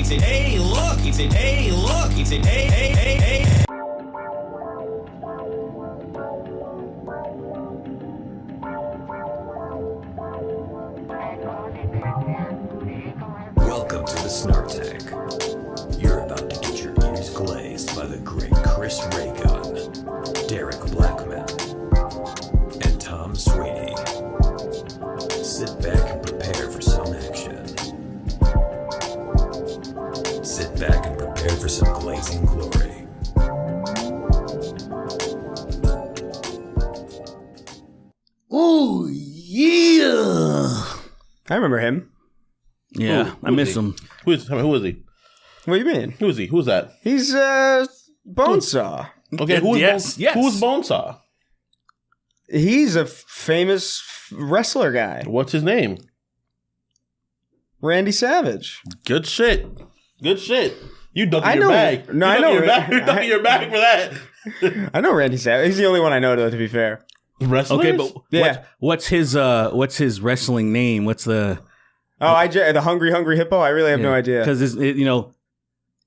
He said, hey, look. He said, hey, look. He said, hey, hey, hey, hey. Welcome to the Snark Tank. You're about to get your ears glazed by the great Chris Raygun, Derek Blackman, and Tom Sweeney. Sit back and prepare for some action. Sit back and prepare for some glazing glory. Oh, yeah. I remember him. Yeah, I miss him. Who is he? What do you mean? Who is he? Who's that? He's Bonesaw. Okay, who is Yes. Who's Bonesaw? He's a famous wrestler guy. What's his name? Randy Savage. Good shit. Good shit. You ducking I your know- bag. no, You I ducking know- your bag. You're ducking your bag for that. I know Randy Savage. He's the only one I know, though, to be fair. Wrestlers? Okay, but Yeah. what's his wrestling name? What's the The Hungry Hippo? I really have no idea. Because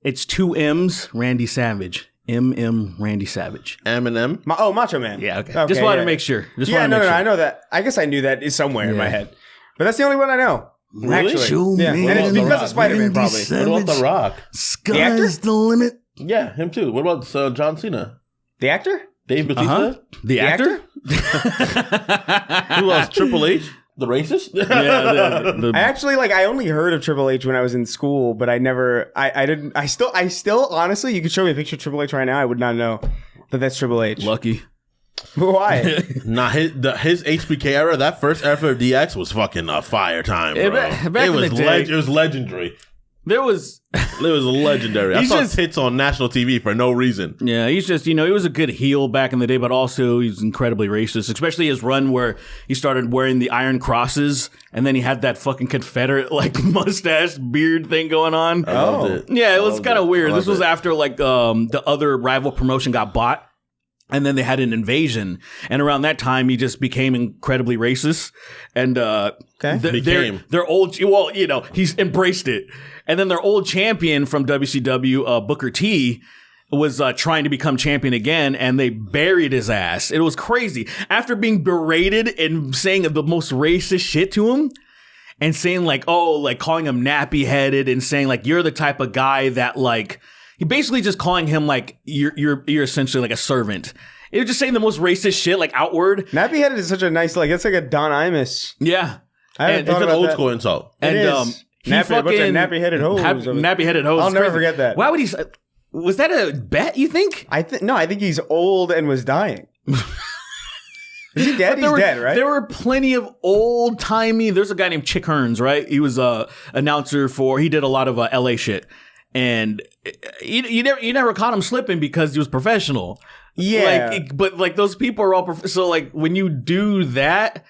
it's two M's. Randy Savage. Randy Savage. Eminem. Macho Man. Yeah. Okay. Just wanted to make sure. I know that. I guess I knew that is somewhere in my head. But that's the only one I know. Really? Actually. Yeah. And it's because of Spider-Man, probably. What about The Rock? Sky's the limit. Yeah, him too. What about John Cena? The actor? Dave Bautista? The actor? Who else? Triple H? The racist? Yeah. I actually I only heard of Triple H when I was in school, but I never I didn't I still honestly, you could show me a picture of Triple H right now, I would not know that that's Triple H. Lucky. Why? Nah, his HBK era, that first era of DX was fucking a fire time, bro. Back in the day- It was legendary. There was. It was legendary. I He's saw just- hits on national TV for no reason. Yeah, he's just, he was a good heel back in the day, but also he's incredibly racist, especially his run where he started wearing the iron crosses and then he had that fucking Confederate mustache beard thing going on. I loved it. Yeah, it was kind of weird. This was it. after the other rival promotion got bought. And then they had an invasion. And around that time, he just became incredibly racist. And their old, he's embraced it. And then their old champion from WCW, Booker T, was trying to become champion again, and they buried his ass. It was crazy. After being berated and saying the most racist shit to him, and saying calling him nappy-headed, and saying you're the type of guy that he basically just calling him you're essentially like a servant. It was just saying the most racist shit outward. Nappy headed is such a nice it's like a Don Imus. Yeah, I haven't It's thought an about old that. school insult. and It is. he A bunch of fucking nappy-headed hoes. Nappy-headed hoes. I'll is never crazy. forget that. Why would he? Was that a bet? You think? I think he's old and was dying. Is he dead? He's dead, right? There were plenty of old timey. There's a guy named Chick Hearns, right? He was a announcer he did a lot of LA shit. And you never caught him slipping because he was professional. Yeah. But those people are all so when you do that,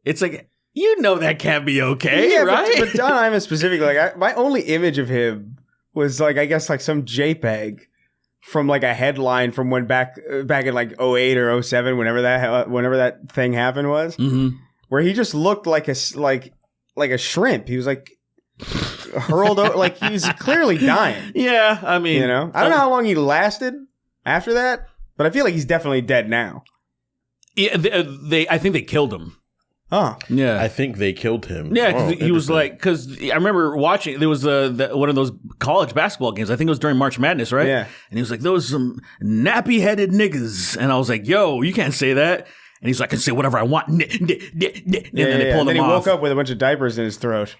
it's that can't be okay, right? But Don Imus specifically, my only image of him was I guess some JPEG from a headline from when back in 08 or 07, whenever that thing happened was, where he just looked like a shrimp. He was hurled over, he was clearly dying. Yeah, I mean, I don't know how long he lasted after that, but I feel like he's definitely dead now. Yeah, I think they killed him. Oh, Yeah, I think they killed him. Yeah, because Oh, he was interesting. because I remember watching, there was one of those college basketball games. I think it was during March Madness, right? Yeah. And he was those some nappy-headed niggas. And I was yo, you can't say that. And he's I can say whatever I want. And then they pulled then him he off. woke up with a bunch of diapers in his throat.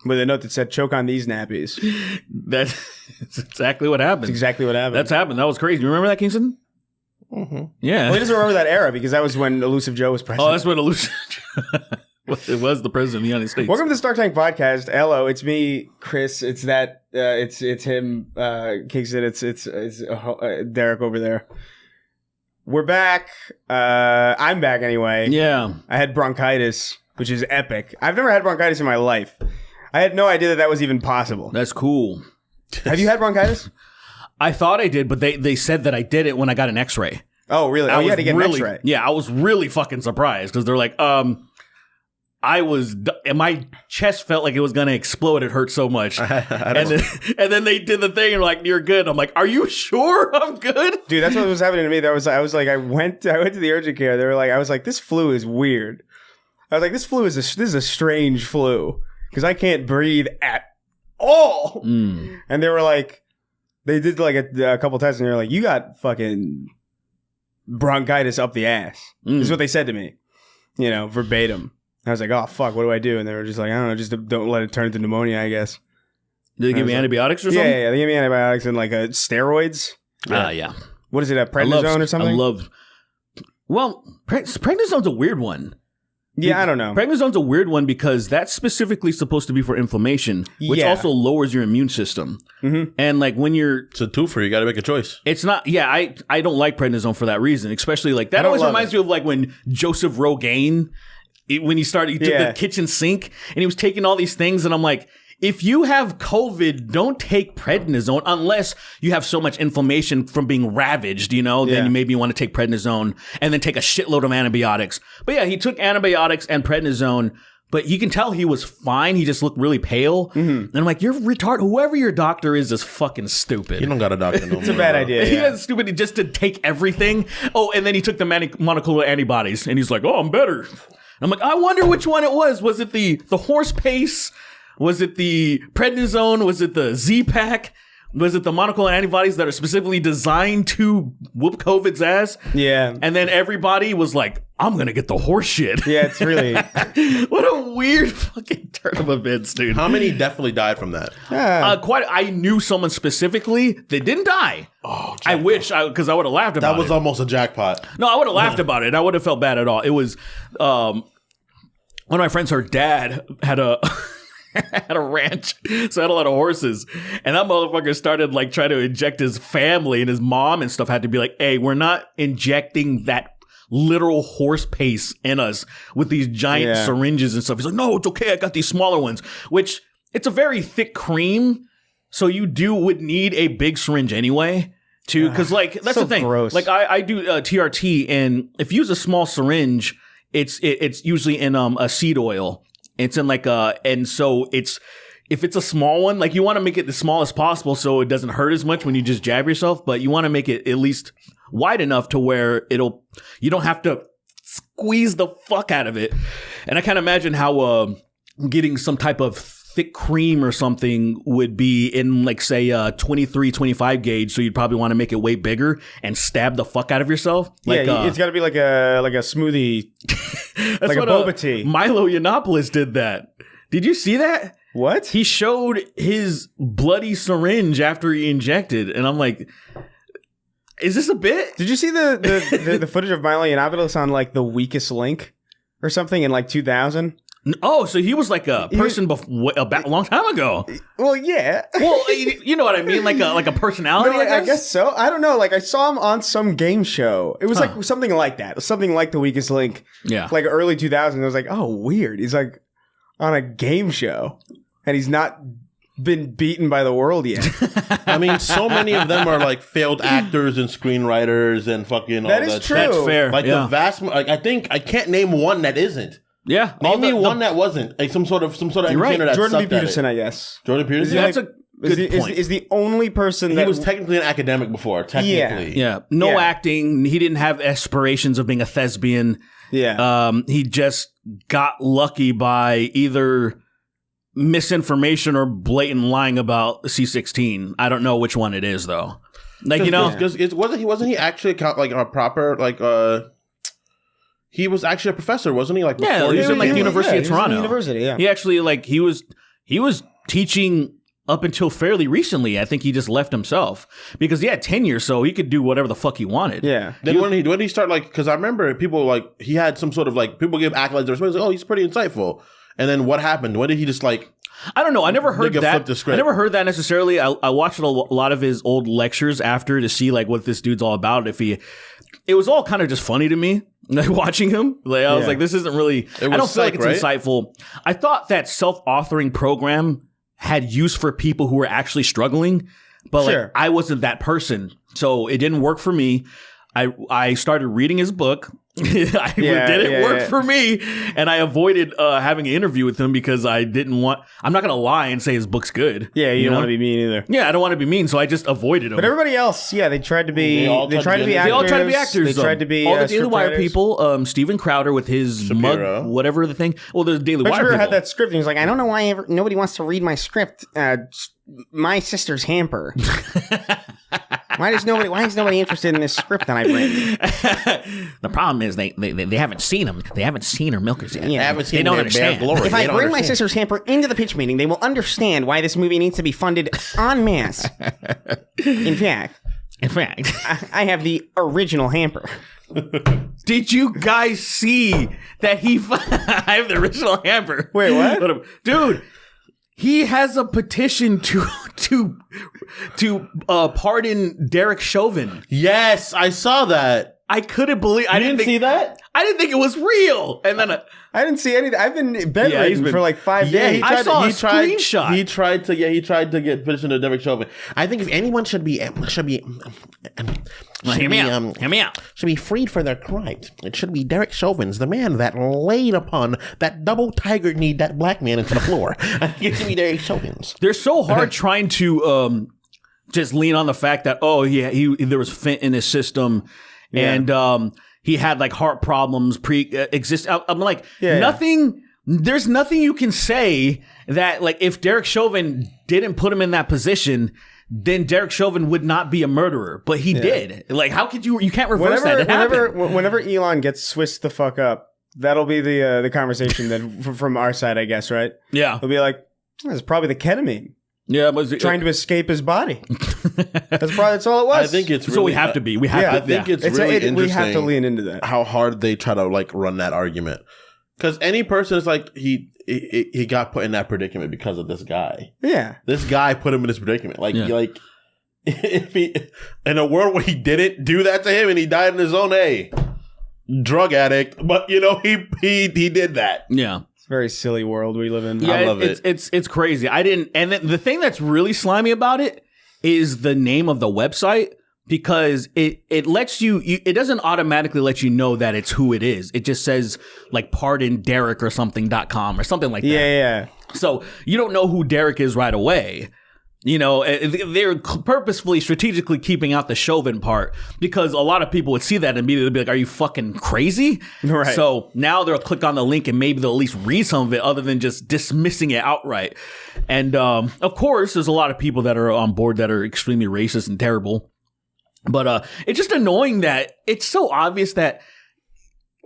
With a note that said, choke on these nappies. That's exactly what happened. That's exactly what happened. That's happened. That was crazy. You remember that, Kingston? Mm-hmm. Yeah. Well, he doesn't remember that era because that was when Elusive Joe was president. Oh, that's what it was the president of the United States. Welcome to the Snark Tank Podcast. Hello, it's me, Chris. It's that. It's him, Kingston. It's Derek over there. We're back. I'm back anyway. Yeah. I had bronchitis, which is epic. I've never had bronchitis in my life. I had no idea that was even possible. That's cool. Have you had bronchitis? I thought I did, but they said that I did it when I got an x-ray. Oh, really? Oh, you had to get an x-ray. Yeah, I was really fucking surprised because they're and my chest felt like it was going to explode. It hurt so much. And then they did the thing and like, you're good. I'm like, are you sure I'm good? Dude, that's what was happening to me. I went to the urgent care. They were like, I was like, this flu is weird. I was like, this is a strange flu because I can't breathe at all. And they were like, they did like a couple tests and they were like, you got fucking bronchitis up the ass. Is what they said to me, verbatim. I was like, oh, fuck, what do I do? And they were just like, I don't know, just don't let it turn into pneumonia, I guess. Did they give me antibiotics or something? Yeah, they gave me antibiotics and like steroids. Yeah. What is it, a prednisone or something? Prednisone's a weird one. Yeah, I don't know. Prednisone's a weird one because that's specifically supposed to be for inflammation, which also lowers your immune system. And like when it's a twofer, you got to make a choice. It's not. Yeah, I don't like prednisone for that reason. Especially like that always reminds me of like when Joseph Rogaine, when he took the kitchen sink and he was taking all these things, and I'm like, if you have COVID, don't take prednisone unless you have so much inflammation from being ravaged, then maybe you want to take prednisone and then take a shitload of antibiotics. But yeah, he took antibiotics and prednisone, but you can tell he was fine. He just looked really pale. And I'm like, you're retarded. Whoever your doctor is fucking stupid. You don't got a doctor no more. It's a bad idea. He was stupid just to take everything. Oh, and then he took the monoclonal antibodies and he's like, oh, I'm better. I'm like, I wonder which one it was. Was it the horse pace? Was it the prednisone? Was it the Z-Pack? Was it the monoclonal antibodies that are specifically designed to whoop COVID's ass? Yeah. And then everybody was like, I'm going to get the horse shit. Yeah, it's really... What a weird fucking turn of events, dude. How many definitely died from that? I knew someone specifically that didn't die. Oh, I wish, because I would have laughed about it. That was almost a jackpot. No, I would have laughed about it. I wouldn't have felt bad at all. It was... one of my friends, her dad had a... had a ranch, so I had a lot of horses, and that motherfucker started like trying to inject his family, and his mom and stuff had to be like, hey, we're not injecting that literal horse pace in us with these giant syringes and stuff. He's like, no, it's okay, I got these smaller ones, which it's a very thick cream, so you would need a big syringe anyway because like that's so the thing. Gross. Like I do TRT, and if you use a small syringe, it's usually in a seed oil. It's in like and so if it's a small one, like you want to make it as small as possible so it doesn't hurt as much when you just jab yourself, but you want to make it at least wide enough to where you don't have to squeeze the fuck out of it. And I can't imagine how getting some type of thick cream or something would be in like say 23, 25 gauge. So you'd probably want to make it way bigger and stab the fuck out of yourself. Like, it's got to be like a smoothie. That's like what a boba tea. Milo Yiannopoulos did that. Did you see that? What? He showed his bloody syringe after he injected, and I'm like, is this a bit? Did you see the footage of Milo Yiannopoulos on like The Weakest Link or something in like 2000? Oh, so he was like a person a long time ago. Well, yeah. Well, you know what I mean, like a personality. No, I guess so. I don't know. Like I saw him on some game show. It was like something like that, something like The Weakest Link. Yeah, like early 2000s. I was like, oh, weird. He's like on a game show, and he's not been beaten by the world yet. I mean, so many of them are like failed actors and screenwriters and fucking. That is true. That's fair. Like the vast. Like I think I can't name one that isn't. Yeah, name me one that wasn't like some sort of entertainer right. that Jordan B. sucked at Peterson, it. I guess. Jordan Peterson. That's a good point. Is the only person that he was technically an academic before. Technically, yeah. No acting. He didn't have aspirations of being a thespian. Yeah. He just got lucky by either misinformation or blatant lying about C-16. I don't know which one it is though. Like because wasn't he actually like a proper like He was actually a professor, wasn't he? Like he was in like the University of Toronto. University, yeah. He actually like he was teaching up until fairly recently. I think he just left himself because he had tenure, so he could do whatever the fuck he wanted. Yeah. Then when did he start like? Because I remember people like he had some sort of like people give accolades or something. Like, oh, he's pretty insightful. And then what happened? When did he just like? I don't know. I never heard that. I never heard that necessarily. I watched a lot of his old lectures after to see like what this dude's all about. It was all kind of just funny to me. Like watching him, like I was like, "This isn't really." I don't feel like it's insightful. I thought that self-authoring program had use for people who were actually struggling, but like I wasn't that person, so it didn't work for me. I started reading his book. It didn't work for me, and I avoided having an interview with him because I didn't want. I'm not gonna lie and say his book's good. Yeah, you don't want to be mean either. Yeah, I don't want to be mean, so I just avoided him. But everybody else, they tried to be. They tried to be actors. They all tried to be actors. They tried to be all the Daily Wire people. Steven Crowder with his Shapiro. mug, whatever the thing. Well, the Daily Wire Shapiro people had that script. And he was like, I don't know why nobody wants to read my script. My sister's hamper. Why is nobody interested in this script that I've written? The problem is they haven't seen him. They haven't seen her milkers yet. They haven't seen they don't their understand. bare glory. If I bring my sister's hamper into the pitch meeting, they will understand why this movie needs to be funded en masse. In fact, I have the original hamper. Did you guys see that I have the original hamper? Wait, what? Dude, he has a petition to pardon Derek Chauvin. Yes, I saw that. I couldn't believe. I didn't see that. I didn't think it was real. And then I didn't see anything. I've been bedridden for like 5 days. I saw a screenshot. He tried to get petition to Derek Chauvin. I think if anyone should be hear me out. Should be freed for their crimes, it should be Derek Chauvin's, the man that laid upon that double tiger kneed that black man into the floor. I think it should be Derek Chauvin's. They're so hard trying to just lean on the fact that there was fent in his system, and he had like heart problems pre-exist. I'm like nothing. There's nothing you can say that like if Derek Chauvin didn't put him in that position, then Derek Chauvin would not be a murderer, but he did. Like, how could you can't reverse that. Whenever Elon gets switched the fuck up, that'll be the conversation then from our side, I guess, right? Yeah. He'll be like, it's probably the ketamine. Yeah, but trying to escape his body. That's all it was. I think it's really, so we have to be. I think it's really interesting. We have to lean into that. How hard they try to like run that argument, because any person is like he got put in that predicament because of this guy. Yeah, this guy put him in this predicament. Like if he in a world where he didn't do that to him and he died in his own drug addict, but he did that. Yeah. Very silly world we live in. Yeah, I love it. It's crazy. And the thing that's really slimy about it is the name of the website, because it lets you it doesn't automatically let you know that it's who it is. It just says like pardon Derek or something.com or something like that. Yeah. So you don't know who Derek is right away. They're purposefully, strategically keeping out the Chauvin part, because a lot of people would see that and immediately be like, are you fucking crazy? Right. So now they'll click on the link and maybe they'll at least read some of it other than just dismissing it outright. And of course, there's a lot of people that are on board that are extremely racist and terrible. But it's just annoying that it's so obvious that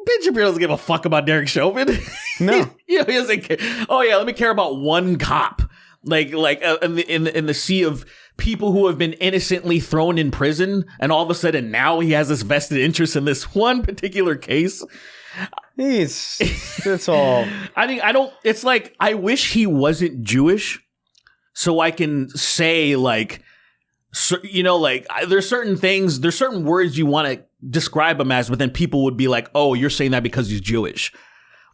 Ben Shapiro doesn't give a fuck about Derek Chauvin. No. He doesn't care. Oh, yeah, let me care about one cop. Like in the sea of people who have been innocently thrown in prison, and all of a sudden now he has this vested interest in this one particular case. That's all. It's like, I wish he wasn't Jewish so I can say like, there's certain things, there's certain words you want to describe him as, but then people would be like, oh, you're saying that because he's Jewish.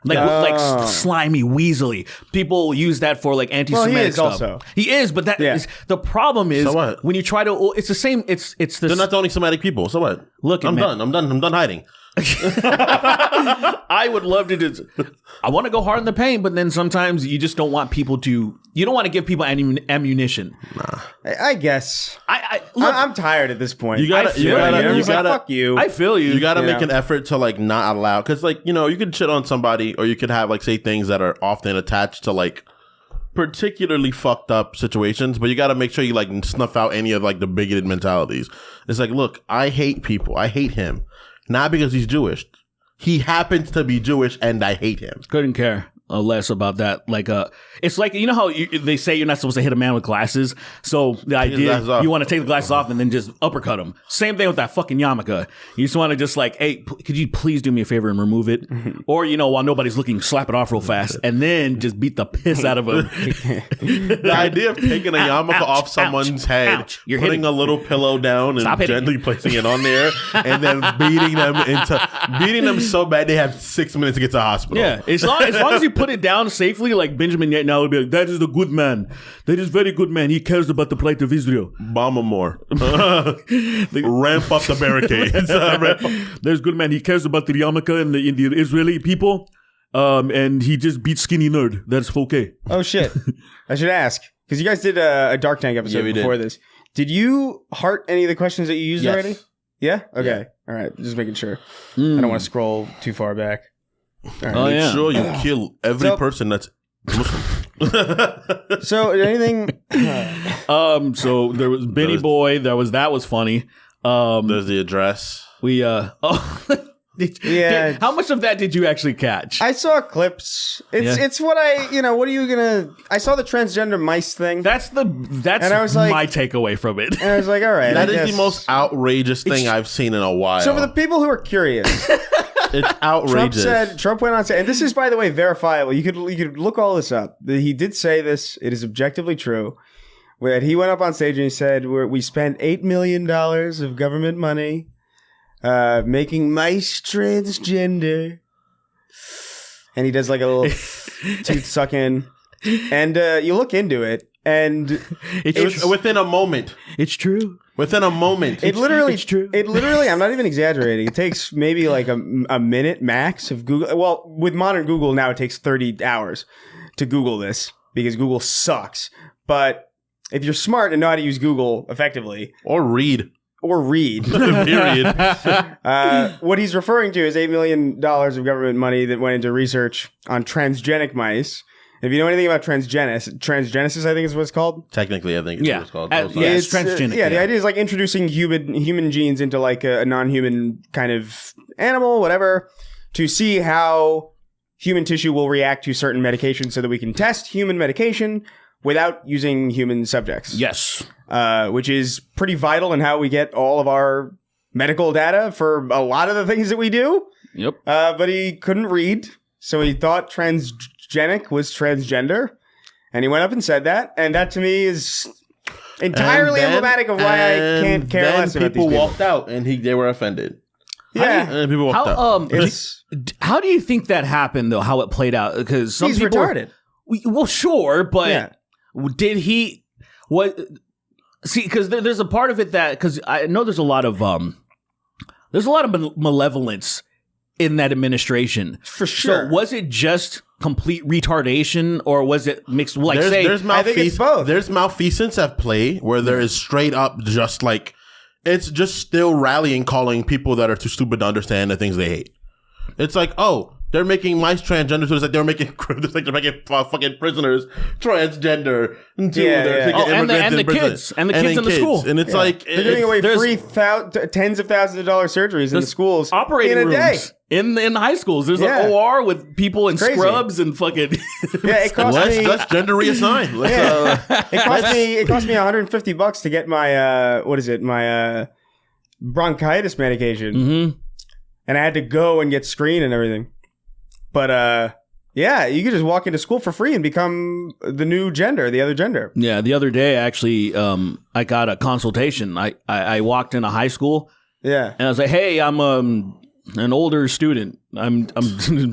Like slimy, weaselly. People use that for like anti-Semitic he is stuff. Also. He is, but is the problem is so when you try to. It's the same. It's this. They're not the only Semitic people. So what? Look, I'm done hiding. I would love to just. I want to go hard in the paint, but then sometimes you just don't want people to. You don't want to give people ammunition. Nah. I guess. Look, I'm tired at this point. You gotta fuck you. I feel you. You gotta make an effort to like not allow, because like you could shit on somebody, or you could have like say things that are often attached to like particularly fucked up situations, but you got to make sure you like snuff out any of like the bigoted mentalities. It's like, look, I hate people. I hate him. Not because he's Jewish. He happens to be Jewish and I hate him. Couldn't care less about that. Like, it's like, you know how they say you're not supposed to hit a man with glasses? So the idea, you want to take the glasses off and then just uppercut him. Same thing with that fucking yarmulke. You just want to just like, hey, could you please do me a favor and remove it? Or, while nobody's looking, slap it off real fast and then just beat the piss out of him. The idea of taking a yarmulke off someone's head, You're putting a little pillow down and gently placing it on there, and then beating them so bad they have 6 minutes to get to the hospital. Yeah, as long as you put put it down safely, like Benjamin Netanyahu would be like, that is the good man. That is very good man. He cares about the plight of Israel. Bomb him more. Ramp up the barricades. There's good man. He cares about the yarmulke and the Israeli people. And he just beat Skinny Nerd. That's okay. Oh, shit. I should ask. Because you guys did a Dark Tank episode before this. Did you heart any of the questions that you used already? Yeah? Okay. Yeah. All right. Just making sure. I don't want to scroll too far back. Right. Make sure you kill every person that's Muslim. So anything? So there was Benny Boy. That was funny. There's the address. How much of that did you actually catch? I saw clips. It's what what are you gonna? I saw the transgender mice thing. That's and I was like, my takeaway from it. And I was like, all right, that is the most outrageous thing I've seen in a while. So for the people who are curious. It's outrageous. Trump went on to say, and this is, by the way, verifiable. You could look all this up. He did say this. It is objectively true. That he went up on stage and he said, we spent $8 million of government money making mice transgender. And he does like a little tooth suck in. And you look into it, and it's within a moment. It's true. Within a moment. It's true. It literally, I'm not even exaggerating. It takes maybe like a minute max of Google. Well, with modern Google now, it takes 30 hours to Google this because Google sucks. But if you're smart and know how to use Google effectively. Or read. Period. What he's referring to is $8 million of government money that went into research on transgenic mice. If you know anything about transgenesis, I think is what it's called. Technically, I think it's what it's called. It's transgenic. The idea is like introducing human genes into like a non-human kind of animal, whatever, to see how human tissue will react to certain medications so that we can test human medication without using human subjects. Yes. Which is pretty vital in how we get all of our medical data for a lot of the things that we do. Yep. But he couldn't read, so he thought transgenic was transgender, and he went up and said that, and that to me is entirely emblematic of why I can't care less about these people. People walked out, and they were offended. Yeah, and people walked out. How do you think that happened, though? How it played out? Because he's retarded. Well, sure, but did he? What? See, because there's a part of it that because I know there's a lot of malevolence in that administration. For sure. So was it just complete retardation, or was it mixed? Like, there's I think it's both. There's malfeasance at play where there is straight up just like it's just still rallying calling people that are too stupid to understand the things they hate. It's like, oh, they're making mice transgender, so it's like they're making fucking prisoners transgender. And the kids in the school, and it's like they're giving away free tens of thousands of dollars surgeries in the schools, operating in a rooms day. In high schools. There's an OR with people in scrubs and fucking. It cost me. Let's gender reassign. It cost me $150 to get my my bronchitis medication, and I had to go and get screened and everything. But you could just walk into school for free and become the new gender, the other gender. Yeah, the other day actually, I got a consultation. I walked into high school. Yeah, and I was like, "Hey, I'm an older student. I'm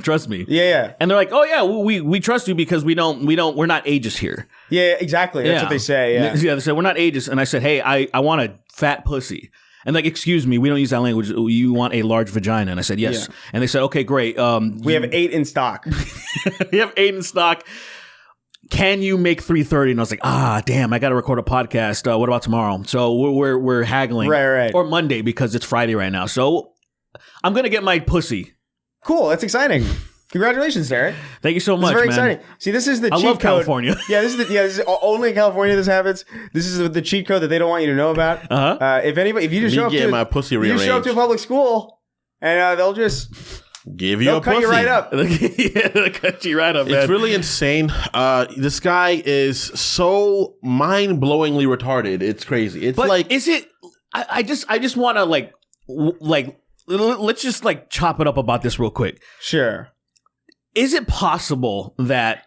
trust me." Yeah. And they're like, "Oh yeah, we trust you because we're not ageist here." Yeah, exactly. That's what they say. Yeah, they said we're not ageist. And I said, "Hey, I want a fat pussy." And like, excuse me, we don't use that language. You want a large vagina? And I said, yes. Yeah. And they said, okay, great. We have 8 in stock. We have 8 in stock. Can you make 3:30? And I was like, damn, I got to record a podcast. What about tomorrow? So we're haggling. Right. Or Monday because it's Friday right now. So I'm going to get my pussy. Cool. That's exciting. Congratulations, Derek. Thank you so much, very man. Exciting. See, this is the cheat code. I love California. Yeah, this is only in California this happens. This is the cheat code that they don't want you to know about. If you just show up to a public school, and they'll just give you a pussy. Cut you right up. They'll cut you right up, man. It's really insane. This guy is so mind-blowingly retarded. It's crazy. It's is it? I just want to like let's just like chop it up about this real quick. Sure. Is it possible that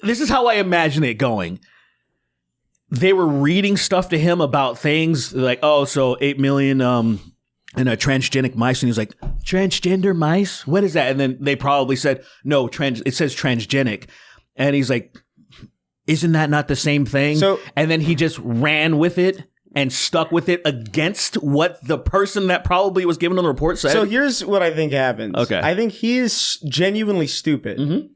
this is how I imagine it going? They were reading stuff to him about things like, oh, so 8 million and a transgenic mice, and he's like, transgender mice? What is that? And then they probably said, no, it says transgenic. And he's like, isn't that not the same thing? And then he just ran with it and stuck with it against what the person that probably was given on the report said. So here's what I think happens. Okay. I think he is genuinely stupid.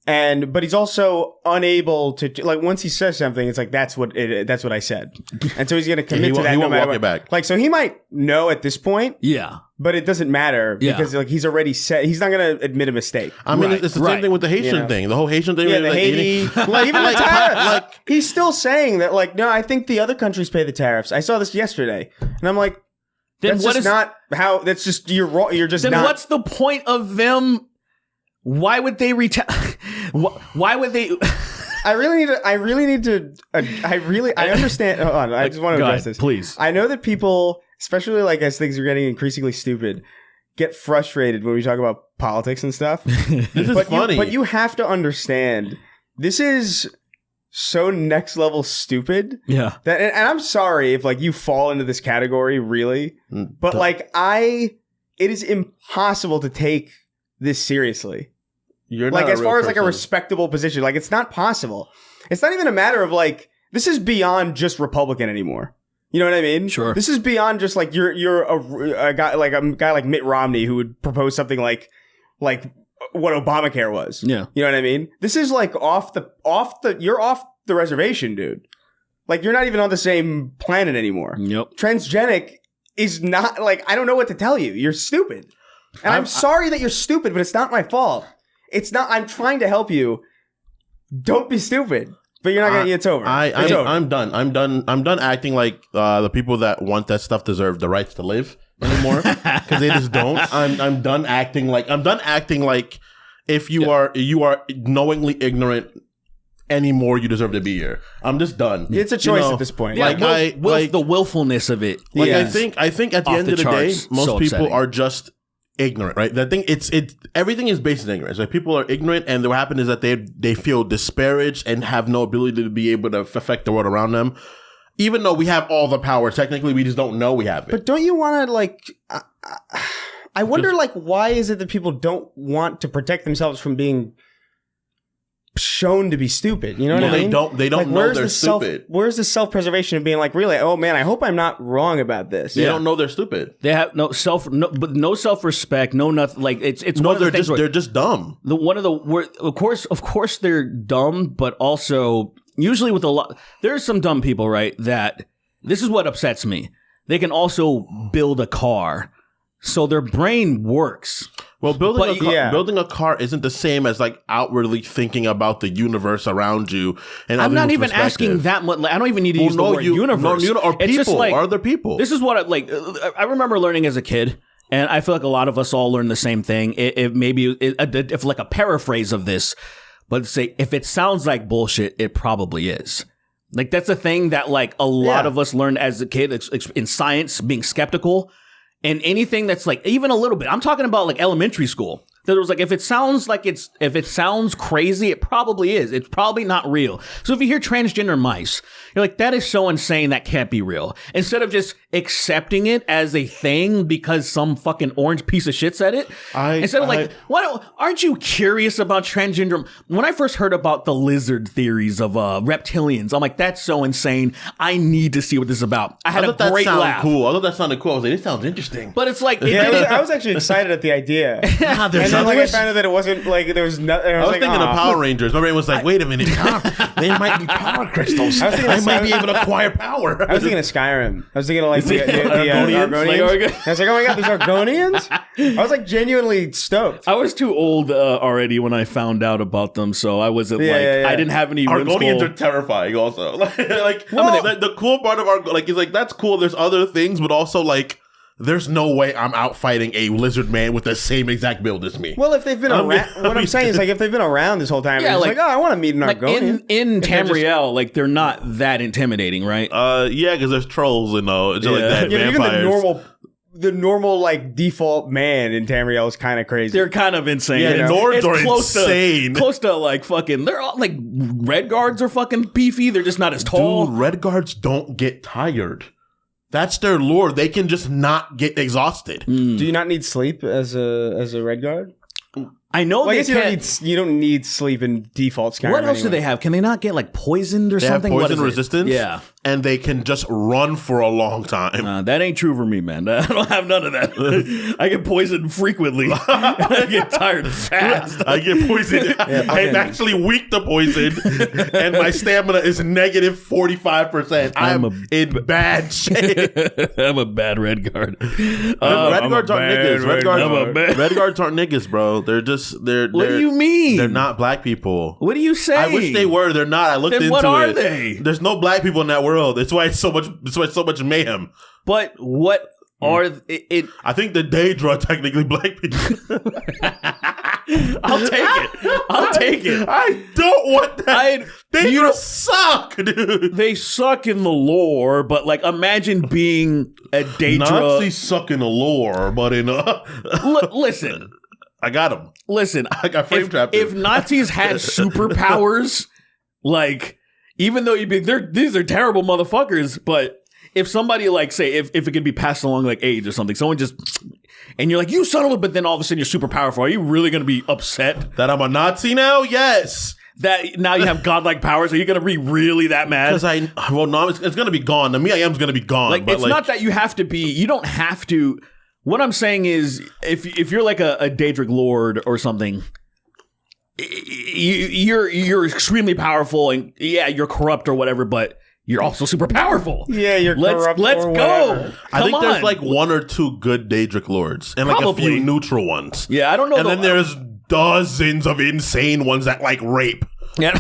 But he's also unable to, like, once he says something, it's like, that's what I said. And so he's going to commit to that. He no won't matter walk what. it back. Like, so he might know at this point. Yeah. But it doesn't matter because like he's already said, he's not going to admit a mistake. I mean, it's the same thing with the Haitian thing. The whole Haitian thing. Yeah, the Haiti, like even the tariffs. Like, he's still saying that, like, no, I think the other countries pay the tariffs. I saw this yesterday, and I'm like, that's just not how. That's just you're wrong. You're just. Then not. What's the point of them? Why would they Why would they? I really need to. I understand. Hold on. I just want to address this, please. I know that people, especially like as things are getting increasingly stupid, get frustrated when we talk about politics and stuff. This is funny. But you have to understand, this is so next level stupid. Yeah. That, and I'm sorry if like you fall into this category, really. But like it is impossible to take this seriously. You're like not as far as like a person. respectable position, like it's not possible. It's not even a matter of like, this is beyond just Republican anymore. You know what I mean? Sure. This is beyond just like you're a guy like Mitt Romney who would propose something like what Obamacare was. Yeah. You know what I mean? This is like you're off the reservation, dude. Like you're not even on the same planet anymore. Yep. Transgenic is not like, I don't know what to tell you. You're stupid. And I'm sorry that you're stupid, but it's not my fault. It's not. I'm trying to help you. Don't be stupid. But you're not gonna. It's over. I'm done. I'm done acting like the people that want that stuff deserve the rights to live anymore because they just don't. I'm done acting like if you are knowingly ignorant anymore, you deserve to be here. I'm just done. It's a choice at this point. Yeah, the willfulness of it. Like I think at the end of the day, most people are just ignorant, right? The thing, it's everything is based in ignorance. Like people are ignorant, and what happens is that they feel disparaged and have no ability to be able to affect the world around them. Even though we have all the power, technically we just don't know we have it. But don't you want to like? I wonder, like, why is it that people don't want to protect themselves from being shown to be stupid? You know what I mean? They don't like, know they're stupid. Where's the self-preservation of being like, really? Oh man, I hope I'm not wrong about this. They don't know they're stupid. They have no self-respect, no nothing. Like it's no, they're just dumb. Of course they're dumb, but also usually with a lot, there's some dumb people, right? That this is what upsets me. They can also build a car, so their brain works. Well, building a car isn't the same as like outwardly thinking about the universe around you. And I'm not even asking that much. I don't even need to use the word universe. Or people, just like, other people. This is what I remember learning as a kid, and I feel like a lot of us all learn the same thing. If like a paraphrase of this, but say if it sounds like bullshit, it probably is. Like that's a thing that like a lot of us learned as a kid in science, being skeptical. And anything that's like even a little bit, I'm talking about like elementary school. That it was like if it sounds crazy, it probably is. It's probably not real. So if you hear transgender mice, you're like, that is so insane, that can't be real. Instead of just accepting it as a thing because some fucking orange piece of shit said it. Aren't you curious about transgender? When I first heard about the lizard theories of reptilians, I'm like, that's so insane. I need to see what this is about. I had a great laugh. Cool. I thought that sounded cool. I was like, this sounds interesting. But it's like, I was actually excited at the idea. And then I found out that it wasn't like there was nothing. I was thinking of Power Rangers. My brain was like, wait a minute, there might be power crystals. I might be able to acquire power. I was thinking of Skyrim. I was thinking of like the Argonians. I was like, oh my god, there's Argonians. I was like genuinely stoked. I was too old already when I found out about them, so I wasn't I didn't have any. Argonians are terrifying. Also, the cool part of is like that's cool. There's other things, but also like. There's no way I'm out fighting a lizard man with the same exact build as me. Well, if they've been around, what I'm saying is like if they've been around this whole time, it's like, oh, I want to meet an Argonian. In Tamriel, like they're not that intimidating, right? Yeah, because there's trolls and like that. Yeah, vampires. Even the normal like default man in Tamriel is kind of crazy. They're kind of insane. Yeah, Nords are insane. Close to like fucking. They're all like red guards are fucking beefy. They're just not as tall. Dude, red guards don't get tired. That's their lore. They can just not get exhausted. Do you not need sleep as a red guard? I know I they guess you don't need sleep in default Skyrim. What else do they have? Can they not get like poisoned or They something? have poison resistance. Yeah. And they can just run for a long time. That ain't true for me, man. I don't have none of that. I get poisoned frequently. I get tired fast. I get poisoned. I'm actually weak to poison, and my stamina is negative 45%. I'm in bad shape. I'm a bad red guard. Red guards aren't niggas. Red guards aren't niggas, bro. They're just they're. What do you mean? They're not black people. What do you say? I wish they were. They're not. I looked into it. What are they? There's no black people in that world. It's why it's so much. It's why it's so much mayhem. But what are it? I think the Daedra are technically black people. I'll take it. I don't want that. They suck, dude. They suck in the lore, but like imagine being a Daedra. Nazis suck in the lore, but in listen. I got him. Listen, I got frame trapped. If Nazis had superpowers, like even though you'd be these are terrible motherfuckers, but if somebody like say if it could be passed along like AIDS or something, someone just and you're like you son of a, but then all of a sudden you're super powerful. Are you really going to be upset that I'm a Nazi now? Yes. That now you have godlike powers. Are you going to be really that mad? Because no, it's going to be gone. The me I am is going to be gone. Like it's not that you have to be. You don't have to. What I'm saying is, if you're like a Daedric Lord or something, you're extremely powerful and yeah, you're corrupt or whatever, but you're also super powerful. Yeah, you're corrupt. Let's or go. whatever. I think there's like one or two good Daedric Lords and like Probably. a few neutral ones. Yeah, I don't know. And then there's dozens of insane ones that like rape. Yeah.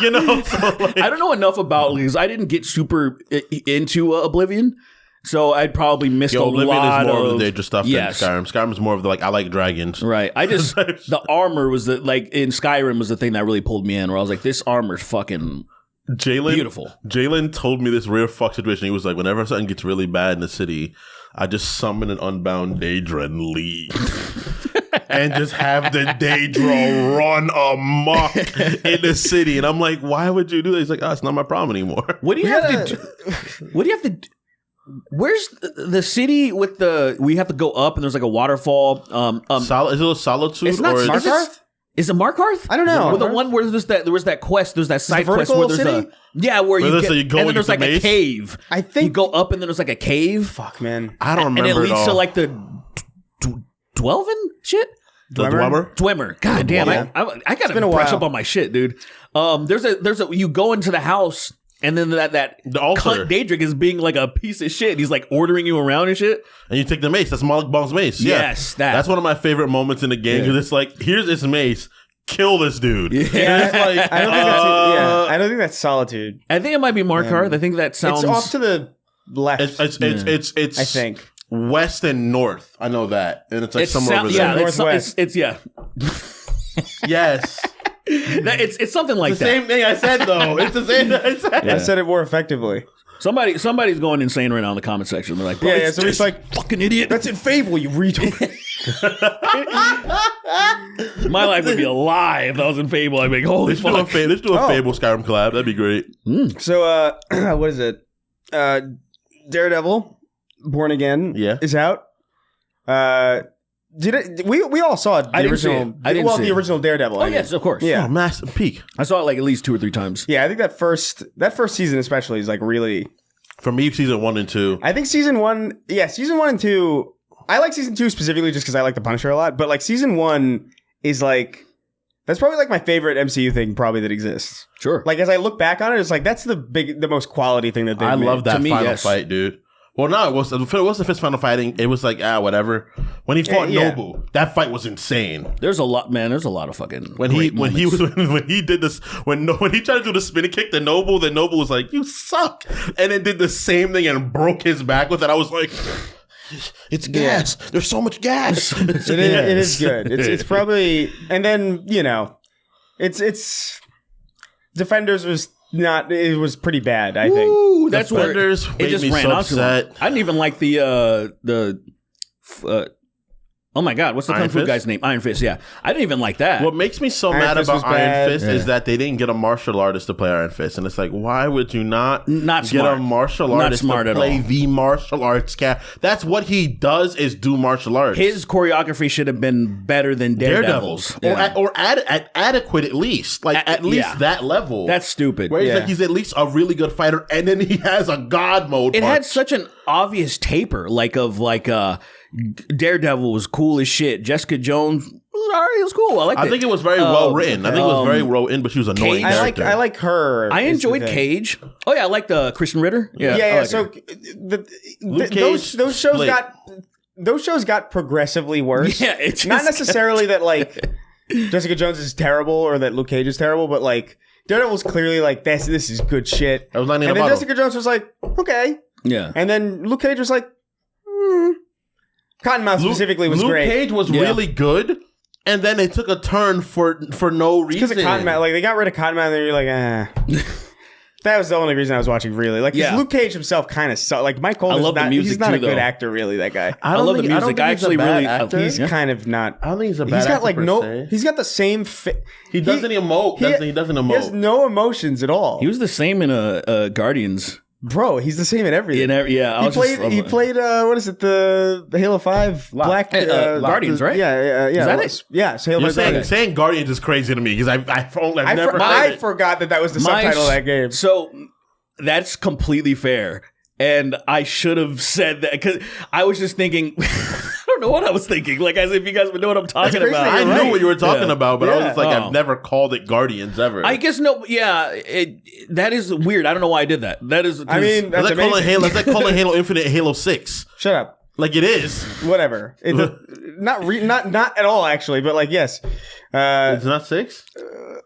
You know, so like, I don't know enough about because I didn't get super into Oblivion. So I'd probably missed Oblivion lot is more of of the Daedra stuff than Skyrim. Skyrim is more of the like I like dragons. Right. I just the armor was the like in Skyrim was the thing that really pulled me in. Where I was like, this armor's fucking beautiful. Jalen told me this rare fuck situation. He was like, whenever something gets really bad in the city, I just summon an unbound Daedra and leave. And just have the Daedra run amok in the city. And I'm like, why would you do that? He's like, it's not my problem anymore. What do you have to do? What do you have to do? Where's the city with the? We have to go up and there's like a waterfall. Is it a Solitude? It's not or Markarth? Is it Markarth? I don't know. Well, the one where there was that quest. There's that side quest vertical where there's city? where you so you go and then and there's get like the a mace? cave. I think you go up and then there's like a cave. Fuck, man. I don't remember and it leads all. to like the Dwelven shit. The Dwemer? Dwemer. God damn, Yeah. I gotta been a brush while. up on my shit, dude. There's a you go into the house and then that The altar. cunt Daedric is being like a piece of shit. He's like ordering you around and shit. And you take the mace. That's Malik Bong's mace. Yeah. Yes, that. That's one of my favorite moments in the game because it's like, here's this mace. Kill this dude. Yeah. And it's like, I don't think I don't think that's Solitude. I think it might be Markarth. I think that sounds. It's off to the left. it's I think. west and north. I know that. And it's like somewhere over there. Yeah, Northwest. it's yeah. Yes. It's something like The that. same thing I said though. It's the same thing I said. I said it more effectively. Somebody's going insane right now in the comment section. They're like, bro, Yeah, so he's like, fucking idiot. that's in Fable, you retard. My life would be a lie if I was in Fable. I'd be like, holy Let's do a fuck. Fable Skyrim collab. That'd be great. So, what is it? Daredevil, Born Again, is out. We all saw the I didn't see original? it. I didn't see the it. original Daredevil. Oh yes, of course. Yeah. Oh, massive peak. I saw it like at least 2 or 3 times. Yeah, I think that first season especially is like really. For me, season 1 and 2. I think season 1 and 2. I like season 2 specifically just because I like the Punisher a lot. But like season 1 is like that's probably like my favorite MCU thing probably that exists. Sure. Like as I look back on it, it's like that's the most quality thing that they. I made. love that To me, final yes. fight, dude. Well, no, it was the first final fighting. It was like, whatever. When he fought Yeah. Nobu, that fight was insane. There's a lot, man. There's a lot of fucking When he did this when he tried to do the spinning kick to Nobu, then Nobu was like, "You suck," and then did the same thing and broke his back with it. I was like, "It's gas. There's so much gas." It is good. It's probably, and then it's Defenders was not. It was pretty bad. I think. Ooh, that's where Defenders it made just me ran so out too long. upset. I didn't even like the Oh my God, what's the Kung Fu guy's name? Iron Fist, yeah. I didn't even like that. What makes me so mad about Iron Fist is that they didn't get a martial artist to play Iron Fist. And it's like, why would you not get a martial artist to play the martial arts That's what he does, is do martial arts. His choreography should have been better than Daredevil's. Yeah. Or adequate at least. Like, at least that level. That's stupid. Where he's at least a really good fighter, and then he has a god mode. It had such an obvious taper, Daredevil was cool as shit. Jessica Jones, it was cool. I think it was very well written. I think it was very well written, but she was annoying. I like her. I enjoyed Cage. Oh yeah, I like the Christian Ritter. Yeah. So those shows got progressively worse. Yeah, it's not necessarily that like Jessica Jones is terrible or that Luke Cage is terrible, but like Daredevil's clearly like this is good shit. I was and then Jessica Jones was like, okay, yeah, and then Luke Cage was like, Cottonmouth specifically was great. Luke Cage was really good, and then it took a turn for no reason. Because of Cottonmouth, like they got rid of Cottonmouth, and then you're like, That was the only reason I was watching, really. Like, Luke Cage himself kind of sucked. Like, Mike Colden's he's not a good actor, really, that guy. I love the music. I actually really... He's kind of not... I don't think he's a bad actor, he's got the same... He doesn't emote. He doesn't emote. He has no emotions at all. He was the same in Guardians. Bro, he's the same in everything. He played what is it? The Halo 5 Black Guardians, right? Yeah. Is that it? Yeah. So You're saying Guardians is crazy to me because I've never heard I forgot that was the subtitle of that game. So that's completely fair. And I should have said that because I was just thinking, I don't know what I was thinking. Like, as if you guys would know what I'm talking about. I knew what you were talking about, but I was just like, I've never called it Guardians ever. I guess that is weird. I don't know why I did that. That is, I mean, that's let's call it Halo Infinite, Halo 6. Shut up. Like it is. Whatever. Not at all, actually, but like, yes. It's not 6?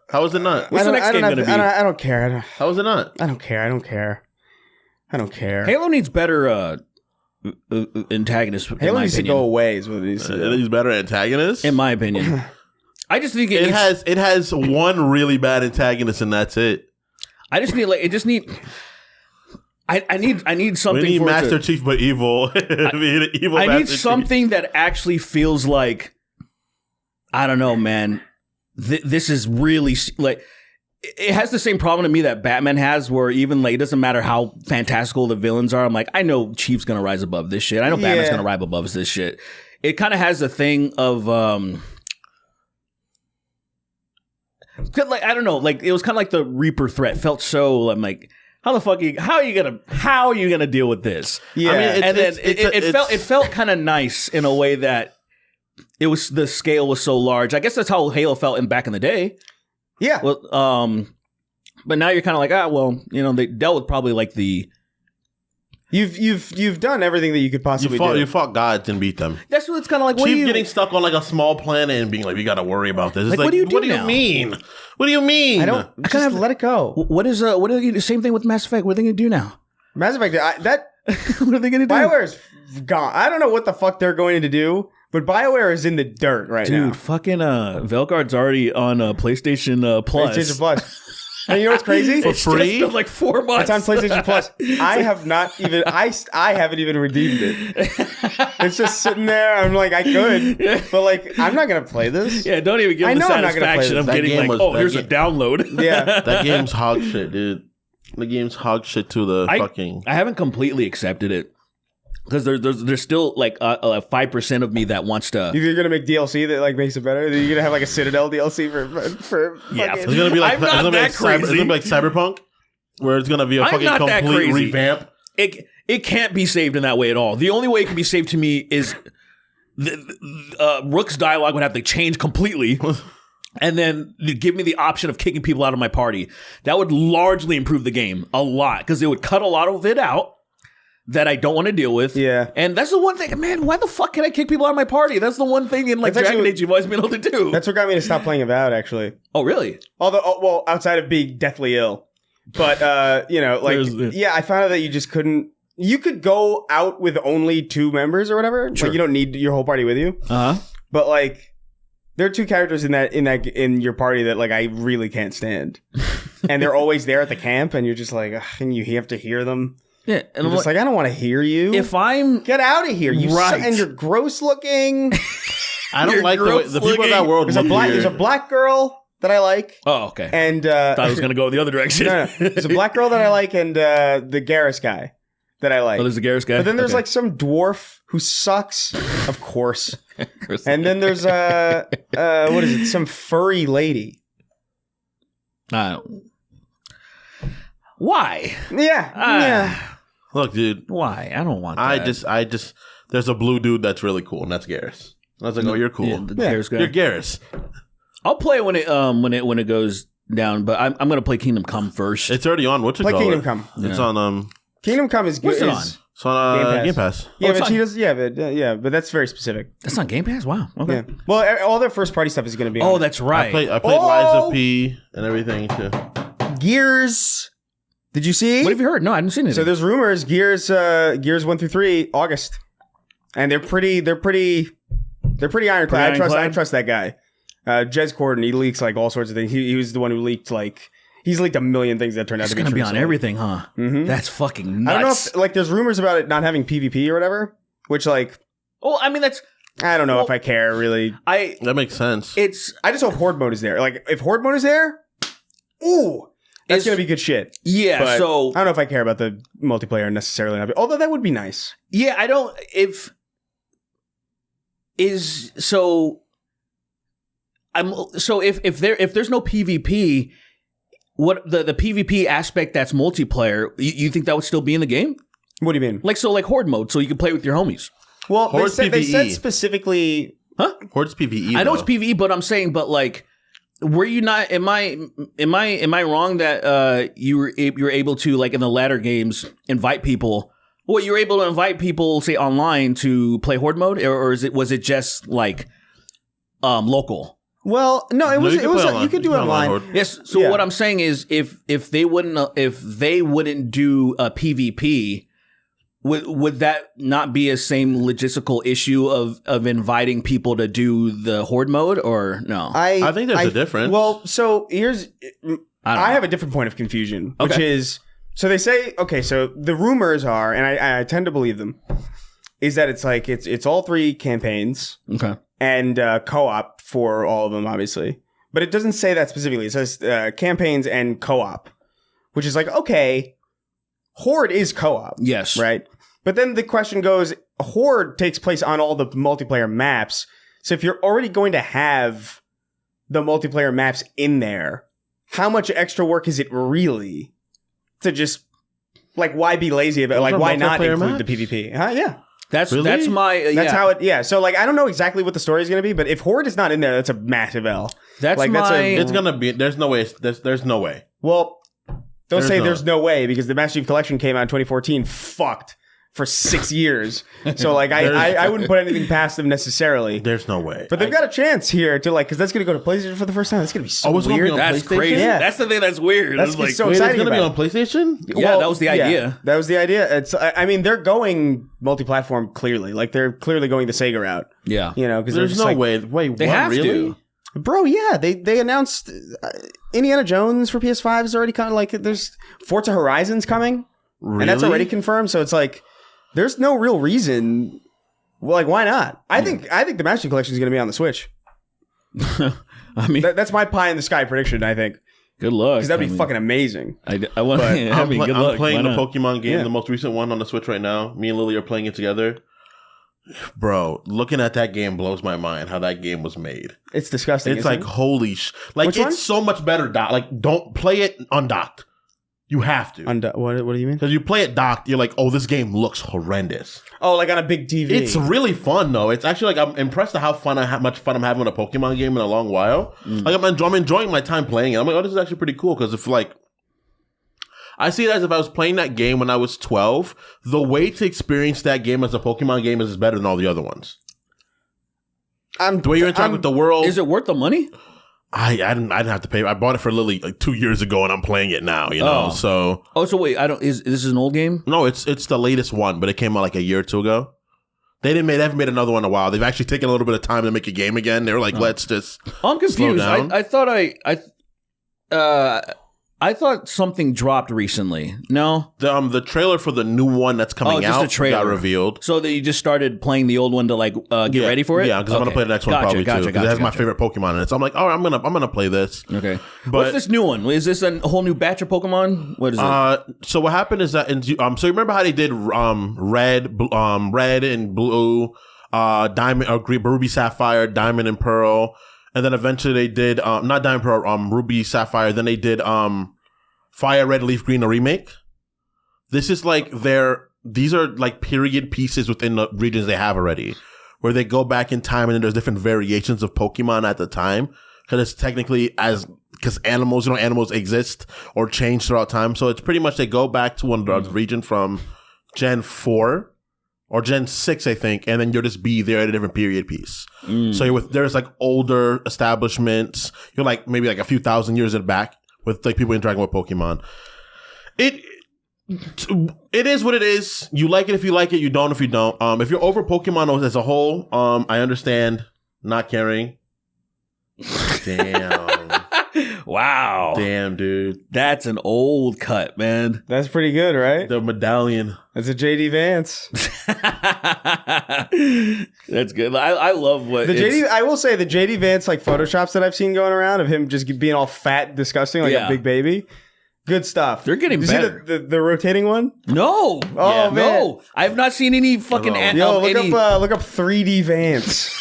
How is it not? What's the next game going to be? I don't care. How is it not? I don't care. Halo needs better antagonists. Halo needs to go away. Is what it needs to do. It needs better antagonists, in my opinion. I just think it has one really bad antagonist, and that's it. I just need I need something. We need Master Chief, but evil. I need something that actually feels like, I don't know, man. This is really like. It has the same problem to me that Batman has, where even like it doesn't matter how fantastical the villains are. I'm like, I know Chief's gonna rise above this shit. I know Batman's gonna rise above this shit. It kind of has a thing of like, I don't know, like it was kind of like the Reaper threat felt so. I'm like, how are you gonna deal with this? Yeah, I mean, it felt kind of nice in a way that the scale was so large. I guess that's how Halo felt back in the day. Yeah. Well, but now you're kind of like, they dealt with probably like the. You've done everything that you could possibly do. You fought gods and beat them. That's what it's kind of like. Chief getting stuck on like a small planet and being like, we got to worry about this. It's like, what do you do What do now? you mean? What do you mean? I don't. Just let it go. What are they going to? Same thing with Mass Effect. What are they going to do now? Mass Effect. What are they going to do? BioWare's gone. I don't know what the fuck they're going to do. But BioWare is in the dirt now. Dude, fucking Velguard's already on PlayStation Plus. PlayStation Plus. And you know what's crazy? For free? It's been like 4 months. It's on PlayStation Plus. I haven't even redeemed it. It's just sitting there. I'm like, I could. But like, I'm not going to play this. Yeah, don't even give me the satisfaction of getting like, here's a download. Yeah. That game's hog shit, dude. The game's hog shit to the fucking... I haven't completely accepted it. Because there's still like 5% of me that wants to. You're gonna make DLC that like makes it better. You're gonna have like a Citadel DLC for yeah. It's gonna be like I'm not that crazy. It's gonna be like Cyberpunk, where it's gonna be a fucking complete revamp. It can't be saved in that way at all. The only way it can be saved to me is Rook's dialogue would have to change completely. And then give me the option of kicking people out of my party. That would largely improve the game a lot because it would cut a lot of it out that I don't want to deal with. Yeah. And that's the one thing, man, why the fuck can I kick people out of my party? That's the one thing in like Dragon Age you've always been able to do. That's what got me to stop playing Avowed, actually. Oh, really? Although, outside of being deathly ill. But, I found out that you just couldn't, you could go out with only 2 members or whatever. Sure. Like, you don't need your whole party with you. Uh-huh. But like, there are 2 characters in your party that like I really can't stand. And they're always there at the camp and you're just like, ugh, and you have to hear them. Yeah, and I'm just like, I don't want to hear you. If I'm get out of here, right, and you're gross looking. I don't like the people in that world. There's a black girl that I like. Oh, okay. And thought I was gonna go the other direction. no. There's a black girl that I like, and the Garrus guy that I like. Oh, there's a Garrus guy. But then there's like some dwarf who sucks, of course. And then there's what is it? Some furry lady. Why? Yeah. Look, dude. Why? I don't want that. I just. There's a blue dude that's really cool, and that's Garrus. I was like, oh, you're cool. Yeah, the Garrus guy. You're Garrus. I'll play when it goes down, but I'm gonna play Kingdom Come first. It's already on. What's it Play called? Kingdom Come. It's on. Kingdom Come is good. What's it on? It's on Game Pass. Yeah, it's but on- she does. Yeah, but that's very specific. That's not Game Pass. Wow. Okay. Yeah. Well, all their first party stuff is going to be. Oh, on that's right. I played Lies of P and everything too. Gears. Did you see? What have you heard? No, I haven't seen it. So there's rumors. Gears 1 through 3 August, and they're pretty ironclad. I trust that guy. Jez Corden. He leaks like all sorts of things. He was the one who leaked like. He's leaked a million things that turned out it's to be gonna true. be on everything, huh? Mm-hmm. That's fucking nuts. I don't know if like there's rumors about it not having PvP or whatever, which like Well, I mean that's. I don't know if I care really. That makes sense. I just hope Horde mode is there. Like if Horde mode is there, ooh, that's gonna be good shit. Yeah. But so I don't know if I care about the multiplayer necessarily. Although that would be nice. yeah, I don't. If is so. If there's no PvP, what the PvP aspect that's multiplayer, you think that would still be in the game? What do you mean? Like Horde mode, so you can play with your homies. Well, Horde's they said PvE. specifically. Horde's PvE. I know though. it's PvE, but I'm saying, but like, were you not? Am I wrong that you were able to, like in the latter games, invite people? Well, you were able to invite people, say online, to play Horde mode, or was it just like local? Well, no, it was. You could do it online. Horde. Yes. So Yeah. what I'm saying is, if they wouldn't do a PvP, would that not be a same logistical issue of inviting people to do the Horde mode, or no? I think there's a difference. Well, so here's. I know. have a different point of confusion, which Okay. is so they say okay. So the rumors are, and I tend to believe them, is that it's like it's all 3 campaigns. Okay. And co-op for all of them, obviously. But it doesn't say that specifically. It says campaigns and co-op, which is like, okay, Horde is co-op. Yes. Right? But then the question goes, Horde takes place on all the multiplayer maps. So if you're already going to have the multiplayer maps in there, how much extra work is it really to just, like, why be lazy about it? Like, are why not multiplayer include maps? the PvP? Huh? Yeah. That's Really? that's my That's how it. Yeah. So like, I don't know exactly what the story is going to be, but if Horde is not in there, that's a massive L. That's like, my. It's gonna be. There's no way. There's no way. Well, don't say no- there's no way because the Master Chief Collection came out in 2014. Fucked for 6 years. So like, I wouldn't put anything past them necessarily. There's no way. But they've got a chance here to like, because that's going to go to PlayStation for the first time. That's going to be so it's gonna be weird. on that's PlayStation? crazy. Yeah. That's the thing that's weird. That's It's like, so Wait, it's exciting gonna be on about PlayStation. Yeah, that was the idea. That was the idea. It's. I mean, they're going multi-platform clearly. Like they're clearly going the Sega route. yeah. You know, because There's no way. Wait, They what, have really? to. Bro, yeah, they announced Indiana Jones for PS5 is already kind of like there's Forza Horizon's coming, Really? and that's already confirmed. So it's like there's no real reason. Well, like why not? I think the Master Chief Collection is going to be on the Switch. I mean, That's my pie in the sky prediction. I think good luck. because that'd I be mean, fucking amazing. I want. I mean, good luck. I'm playing Why the not? Pokemon game, Yeah. the most recent one on the Switch right now. Me and Lily are playing it together. Bro, looking at that game blows my mind. How that game was made. It's disgusting. It's isn't like it? holy like Which it's one? so much better. Like don't play it undocked. You have to. What do you mean? Because you play it docked, you're like, oh, this game looks horrendous. Oh, like on a big TV. It's really fun though. It's actually like I'm impressed at how much fun I'm having with a Pokemon game in a long while. Like I'm enjoying my time playing it. I'm like, oh, this is actually pretty cool because if like I see it as if I was playing that game when I was 12. The way to experience that game as a Pokemon game is better than all the other ones. The way you interact with the world. Is it worth the money? I didn't have to pay. I bought it for Lily like 2 years ago, and I'm playing it now. You know, Oh. so Oh, so wait, this is an old game? no, it's the latest one, but it came out like a year or two ago. They haven't made another one in a while. They've actually taken a little bit of time to make a game again. They were like, let's just I'm confused. down. I thought I thought something dropped recently. No? The trailer for the new one that's coming just out a trailer. got revealed. So that you just started playing the old one to like get ready for it? Yeah, because I'm gonna play the next one probably too. Because it has my favorite Pokemon in it. So I'm like, all right, I'm gonna play this. Okay. But what's this new one? Is this a whole new batch of Pokemon? What is it? So what happened is that so you remember how they did red and blue, diamond, green, ruby, sapphire, diamond and pearl, and then eventually they did not diamond, pearl, ruby, sapphire. Then they did Fire Red Leaf Green, a remake. This is like these are like period pieces within the regions they have already, where they go back in time and then there's different variations of Pokemon at the time, because it's technically because animals exist or change throughout time. So it's pretty much they go back to one region from Gen 4 or Gen 6, I think, and then you'll just be there at a different period piece. So there's like older establishments. You're like maybe like a few thousand years back with like people interacting with Pokemon. It is what it is. You like it if you like it. You don't if you don't. If you're over Pokemon as a whole, I understand not caring. Damn. Wow. Damn, dude. That's an old cut, man. That's pretty good, right? The medallion. That's a JD Vance. That's good. I love what I will say the JD Vance like photoshops that I've seen going around of him just being all fat and disgusting like a big baby. Good stuff. They're getting better. See the rotating one? No. Oh, man. No. I've not seen any fucking look up 3D Vance.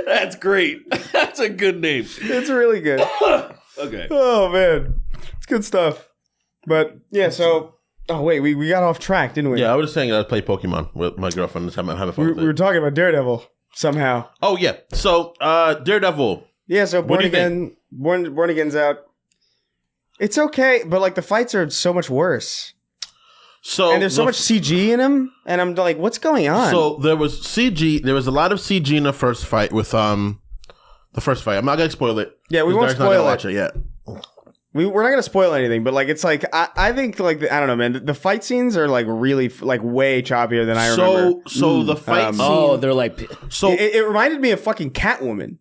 That's great. That's a good name. It's really good. Okay. Oh man, it's good stuff. But yeah, so we got off track, didn't we? Yeah, I was just saying I play Pokemon with my girlfriend this time. I'm having fun. We were talking about Daredevil somehow. Oh yeah, so Daredevil. Yeah, so Born Again's out. It's okay, but like the fights are so much worse. And there's so much CG in him, and I'm like, what's going on? So there was CG. There was a lot of CG in the first fight with the first fight. I'm not gonna spoil it. Yeah, we won't spoil it. Watch it yet. We're not gonna spoil anything, but like it's like I think like I don't know, man. The fight scenes are like really like way choppier than I remember. So the fight scene. Oh, they're like so it reminded me of fucking Catwoman.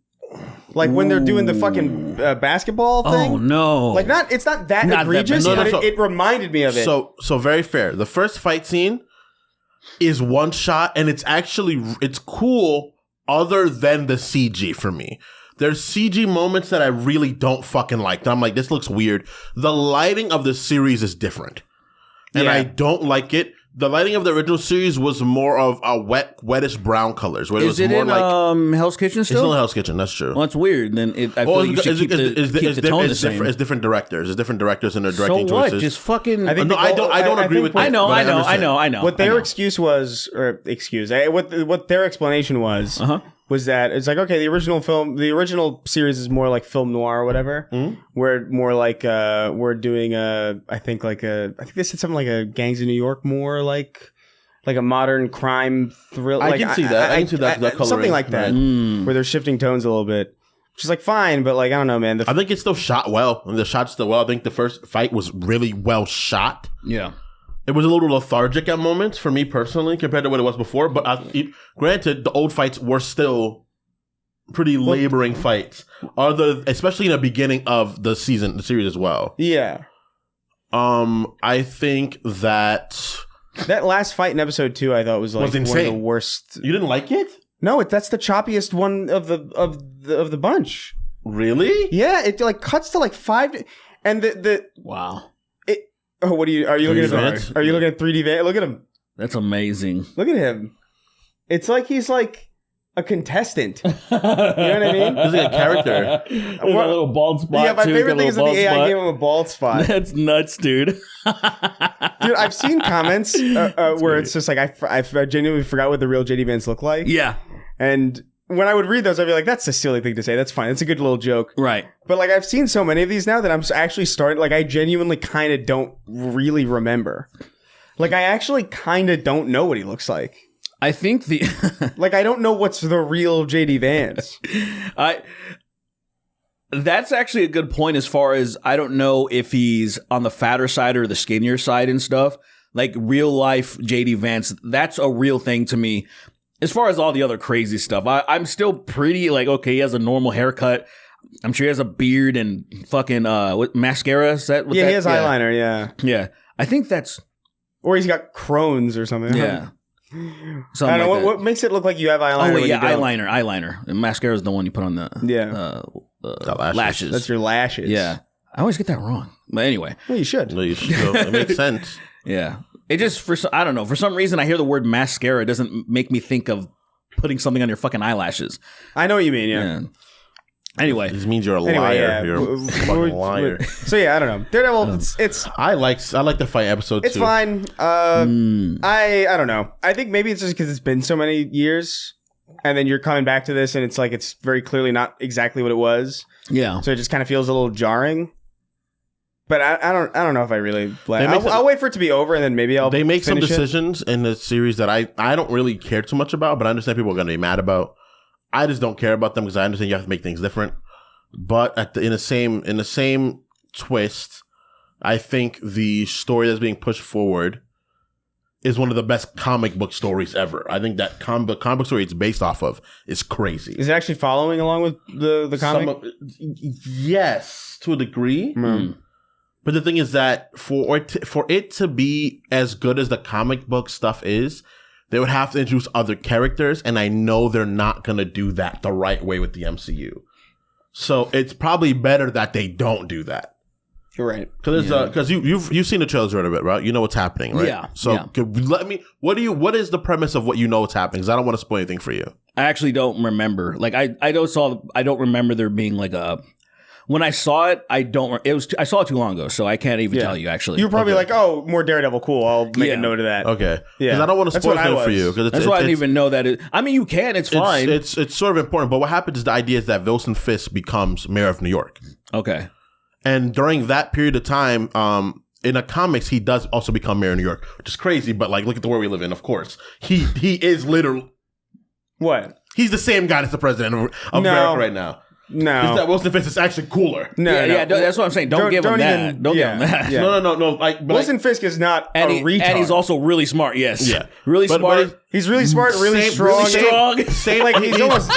Like when they're doing the fucking basketball thing. Oh no! Like it's not that egregious, but it reminded me of it. So very fair. The first fight scene is one shot, and it's cool. Other than the CG for me, there's CG moments that I really don't fucking like. That I'm like, this looks weird. The lighting of the series is different, and I don't like it. The lighting of the original series was more of a wettish brown colors. Where is it more in like Hell's Kitchen still? It's still in Hell's Kitchen. That's true. Well, it's weird. Then I feel like you should keep the tone the same. It's different directors. It's different directors and their directing so what? choices. Just fucking. I don't agree with. I know. What their excuse was, what their explanation was. Was that it's like, okay, the original series is more like film noir or whatever. We're more like we're doing I think they said something like a Gangs of New York, more like a modern crime thriller. I can see that. I can see that coloring. Something like that, where they're shifting tones a little bit. Which is like fine, but like I don't know, man. I think it's still shot well. The shot's still well. I think the first fight was really well shot. Yeah. It was a little lethargic at moments for me personally compared to what it was before. But granted, the old fights were still pretty laboring fights, especially in the beginning of the series as well. Yeah. I think that last fight in episode 2, I thought was like one of the worst. You didn't like it? No, that's the choppiest one of the bunch. Really? Yeah, it like cuts to like 5, and the wow. What are you looking at? Are you looking at 3D Van? Look at him. That's amazing. Look at him. It's like he's like a contestant. You know what I mean? He's like a character. There's a little bald spot. Yeah, my favorite thing is that the AI gave him a bald spot. That's nuts, dude. Dude, I've seen comments where it's just like I genuinely forgot what the real JD Vance looked like. Yeah. And when I would read those, I'd be like, that's a silly thing to say. That's fine. It's a good little joke. Right. But like I've seen so many of these now that I'm actually starting, like I genuinely kind of don't really remember. Like I actually kind of don't know what he looks like. I think like I don't know what's the real JD Vance. That's actually a good point as far as I don't know if he's on the fatter side or the skinnier side and stuff. Like real life JD Vance, that's a real thing to me. as far as all the other crazy stuff, I'm still pretty like, okay, he has a normal haircut. I'm sure he has a beard and fucking what mascara set. He has eyeliner. Yeah, yeah. I think that's, or he's got Crohn's or something. Yeah. I don't know like what makes it look like you have eyeliner. Oh wait, yeah, eyeliner. And mascara is the one you put on the lashes. That's your lashes. Yeah, I always get that wrong. But anyway, well, you should. No, you should. It makes sense. Yeah, it just I don't know. For some reason, I hear the word mascara, it doesn't make me think of putting something on your fucking eyelashes. I know what you mean. Yeah. Anyway, this means you're a liar. Yeah. You're a fucking liar. So yeah, I don't know. Daredevil. It's. I like the fight episode. It's fine. I don't know. I think maybe it's just because it's been so many years, and then you're coming back to this, and it's like it's very clearly not exactly what it was. Yeah. So it just kind of feels a little jarring. But I don't know if I really. I'll wait for it to be over, and then maybe I'll. They make some finish decisions in the series that I don't really care too much about, but I understand people are going to be mad about. I just don't care about them because I understand you have to make things different. But in the same twist, I think the story that's being pushed forward is one of the best comic book stories ever. I think that comic book story it's based off of is crazy. Is it actually following along with the comic? Yes, to a degree. But the thing is that for it to be as good as the comic book stuff is, they would have to introduce other characters, and I know they're not going to do that the right way with the MCU. So it's probably better that they don't do that. You're right. Because you've seen the trailers a bit, right? You know what's happening, right? Yeah. So what is the premise of what you know what's happening? Because I don't want to spoil anything for you. I actually don't remember. Like I don't remember there being like a. When I saw it, I saw it too long ago, so I can't even tell you. Actually, you were probably like, "Oh, more Daredevil, cool. I'll make a note of that." Okay, because I don't want to spoil it for you. That's why I didn't even know that. I mean, you can. It's fine. It's sort of important. But what happens is the idea is that Wilson Fisk becomes mayor of New York. Okay, and during that period of time, in the comics, he does also become mayor of New York, which is crazy. But like, look at the world we live in. Of course, he is literally what? He's the same guy that's the president of America right now. No, is that Wilson Fisk is actually cooler. Yeah, that's what I'm saying. Don't give him that. Don't give him that. Yeah. No. Like Wilson Fisk is not a retard, and he's also really smart. Yes, yeah, really smart. He's really smart, really strong. Same like he's almost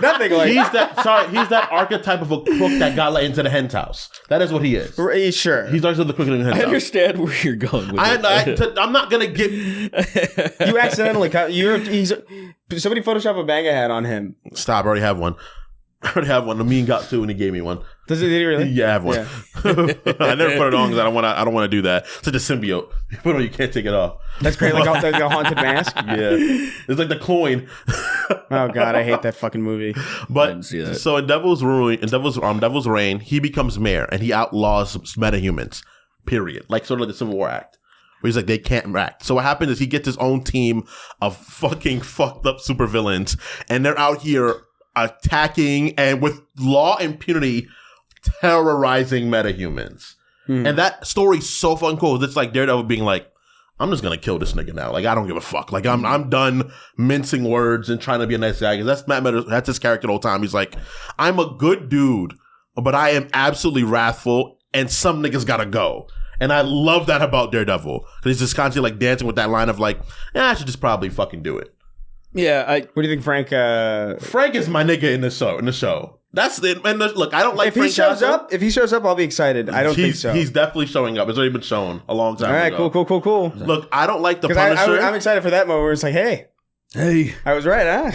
nothing. Like he's that archetype of a crook that got let into the hen's house. That is what he is. Sure, he's actually the crook in the hen's house. I understand where you're going with it. I'm not gonna get. You accidentally somebody Photoshop a banga hat on him. Stop! I already have one. The mean got two, and he gave me one. Did he really? Yeah, I have one. Yeah. I never put it on because I don't want to do that. It's like a symbiote. You put it on, you can't take it off. That's great, like a haunted mask. Yeah, it's like the coin. Oh god, I hate that fucking movie. But so in Devil's Reign, he becomes mayor and he outlaws metahumans. Period. Like sort of like the Civil War Act. Where he's like, they can't act. So what happens is he gets his own team of fucking fucked up supervillains, and they're out here attacking and with law impunity terrorizing metahumans. And that story's so fucking cool. It's like Daredevil being like, I'm just gonna kill this nigga now. Like, I don't give a fuck. Like, I'm done mincing words and trying to be a nice guy. Because that's his character the whole time. He's like, I'm a good dude, but I am absolutely wrathful, and some niggas gotta go. And I love that about Daredevil. Because he's just constantly like dancing with that line of like, I should just probably fucking do it. Yeah, what do you think, Frank? Frank is my nigga in the show. That's it. And look, I don't like if Frank if he shows up, I'll be excited. I don't think so. He's definitely showing up. It's already been shown a long time ago. All right, cool. Look, I don't like the Punisher. I'm excited for that moment where it's like, hey, I was right, huh?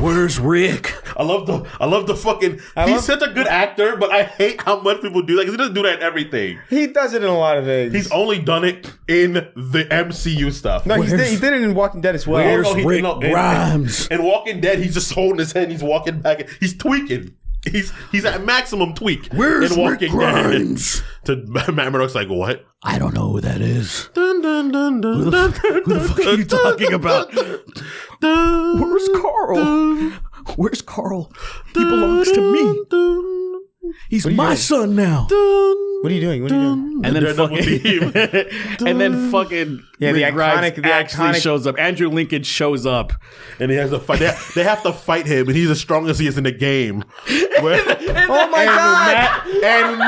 Where's Rick? I love the fucking. He's such a good actor, but I hate how much people do that because he doesn't do that in everything. He does it in a lot of things. He's only done it in the MCU stuff. No, he did it in Walking Dead as well. Where's Rick Grimes? In Walking Dead, he's just holding his head. And he's walking back. He's tweaking. He's at maximum tweak. Where's Rick Grimes? To Matt Murdock's like, what? I don't know who that is. Dun, dun, dun, dun, Who the fuck are you talking about? Where's Carl? Where's Carl? He belongs to me. He's my son now. What are you doing? And then fucking the Rick Grimes iconic actually shows up. Andrew Lincoln shows up, and he has to fight. They have to fight him, and he's as strong as he is in the game. Oh my god!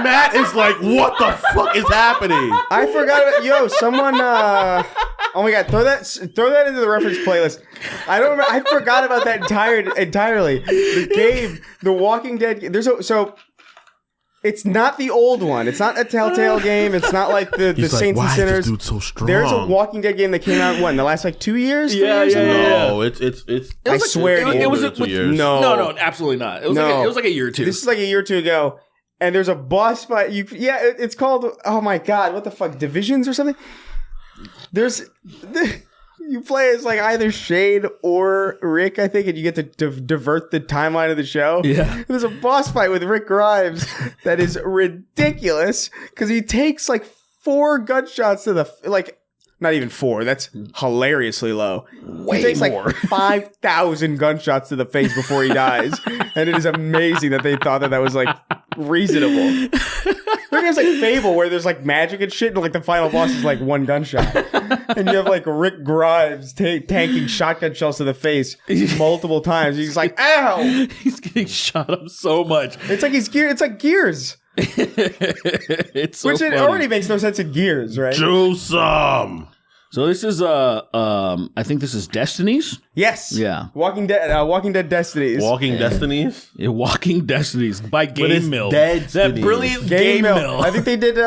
Matt is like, "What the fuck is happening?" I forgot about someone. Oh my god, throw that into the reference playlist. I don't remember. I forgot about that entirely. The game, The Walking Dead. It's not the old one. It's not a Telltale game. It's not like the Saints and Sinners. This dude's so strong. There's a Walking Dead game that came out in the last like 2 years. Yeah. No, it's. I swear to you, it was 2 years. No, absolutely not. It was like a year or two. This is like a year or two ago, and there's a boss fight. It's called. Oh my god, what the fuck? Divisions or something? You play as like either Shane or Rick, I think, and you get to divert the timeline of the show. Yeah. There's a boss fight with Rick Grimes that is ridiculous because he takes like 4 gunshots to the not even 4. That's hilariously low. He takes more. like 5,000 gunshots to the face before he dies, and it is amazing that they thought that was like reasonable. There's like Fable where there's like magic and shit, and like the final boss is like 1 gunshot, and you have like Rick Grimes tanking shotgun shells to the face multiple times. He's like, "Ow!" He's getting shot up so much. It's like It's like Gears. It's so Which funny. it already makes no sense in Gears, right? Do some. So this is I think this is Destinies. Yes. Yeah. Walking Dead Destinies. Walking Destinies. Yeah, Walking Destinies by Game Mill. Dead That Destinies. brilliant Game Mill. I think they did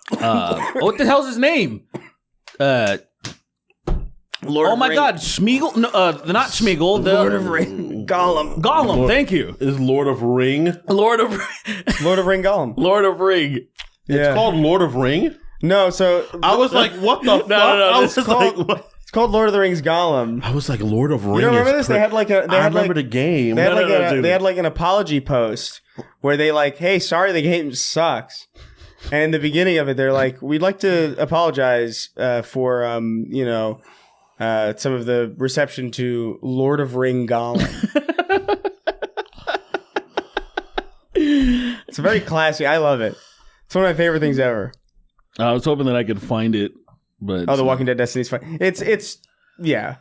what the hell's his name? Lord Oh of my Ring- God, Smeagol? No, not Smeagol. The Lord of Ring Gollum. Gollum. Thank you, Is Lord of Ring. Lord of Lord of Ring Gollum. Lord of Ring. Yeah. It's called Lord of Ring. No, so I was like, what the fuck? I was this just like, called- what? it's called Lord of the Rings Gollum. I was like, Lord of Ring. You don't remember is this? They had like a. They I had remember like the game. They had like dude. they had like an apology post where they like, hey, sorry, the game sucks. And in the beginning of it, they're like, we'd like to apologize for some of the reception to Lord of Ring Gollum. It's very classy. I love it. It's one of my favorite things ever. I was hoping that I could find it, but The Walking Dead Destiny's fun. It's yeah.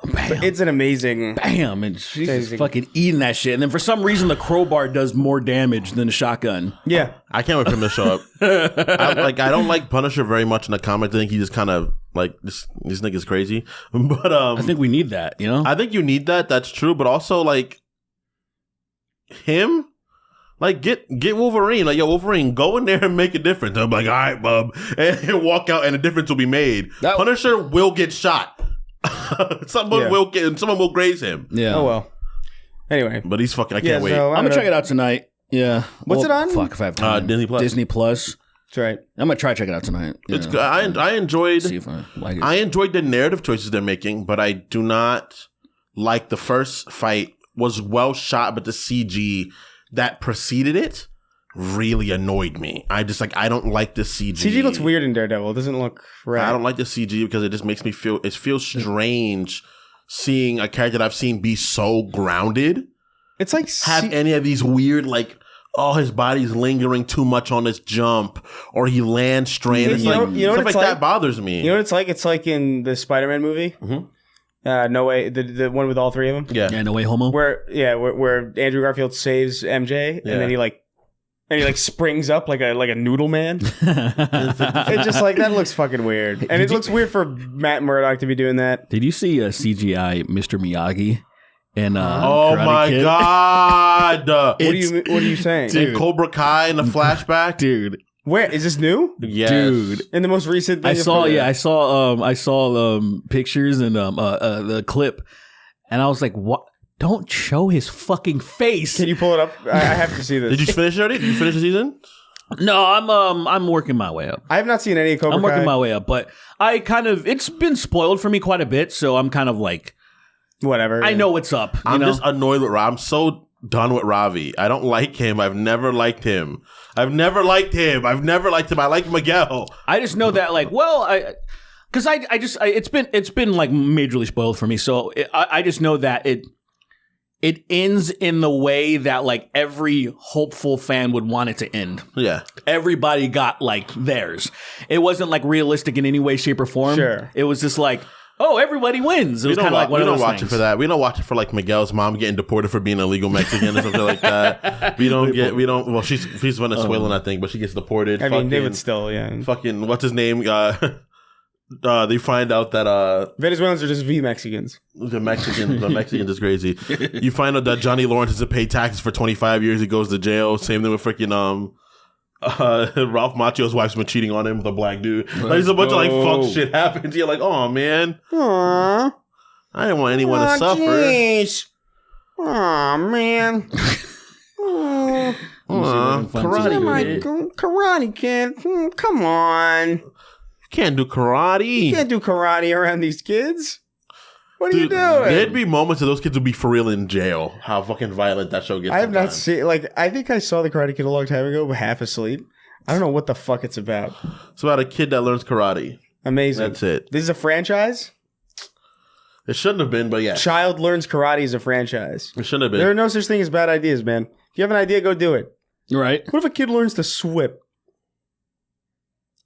bam, It's an amazing. bam, and she's just Amazing. fucking eating that shit. And then for some reason, the crowbar does more damage than a shotgun. Yeah. I can't wait for him to show up. I don't like Punisher very much in the comic. I think he just kind of like this nigga's crazy. But I think we need that, you know? I think you need that. That's true. But also like him. Like, get Wolverine. Like, yo, Wolverine, go in there and make a difference. I'm like, all right, bub. And walk out and a difference will be made. Punisher will get shot. Someone will graze him. Yeah. Oh well. Anyway, But he's fucking, I can't wait. so I'm gonna check it out tonight. Yeah. What's it on? Fuck if I have time. Disney Plus. Disney Plus. That's right. I'm gonna try to check it out tonight. It's Yeah. good. I enjoyed See if I like it. I enjoyed the narrative choices they're making, but I do not like the first fight was well shot, but the CG that preceded it really annoyed me. I don't like the CG. CG looks weird in Daredevil. It doesn't look right. I don't like the CG because it just makes me feel strange seeing a character that I've seen be so grounded. It's like Have any of these weird like, oh, his body's lingering too much on this jump, or he lands straight. It's You know like what stuff it's like like? that bothers me. You know what it's like? It's like in the Spider-Man movie. Mhm. No Way, the one with all 3 of them. Yeah. No Way Homo. Where Andrew Garfield saves MJ, Yeah. and then he springs up like a noodle man. It's just like that looks fucking weird, and it looks weird for Matt Murdock to be doing that. Did you see CGI Mr. Miyagi? And Oh Karate my Kid? God! What are you saying? In Cobra Kai in the flashback, Dude, Where is this new? yes. dude. In the most recent thing I saw pictures and the clip, and I was like, "What? Don't show his fucking face." Can you pull it up? I have to see this. Did you finish already? Did you finish the season? No, I'm working my way up. I have not seen any Cobra I'm working Kai. my way up, but it's been spoiled for me quite a bit, so I'm kind of like, Whatever. I know what's up. I'm just annoyed with Ravi. I'm so done with Ravi. I don't like him. I've never liked him. I like Miguel. I just know that, like, well, because it's been like majorly spoiled for me, so I just know that it ends in the way that like every hopeful fan would want it to end. Yeah. Everybody got like theirs. It wasn't like realistic in any way, shape, or form. Sure. It was just like, oh, everybody wins. It was kind of like one of those We don't watch things. it for that. We don't watch it for like Miguel's mom getting deported for being an illegal Mexican or something like that. Well, she's Venezuelan, I think, but she gets deported. I mean, they would still, yeah. Fucking, what's his name? They find out that Venezuelans are just Mexicans. the Mexicans is crazy. You find out that Johnny Lawrence has to pay taxes for 25 years. He goes to jail. Same thing with freaking Ralph Macchio's wife's been cheating on him with a black dude. Like, there's a bunch of like fuck shit happens. You're like, oh man, Aww. I didn't want anyone to suffer. Jeez. Aw, man. Karate kid. Come on. You can't do karate. You can't do karate around these kids. What are you Dude, doing? There'd be moments that those kids would be for real in jail. How fucking violent that show gets. I have not sometimes. seen, like, I think I saw The Karate Kid a long time ago, but half asleep. I don't know what the fuck it's about. It's about a kid that learns karate. Amazing. That's it. This is a franchise? It shouldn't have been, but yeah. Child Learns Karate is a franchise. It shouldn't have been. There are no such thing as bad ideas, man. If you have an idea, go do it. Right. What if a kid learns to swip?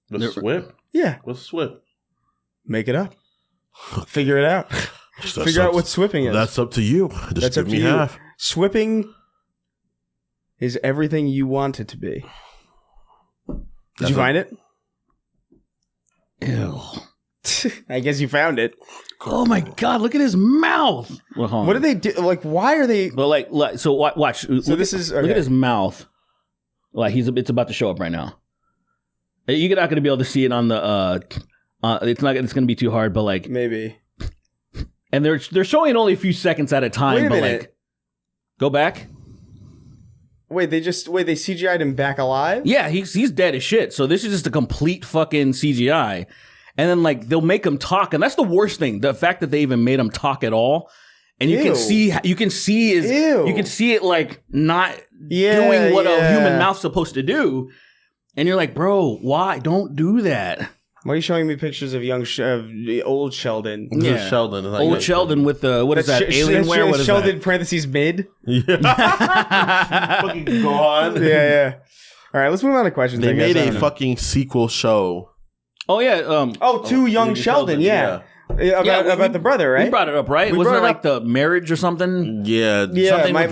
The swip? Yeah. What's swip? Make it up. Figure it out. Figure out what swipping is. That's up to you. Just That's give up to me you. half. Swipping is everything you want it to be. Did you find it? Ew. I guess you found it. Oh my god! Look at his mouth. Well, hold on. What do they do? Like, why are they? But like so watch. So this is Look okay. at his mouth. Like it's about to show up right now. You're not going to be able to see it on the. It's not. It's going to be too hard. But like Maybe. And they're showing only a few seconds at a time. Wait a but minute. like, go back. Wait, they CGI'd him back alive? Yeah, he's dead as shit. So this is just a complete fucking CGI. And then like they'll make him talk, and that's the worst thing. The fact that they even made him talk at all, and you can see it like not doing what a human mouth's supposed to do, and you're like, bro, why don't do that? Why are you showing me pictures of old Sheldon? This is Sheldon. It's like, Old Sheldon with the what is that? Alienware? What is Sheldon that? parentheses mid. Yeah. Fucking gone. Yeah. All right, let's move on to questions. They I guess. made I a don't know. fucking sequel show. Oh yeah. Too young Sheldon. Yeah. About the brother, right? We brought it up, right? Wasn't it like the marriage or something? Yeah. Something my with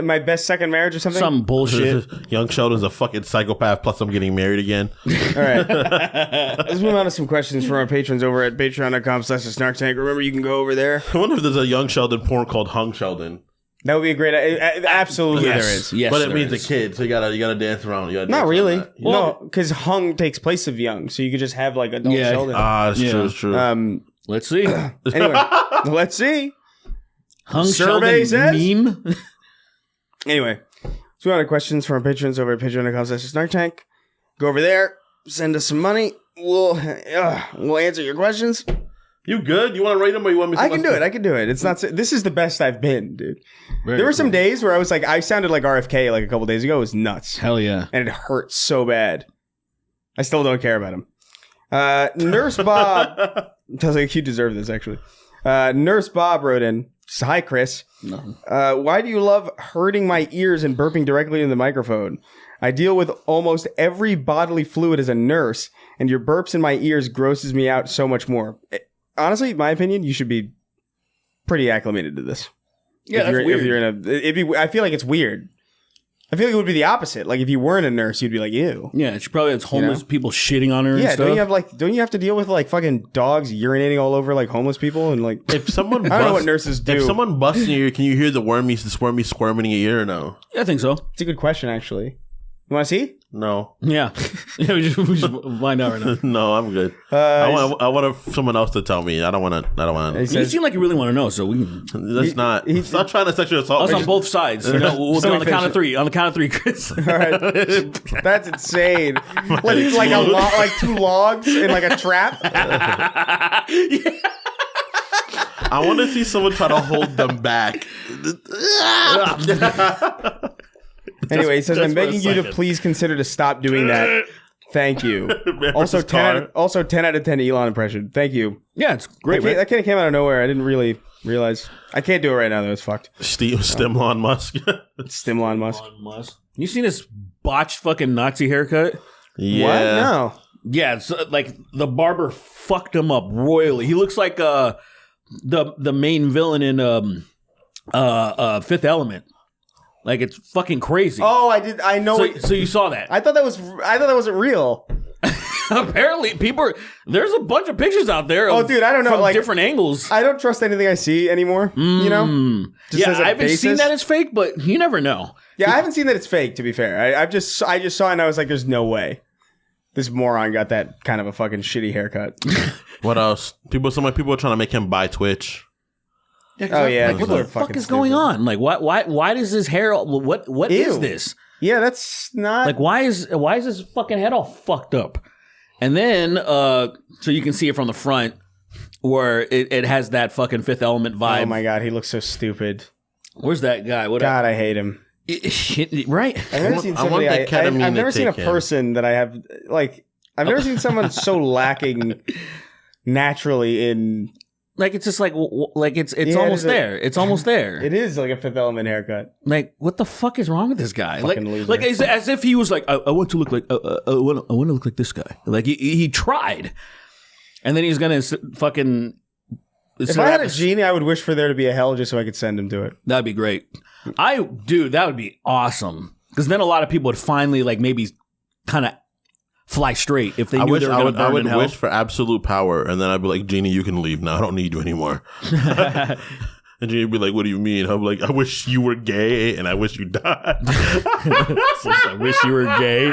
my best second marriage or something. Some bullshit. Young Sheldon's a fucking psychopath. Plus, I'm getting married again. All right. Let's move on to some questions from our patrons over at patreon.com/snarktank. Remember, you can go over there. I wonder if there's a Young Sheldon porn called Hung Sheldon. That would be a great. Absolutely, Yes. there is. Yes, But it there means is. a kid, so you gotta dance around. Not really. Well- No, because hung takes place of young, so you could just have like adult Yeah. Sheldon. That's Yeah. true. It's true. Let's see. Anyway, let's see. Hung Survey Sheldon says? meme. Anyway, so we have questions from our patrons over at patreon.com/snarktank. Go over there, send us some money. We'll answer your questions. You good? You want to rate them, or you want me? To I can do it. It's not. This is the best I've been, dude. There were some days where I was like, I sounded like RFK like a couple days ago. It was nuts. Hell yeah. And it hurt so bad. I still don't care about him. Nurse Bob tells like you deserve this actually. Nurse Bob wrote in. Says, hi Chris. No. Why do you love hurting my ears and burping directly in the microphone? I deal with almost every bodily fluid as a nurse, and your burps in my ears grosses me out so much more. Honestly, my opinion, you should be pretty acclimated to this. Yeah, that's weird. If you're in I feel like it's weird. I feel like it would be the opposite. Like if you weren't a nurse, you'd be like, ew. Yeah, she probably has homeless people shitting on her and Yeah, stuff. don't you have to deal with like fucking dogs urinating all over like homeless people and like If someone, I don't know what nurses do. If someone busts in your ear, can you hear the wormy squirming in your ear or no? Yeah, I think so. It's a good question actually. You want to see? No, Yeah. Yeah, we just find out right now. no, I'm good. I want someone else to tell me. I don't want to. He You says, seem like you really want to know, so we can. That's not. Stop trying to sexually assault Us me. on both sides. You know, we'll do Let on me the count finish of three. On the count of three, Chris. all right, that's insane. Like two logs in like a trap. I want to see someone try to hold them back. Anyway, he says, just I'm for a begging you to second. please consider to stop doing that. Thank you. Also, 10 out of 10 Elon impression. Thank you. Yeah, it's great. That Right? kind of came out of nowhere. I didn't really realize. I can't do it right now, though. It's fucked. Stimlon Musk. Stimlon Musk. You seen his botched fucking Nazi haircut? Yeah. What? No. Yeah, it's like the barber fucked him up royally. He looks like the main villain in Fifth Element. Like, it's fucking crazy. Oh, I know. So you saw that? I thought that wasn't real. Apparently, there's a bunch of pictures out there. Dude, I don't know. From like, different angles. I don't trust anything I see anymore. You know? Yeah, I haven't seen that as fake, but you never know. Yeah, I haven't seen that it's fake. To be fair, I just saw it and I was like, "There's no way this moron got that kind of a fucking shitty haircut." What else? Some people are trying to make him buy Twitch. Yeah, what the fuck is going on? Like, why does his hair? What is this? Yeah, that's not like why is his fucking head all fucked up? And then, so you can see it from the front, where it has that fucking Fifth Element vibe. Oh my god, he looks so stupid. Where's that guy? God, I hate him. Right? I've never seen somebody. I've never seen a person that I have like. I've never seen someone so lacking naturally in. Like, it's just like it's almost there. It's almost there. It is like a Fifth Element haircut. Like, what the fuck is wrong with this guy? Fucking like as if he was like, I want to look like, I want to look like this guy. Like he tried, and then he's gonna fucking. If I had a genie, I would wish for there to be a hell just so I could send him to it. That'd be great. Dude, that would be awesome. Because then a lot of people would finally like maybe kind of fly straight if they knew they were going to burn in hell. I would wish for absolute power, and then I'd be like, Genie, you can leave now. I don't need you anymore. And Genie would be like, what do you mean? I'm like, I wish you were gay, and I wish you died. I wish you were gay.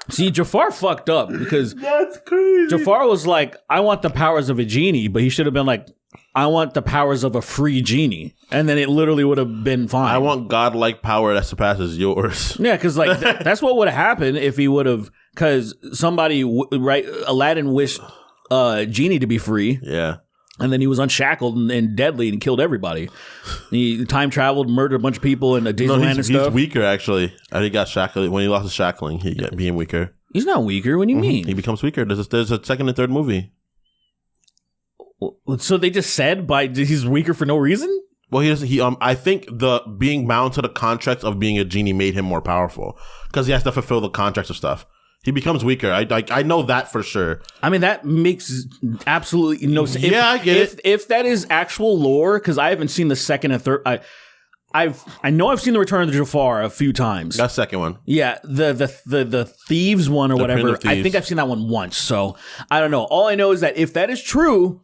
See, Jafar fucked up because that's crazy. Jafar was like, I want the powers of a genie, but he should have been like, I want the powers of a free genie. And then it literally would have been fine. I want godlike power that surpasses yours. Yeah, because like that's what would have happened if he would have, because somebody, Aladdin wished Genie to be free. Yeah. And then he was unshackled and deadly and killed everybody. He time traveled, murdered a bunch of people in Disneyland and stuff. He's weaker, actually. I think he got shackled. When he lost his shackling, he became weaker. He's not weaker. What do you mean? He becomes weaker. There's a second and third movie. So they just said he's weaker for no reason? Well, I think the being bound to the contracts of being a genie made him more powerful because he has to fulfill the contracts of stuff. He becomes weaker. I know that for sure. I mean, that makes absolutely no sense. I get it. If that is actual lore, because I haven't seen the second and third. I know I've seen the Return of the Jafar a few times. That second one. Yeah, the thieves one or whatever. I think I've seen that one once. So I don't know. All I know is that if that is true,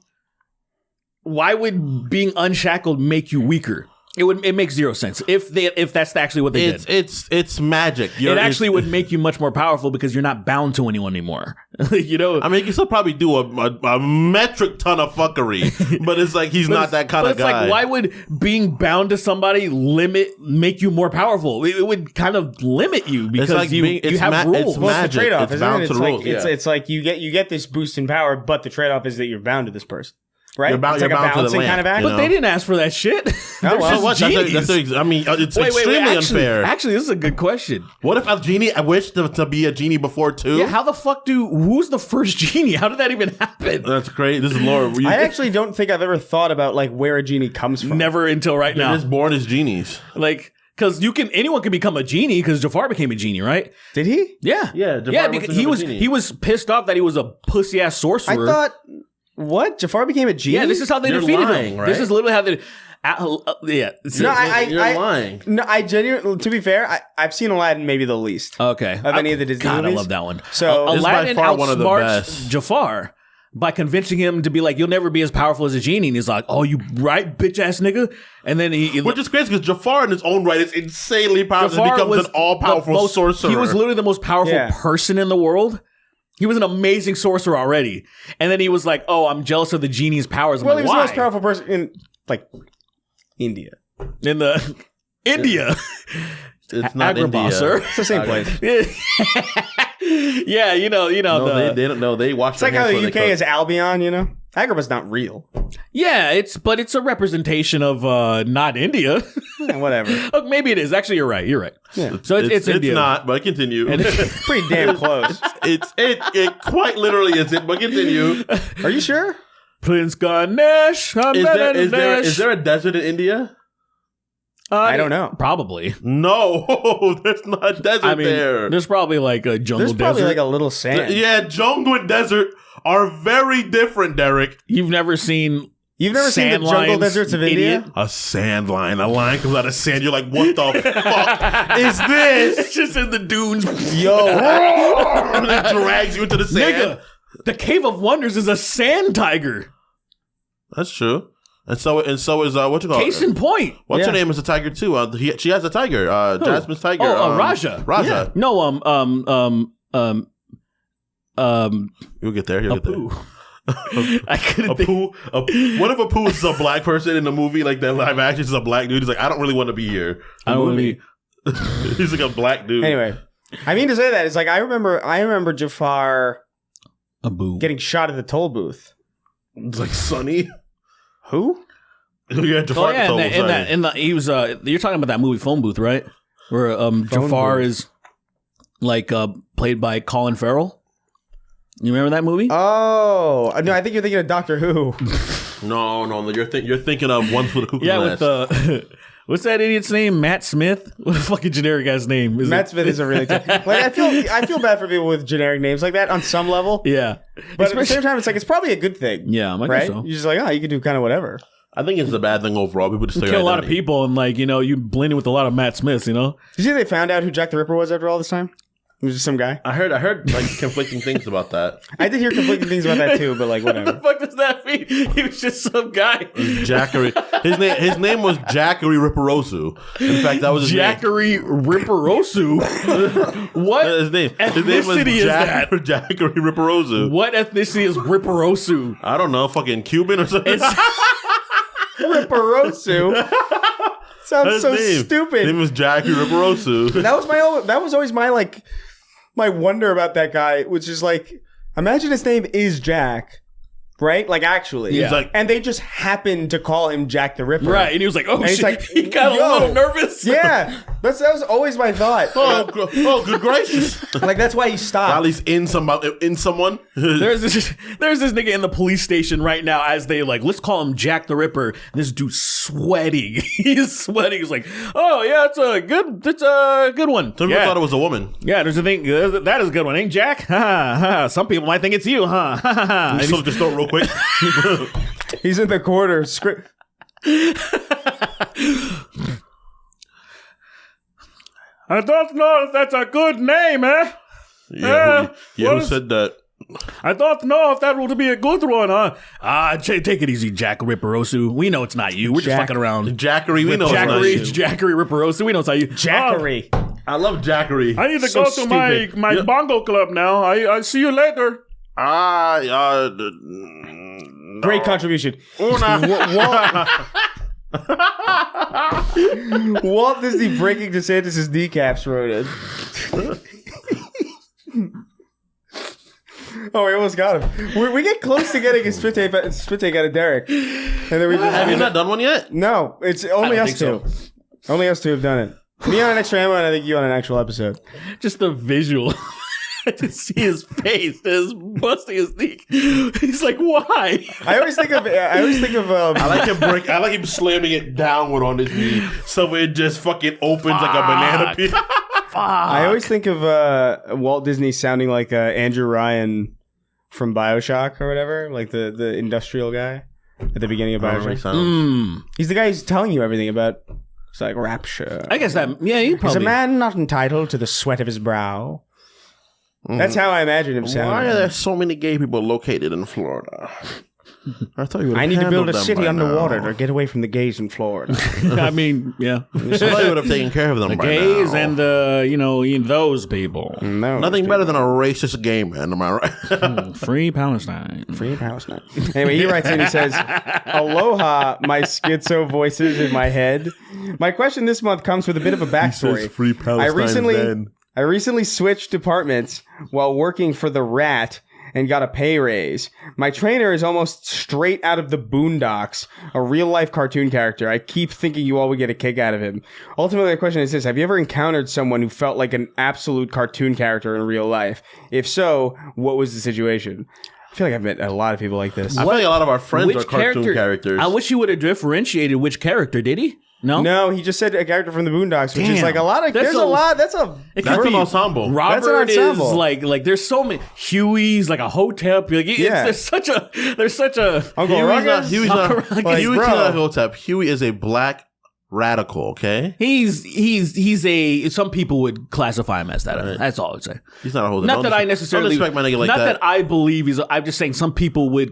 why would being unshackled make you weaker? It makes zero sense if that's actually what they did. It's magic. It actually would make you much more powerful because you're not bound to anyone anymore. You know, I mean, you can still probably do a metric ton of fuckery, but it's like he's not that kind of guy. Like, why would being bound to somebody make you more powerful? It would kind of limit you because like you have rules. It's magic. It's the trade-off, it's bound to the rules. It's like you get this boost in power, but the trade-off is that you're bound to this person. Right? It's like a balancing kind of act. But they didn't ask for that shit. Oh, well, so what? I mean, it's extremely unfair. Actually, this is a good question. What if a genie, I wish to be a genie before too? Yeah, how the fuck who's the first genie? How did that even happen? That's great. This is lore. I actually don't think I've ever thought about like where a genie comes from. Never until right now. They're just born as genies. Like, because anyone can become a genie because Jafar became a genie, right? Did he? Yeah. Jafar because he was pissed off that he was a pussy ass sorcerer. I thought... What? Jafar became a genie? Yeah, this is how they defeated him. Right? This is literally how they... yeah. You're lying. No, I genuinely... To be fair, I've seen Aladdin maybe the least. Okay. Of any of the Disney movies. I love that one. So Aladdin by far one of the outsmarts best. Jafar by convincing him to be like, you'll never be as powerful as a genie. And he's like, oh, you right, bitch ass nigga? And then which is crazy because Jafar in his own right is insanely powerful. He becomes an all-powerful sorcerer. He was literally the most powerful person in the world. He was an amazing sorcerer already. And then he was like, oh, I'm jealous of the genie's powers. He was the most powerful person in, like, India. In the... India. It's not Agrabah, India. sir. It's the same place. Yeah, you know. No, they don't know. They watch. It's like how the UK is Albion, you know? Agrabah's not real. Yeah, but it's a representation of not India. Yeah, whatever. Oh, maybe it is. Actually, you're right. You're right. Yeah. So it's India. It's not, but continue. Pretty damn close. It quite literally isn't, but continue. Are you sure? Prince Ganesh. Is there a desert in India? I don't know. Probably. No, there's not desert there. There's probably like a jungle There's probably desert. like a little sand. Yeah, jungle and desert are very different, Derek. You've never seen seen the jungle deserts of India? A sand line. A line comes out of sand. You're like, what the fuck is this? It's just in the dunes. Yo. And it drags you into the sand. Nigga, the Cave of Wonders is a sand tiger. That's true. And so is what you call Case in point. What's her name is a tiger too? She has a tiger. Jasmine's tiger. Raja. Raja. Yeah. No, You'll get there. You'll get there. Apu. I couldn't think. What if Apu is a black person in the movie? Like that live action is a black dude. He's like, I don't really want to be here. I don't want to be. He's like a black dude. Anyway, I mean to say that it's like I remember Jafar Abu getting shot at the toll booth. It's like Sonny. Who? Yeah, Jafar. He was. You're talking about that movie Phone Booth, right? Where Jafar is like played by Colin Farrell. You remember that movie? Oh no, I think you're thinking of Doctor Who. No. You're thinking of One for the Cuckoo's Yeah, Nest. with what's that idiot's name? Matt Smith. What a fucking generic guy's name is Matt Smith is a really like I feel bad for people with generic names like that on some level. Yeah, but at the same time, it's like it's probably a good thing. Yeah, I right. guess so. You're just like, oh, you can do kind of whatever. I think it's a bad thing overall. People just kill a lot of people, and like you blend in with a lot of Matt Smiths. You know. Did you see they found out who Jack the Ripper was after all this time? It was just some guy. I heard like conflicting things about that. I did hear conflicting things about that too, but like whatever. What the fuck does that mean? He was just some guy. Jackery. His name was Jackery Ripperosu. In fact, that was his Jackery Ripperosu. What his name? His name was ethnicity is that? Jackery Ripperosu. What ethnicity is Ripperosu? I don't know. Fucking Cuban or something. Ripperosu. Sounds so stupid. His name was Jackery Ripperosu. That was always my wonder about that guy, which is like, imagine his name is Jack, right? Like actually, yeah. Like, and they just happened to call him Jack the Ripper, right? And he was like, "Oh and shit!" Like, he got a little nervous. Yeah, that was always my thought. Oh, good gracious! Like that's why he stopped. At least in someone. There's this nigga in the police station right now as they like, let's call him Jack the Ripper. And this dude's sweating. He's sweating. He's like, oh yeah, it's a good one. Some people thought it was a woman. Yeah, there's a thing that is a good one, ain't Jack? Some people might think it's you, huh? And so just throw it real quick. He's in the corner. I don't know if that's a good name, eh? Yeah, who said that? I don't know if that will be a good one, huh? Take it easy, Jack Ripperosu. We know it's not you. We're just fucking around. Jackery, we know it's not you. Jackery Ripperosu. We know it's not you. Jackery. I love Jackery. I need to go to my bongo club now. I see you later. Great contribution. Walt Disney breaking DeSantis' kneecaps wrote it. Oh, we almost got him. We get close to getting a spit take out of Derek. And then we Have you not done one yet? No, it's only us two. Only us two have done it. Me on an extra ammo, and I think you on an actual episode. Just the visual. To see his face, his busting his knee. He's like, why? I always think of. I like him slamming it downward on his knee, so it just fucking opens like a banana peel. I always think of Walt Disney sounding like Andrew Ryan from BioShock or whatever, like the industrial guy at the beginning of BioShock. He's the guy who's telling you everything about. It's like rapture. I guess that. Yeah, he probably. He's a man not entitled to the sweat of his brow. That's how I imagine him sounding. Why are there so many gay people located in Florida? I thought you would. I need to build a city underwater to get away from the gays in Florida. I mean, yeah. Somebody would have taken care of them. The by gays now. and those people. No, nothing better than a racist gay man. Am I right? Free Palestine. Free Palestine. Anyway, he writes in. He says, "Aloha, my schizo voices in my head. My question this month comes with a bit of a backstory. Free Palestine. I recently switched departments while working for the Rat and got a pay raise. My trainer is almost straight out of the Boondocks, a real-life cartoon character. I keep thinking you all would get a kick out of him. Ultimately, the question is this. Have you ever encountered someone who felt like an absolute cartoon character in real life? If so, what was the situation?" I feel like I've met a lot of people like this. I feel like a lot of our friends are cartoon characters. I wish you would have differentiated which character, did he? No, he just said a character from the Boondocks, which is Damn. like a lot of. That's There's a- a lot. That's an ensemble. Robert That's an ensemble. is like there's so many. Huey's like a Hotep. Like, there's such a. Uncle Ruckus. Huey's not Like, Huey's bro. not a Hotep. Huey is a black radical. Okay, He's a. Some people would classify him as that. Right. That's all I would say. he's not a Hotep. Not that I necessarily. don't respect my nigga like not that. that I believe he's. I'm just saying some people would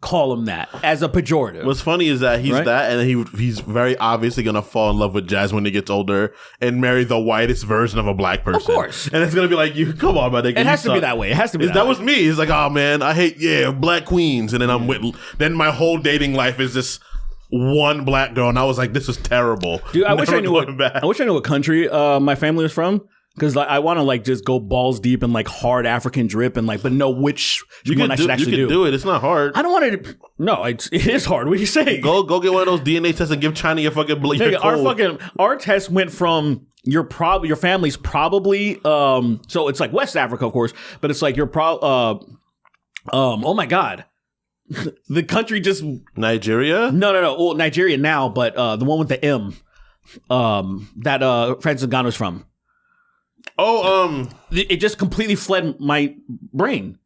call him that as a pejorative. What's funny is that he's Right? that, and he's very obviously gonna fall in love with Jazz when he gets older and marry the whitest version of a black person. Of course. and it's gonna be like, you come on, my nigga. It has to be that way. It has to be That was me. He's like, oh man, I hate black queens, and then I'm with. Then my whole dating life is this one black girl, and I was like, this is terrible. Dude, I wish I Never knew going back. I wish I knew what country my family was from. Because I want to like just go balls deep in like hard African drip and like, but know which one I should actually You can do it. It's not hard. I don't want it to. No, it is hard. What are you saying? Go get one of those DNA tests and give China your fucking blood. Nigga, our test went from your family's probably so it's like West Africa, of course, but it's like you're oh my god. The country just Nigeria? no. Well, Nigeria now, but the one with the M that Francis Ngannou's from. Oh, It just completely fled my brain.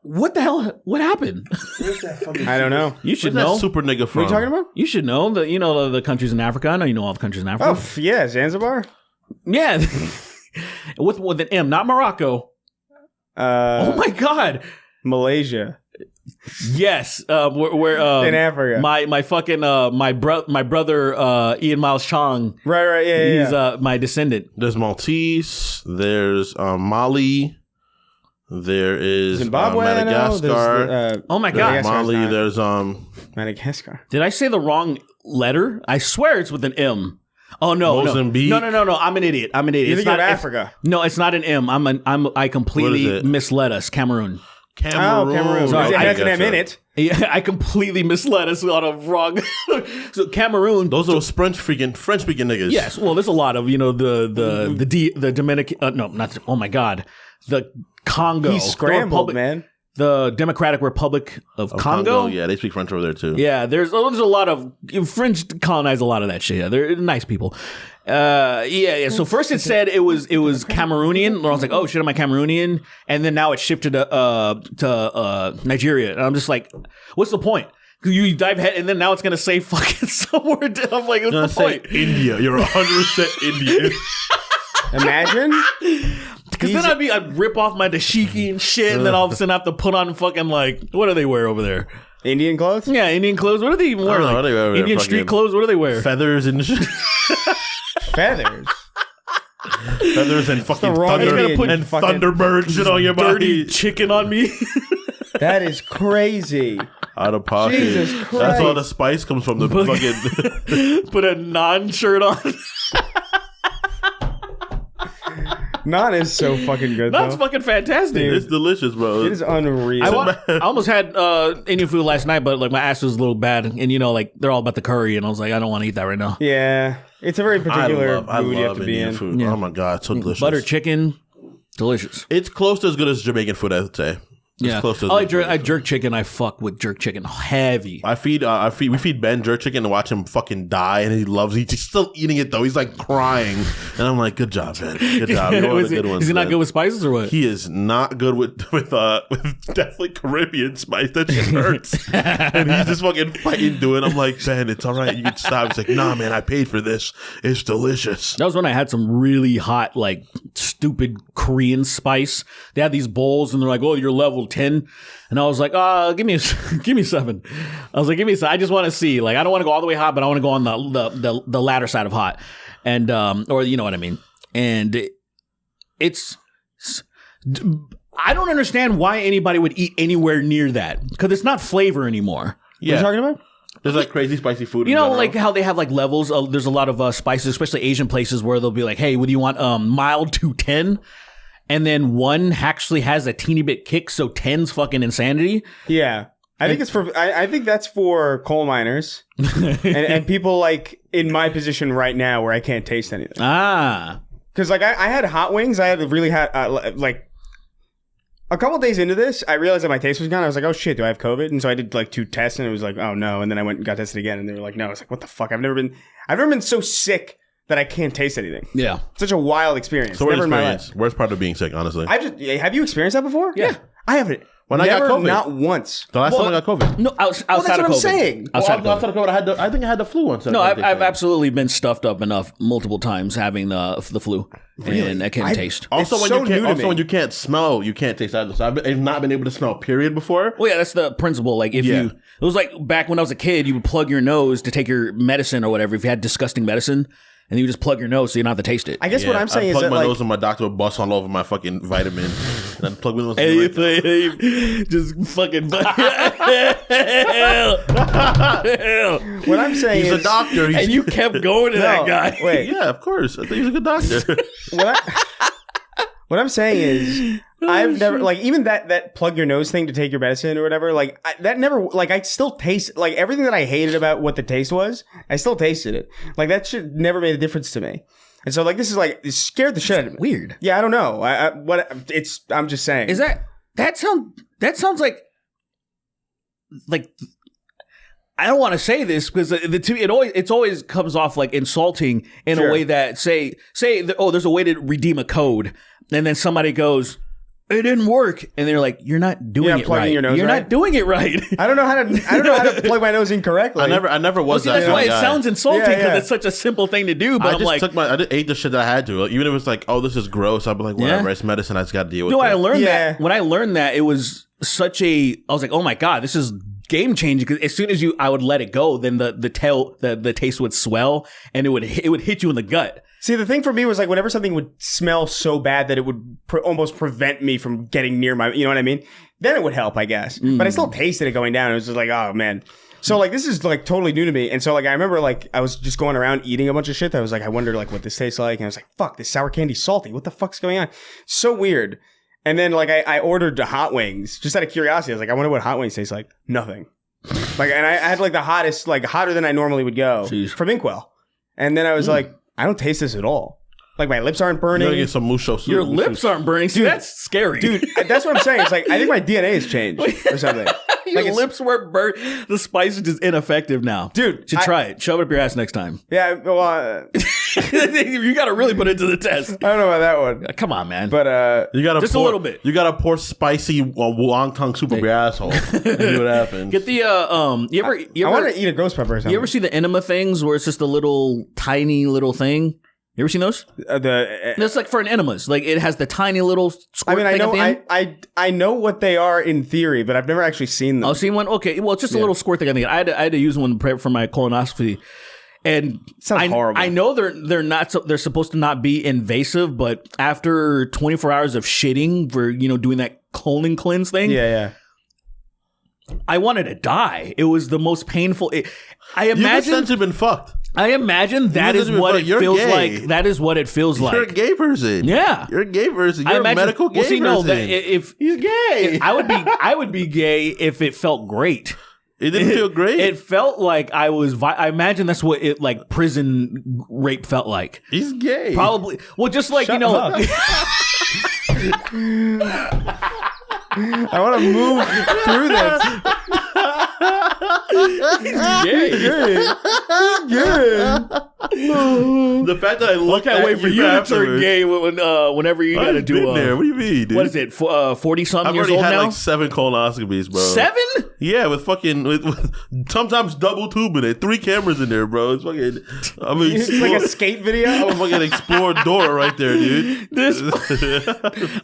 What the hell? What happened? I don't know. You should where's that know. super nigga from? What are you talking about? You should know the countries in Africa. I know you know all the countries in Oh, Africa. yeah, Zanzibar. Yeah, with an M, not Morocco. Oh my God. Malaysia. Yes, where In Africa. my fucking my brother Ian Miles Chong. Right, yeah. He's my descendant. There's Maltese. There's Mali. There is Zimbabwe, I know. Madagascar. There's, Oh my God. There's Mali. There's Madagascar. Did I say the wrong letter? I swear it's with an M. Oh no, Mozambique. no. I'm an idiot. You It's think not of Africa. No, it's not an M. I What is completely it? misled us. Cameroon. Cameroon. Oh, Cameroon. Sorry, It I has an M gotcha. in it. Yeah, I completely misled us on a wrong. So Cameroon. Those are French speaking niggas. Yes. Well, there's a lot of the Dominican. No, not. Oh my God. The Congo. He scrambled, the man. The Democratic Republic of Congo. Yeah, they speak French over there too. Yeah, there's a lot of French colonized a lot of that shit. Yeah, they're nice people. Yeah. So first it said it was Cameroonian. And I was like, oh shit, am I Cameroonian? And then now it shifted to Nigeria, and I'm just like, what's the point? You dive head, and then now it's gonna say fucking somewhere. I'm like, what's the point? India. You're 100% Indian. Imagine. Because then I'd rip off my dashiki and shit, and then all of a sudden I have to put on fucking like, what do they wear over there? Indian clothes? Yeah, Indian clothes. What do they even wear? I don't know, Like, what they wear over there, Indian street fucking clothes. What do they wear? Feathers and shit. Feathers. Feathers and fucking wrong thunder Indian, and fucking Thunderbird shit on your Dirty body. chicken on me. That is crazy. Out of pocket. Jesus That's Christ. all the spice comes from the fucking. Put a non-shirt on. Naan is so fucking good, That's though. fucking fantastic. It's delicious, bro. It is unreal. I almost had Indian food last night, but like my ass was a little bad, and like they're all about the curry, and I was like, I don't want to eat that right now. Yeah. It's a very particular I mood you have love to be Indian in. food. Yeah. Oh my god, it's so delicious. Butter chicken, delicious. It's close to as good as Jamaican food, I would say. It's Yeah, close to I like as good as jerk, jerk chicken. I fuck with jerk chicken heavy. we feed Ben jerk chicken and watch him fucking die, and he's still eating it though. He's like crying, and I'm like, good job, Ben. Good job. You're one of the good ones. Is he not man. good with spices or what? He is not good with definitely Caribbean spice. That shit hurts. And he's just fucking fighting doing it. I'm like, Ben, it's all right. You can stop. He's like, nah, man, I paid for this. It's delicious. That was when I had some really hot, like stupid Korean spice. They had these bowls, and they're like, "Oh, you're level 10," and I was like, give me 7." I was like, give me 7. I just want to see. Like, I don't want to go all the way hot, but I want to go on the latter side of hot, and or you know what I mean. And I don't understand why anybody would eat anywhere near that, because it's not flavor anymore. Yeah. What are you talking about? There's like crazy spicy food. You in know, general. like how they have like levels. There's a lot of spices, especially Asian places, where they'll be like, "Hey, what do you want? Mild to 10," and then 1 actually has a teeny bit kick, so 10's fucking insanity. Yeah. I think it's for. I think that's for coal miners and people like in my position right now where I can't taste anything. Ah, Because like I had hot wings. I had really hot A couple days into this, I realized that my taste was gone. I was like, oh shit, do I have COVID? And so I did like 2 tests and it was like, oh no. And then I went and got tested again and they were like, no. I was like, what the fuck? I've never been so sick that I can't taste anything. Yeah. Such a wild experience. So never in my life. Worst part of being sick, honestly. Have you experienced that before? Yeah. I haven't. When I got COVID. Not once. The last time I got COVID. No, outside that's of what COVID. I'm saying. Outside of Outside COVID. of COVID, I think I had the flu once. No, I've absolutely been stuffed up enough multiple times having the flu, and I can't taste. Also, It's when so you can't, new to me. when you can't smell, you can't taste either. So I've not been able to smell period before. Well, yeah, that's the principle. Like if you, it was like back when I was a kid, you would plug your nose to take your medicine or whatever. If you had disgusting medicine, and you just plug your nose so you don't have to taste it. I guess what I'm saying I is plug that my like, nose and my doctor would bust all over my fucking vitamin. And then plug my nose. Just fucking. what I'm saying He's is a doctor. And you kept going to that guy. Wait, Yeah, of course. I think he's a good doctor. what I'm saying is, I've never like even that plug your nose thing to take your medicine or whatever. Like that never like I still taste like everything that I hated about what the taste was. I still tasted it. Like that shit never made a difference to me. And so like this is like it scared the shit out of me. Weird. Yeah, I don't know. I'm just saying. Is that sounds like I don't want to say this because it always comes off like insulting in Sure. a way that say there's a way to redeem a code and then somebody goes it didn't work and they're like you're not doing it plugging right. your nose You're right? not doing it right. I don't know how to plug my nose in correctly. I never was See, that. that's why it guy. sounds insulting because Yeah. it's such a simple thing to do. But I I'm just like, I just ate the shit that I had to. Even if it was like, oh, this is gross, I'd be like, whatever, it's medicine. I just got to deal with no, it. I learned Yeah. that when I learned that it was such I was like, oh my god, this is game changing. Because as soon as I would let it go, then the taste would swell and it would hit you in the gut. See, the thing for me was like whenever something would smell so bad that it would almost prevent me from getting near my, you know what I mean? Then it would help, I guess. But I still tasted it going down. It was just like, oh man. So like this is like totally new to me. And so like I remember like I was just going around eating a bunch of shit that I was like, I wonder like what this tastes like. And I was like, fuck, this sour candy's salty. What the fuck's going on? So weird. And then like I ordered hot wings just out of curiosity. I was like, I wonder what hot wings taste like. Nothing. Like, and I had like the hottest, like hotter than I normally would go from Inkwell. And then I was like, I don't taste this at all. Like my lips aren't You burning. gotta get some musho soup. Your lips aren't burning. See, that's scary. Dude, that's what I'm saying. It's like, I think my DNA has changed or something. Your Like lips weren't burnt. The spice is just ineffective now. Dude, should try it. Shove it up your ass next time. Yeah, well, You got to really put it to the test. I don't know about that one. Come on, man. But you gotta just pour, a little bit. You gotta pour spicy wonton soup up your asshole. And see what happens. Get the You ever? I want to eat a ghost pepper or something. You ever see the enema things where it's just a little tiny little thing? You ever seen those? It's like for an enemas. Like it has the tiny little squirt I mean, thing at the end. I know what they are in theory, but I've never actually seen them. Oh, seen one? Okay. Well, it's just a little squirt thing. I think I had to use one for my colonoscopy. And Sounds horrible. I know they're not they're supposed to not be invasive, but after 24 hours of shitting for doing that colon cleanse thing, Yeah. I wanted to die. It was the most painful. I You've imagine essentially been fucked. I imagine that You've is been what fucked. it You're feels gay. like. That is what it feels like. You're a gay person. Yeah. You're a gay person. You're I a imagine, medical gay well, see, person. no, that if he's gay, I would be gay if it felt great. It didn't feel great. It felt like I was. I imagine that's what it like prison rape felt like. He's gay. Probably. Well, just like Shut up. I want to move through this. The fact that I look can't wait for you to turn gay whenever you got to do. there. What do you mean, dude? What is it? 40 something I've years already old had now. like 7 colonoscopies, bro. 7? Yeah, with sometimes double tubing it. 3 cameras in there, bro. It's fucking. I mean, It's like a skate video. I'm a fucking Explorer Dora right there, dude.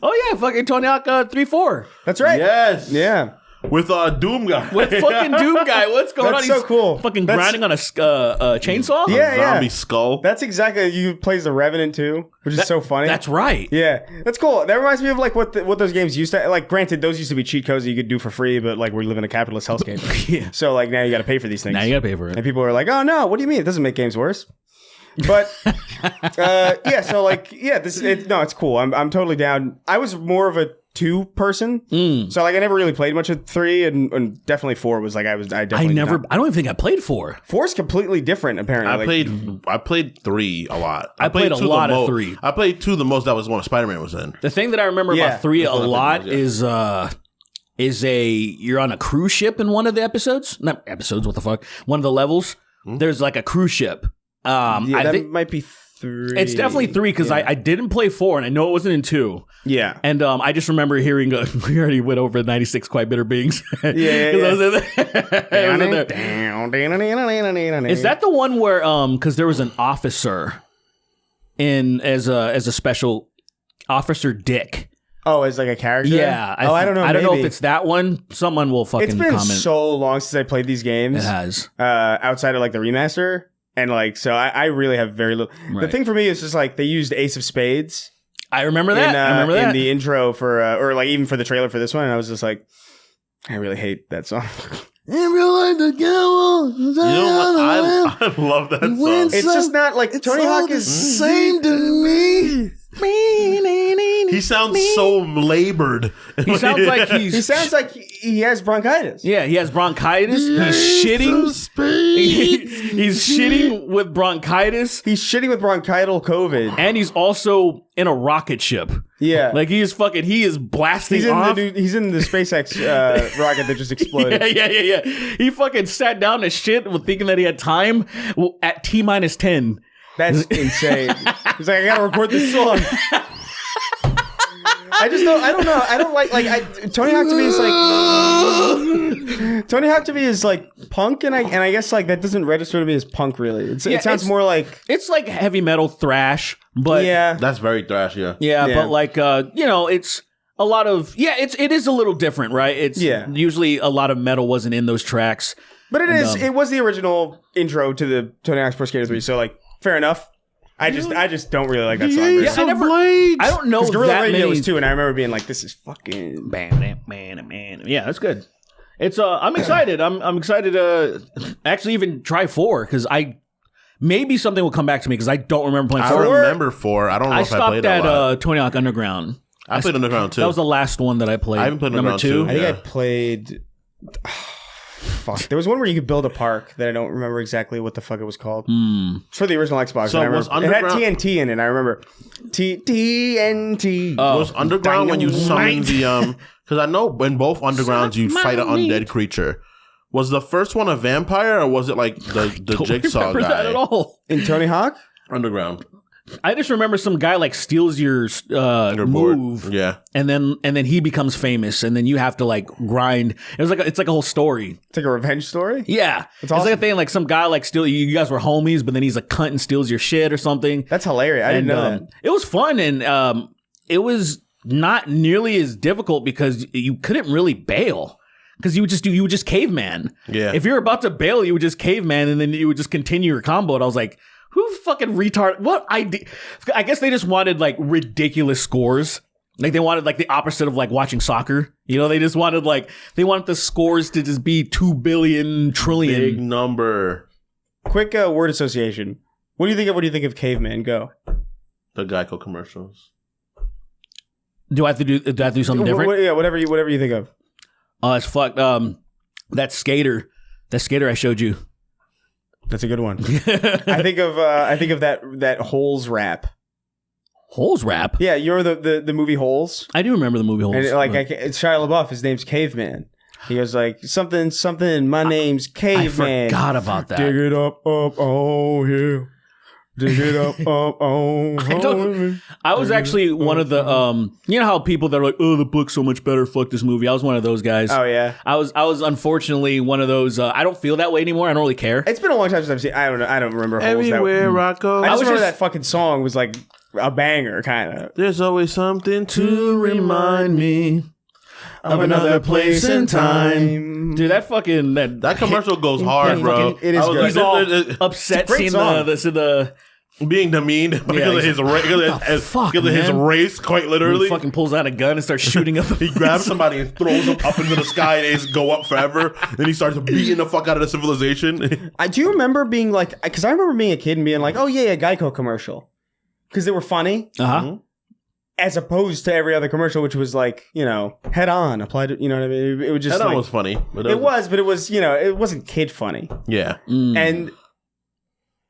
Oh yeah, fucking Tonyaka 3-4 That's right. Yes. Yeah. With Doom Guy. with fucking Doom Guy. What's going That's on? so He's cool. Fucking That's- grinding on a chainsaw. Yeah, Zombie skull. That's exactly. You plays the Revenant too, which is so funny. That's right. Yeah, that's cool. That reminds me of like what those games used to like. Granted, those used to be cheat codes that you could do for free, but like we live in a capitalist hellscape. Yeah. So like now you got to pay for these things. Now you gotta pay for it. And people are like, "Oh no, what do you mean? It doesn't make games worse." But yeah, so like yeah, it's cool. I'm totally down. I was more of a 2 person. So like I never really played much of 3, and definitely 4 was like I definitely I don't even think I played 4. 4 is completely different apparently. I played 3 a lot. I played a lot of 3. I played 2 the most. That was when Spider-Man was in. The thing that I remember about 3 a lot is you're on a cruise ship in one of the episodes. Not episodes, what the fuck? One of the levels. There's like a cruise ship. I think might be 3. It's definitely 3 because I didn't play 4 and I know it wasn't in 2. Yeah. And I just remember hearing, we already went over 96 Quite Bitter Beings. Yeah. Is that the one where, because there was an officer as a special officer Dick. Oh, as like a character? Yeah. I don't know. I don't know if it's that one. Someone will fucking comment. It's been so long since I played these games. It has. Outside of like the remaster. And like, so I really have very little. Right. The thing for me is just like they used Ace of Spades. I remember that. In the intro for, or like even for the trailer for this one. And I was just like, I really hate that song. You know what? I love that song. It's just not like Tony Hawk is the same to me. He sounds so labored. He sounds like he sounds like he has bronchitis. Yeah, he has bronchitis. He's shitting. He's shitting with bronchitis. He's shitting with bronchital COVID. And he's also in a rocket ship. Yeah. Like he is blasting off. He's in the SpaceX rocket that just exploded. Yeah. He fucking sat down to shit with thinking that he had time at T-10. That's insane. He's like, I gotta record this song. I don't know. I don't like Tony Hawk to me is like punk, and I guess like that doesn't register to me as punk really. It sounds more like it's like heavy metal thrash, but yeah, that's very thrash. Yeah. But like it's a lot of it is a little different, right? It's usually a lot of metal wasn't in those tracks, but it was the original intro to the Tony Hawk's Pro Skater 3, so like fair enough. I just don't really like that song. Yeah, I don't know Gorilla that Radio many. was 2, and I remember being like, "This is fucking man." Yeah, that's good. It's I'm excited. I'm excited to actually even try 4 because maybe something will come back to me because I don't remember playing 4. I remember 4. I don't know if I played stopped a lot. at Tony Hawk Underground. I played Underground too. That was the last one that I played. I haven't played Number Underground 2. I think I played. Fuck. There was one where you could build a park that I don't remember exactly what the fuck it was called. It's for the original Xbox. So and was it had TNT in it. I remember TNT. Was Underground when you summon the because I know in both Undergrounds you fight an undead creature. Was the first one a vampire or was it like the Jigsaw guy? That at all In Tony Hawk? Underground. I just remember some guy like steals your move, and then he becomes famous, and then you have to like grind. It's like a whole story. It's like a revenge story. Yeah, it's awesome. Like a thing like some guy like steal. You guys were homies, but then he's a cunt and steals your shit or something. That's hilarious. I didn't know that. It was fun, and it was not nearly as difficult because you couldn't really bail. Because you would just caveman. Yeah. If you're about to bail, you would just caveman, and then you would just continue your combo. And I was like, who fucking retard? What idea? I guess they just wanted like ridiculous scores. Like they wanted like the opposite of like watching soccer. You know, they just wanted the scores to just be 2 billion trillion. Big number. Quick word association. What do you think of Caveman? Go. The Geico commercials. Do I have to do something different? Yeah, whatever you think of. It's fucked. That skater I showed you. That's a good one. I think of that Holes rap. Holes rap? Yeah, you're the movie Holes. I do remember the movie Holes. And it's Shia LaBeouf. His name's Caveman. He goes like something. My name's Caveman. I forgot about that. Dig it up, oh yeah. Dig it up, oh. I was actually one of the you know how people that are like, oh, the book's so much better, fuck this movie. I was one of those guys. Oh yeah. I was unfortunately one of those. I don't feel that way anymore. I don't really care. It's been a long time since I've seen. I don't know. I don't remember. Everywhere I go. I just remember that fucking song was like a banger, kind of. There's always something to remind me of another place and time. Dude, that fucking that commercial goes hard, bro. It is good. He's all upset seeing the being demeaned because of his race, quite literally. He fucking pulls out a gun and starts shooting up. He grabs somebody and throws them up into the sky and they just go up forever. Then he starts beating the fuck out of the civilization. I do remember being like, because I remember being a kid and being like, oh yeah, Geico commercial. Because they were funny. Uh-huh. as opposed to every other commercial, which was like, head on, applied to, you know what I mean? It was just Head on was funny. But it was, it wasn't kid funny. Yeah. And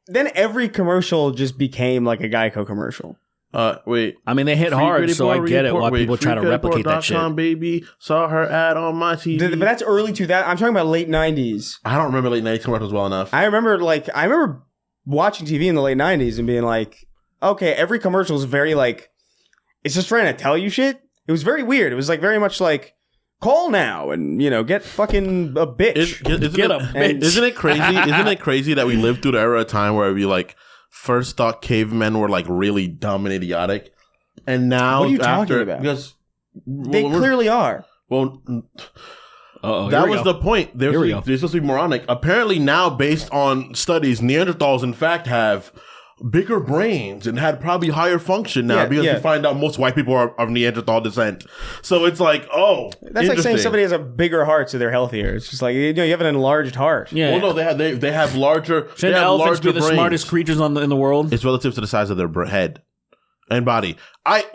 then every commercial just became like a Geico commercial. Wait. I mean, they hit hard, so I get it why people try to replicate that shit. Baby, saw her ad on my TV. But that's early 2000s. I'm talking about late 90s. I don't remember late 90s commercials well enough. I remember watching TV in the late 90s and being like, okay, every commercial is very like, it's just trying to tell you shit. It was very weird. It was like very much like, call now and get fucking a bitch. Isn't it crazy? Isn't it crazy that we lived through the era of time where we like first thought cavemen were like really dumb and idiotic, and now what are you talking about? Because they clearly are. Well, that was the point. They're supposed to be moronic. Apparently, now based on studies, Neanderthals in fact have bigger brains and had probably higher function now because you find out most white people are of Neanderthal descent. So it's like, that's like saying somebody has a bigger heart, so they're healthier. It's just like you have an enlarged heart. Yeah. Well, no, they have larger. Shouldn't elephants be the smartest creatures in the world? It's relative to the size of their head and body. I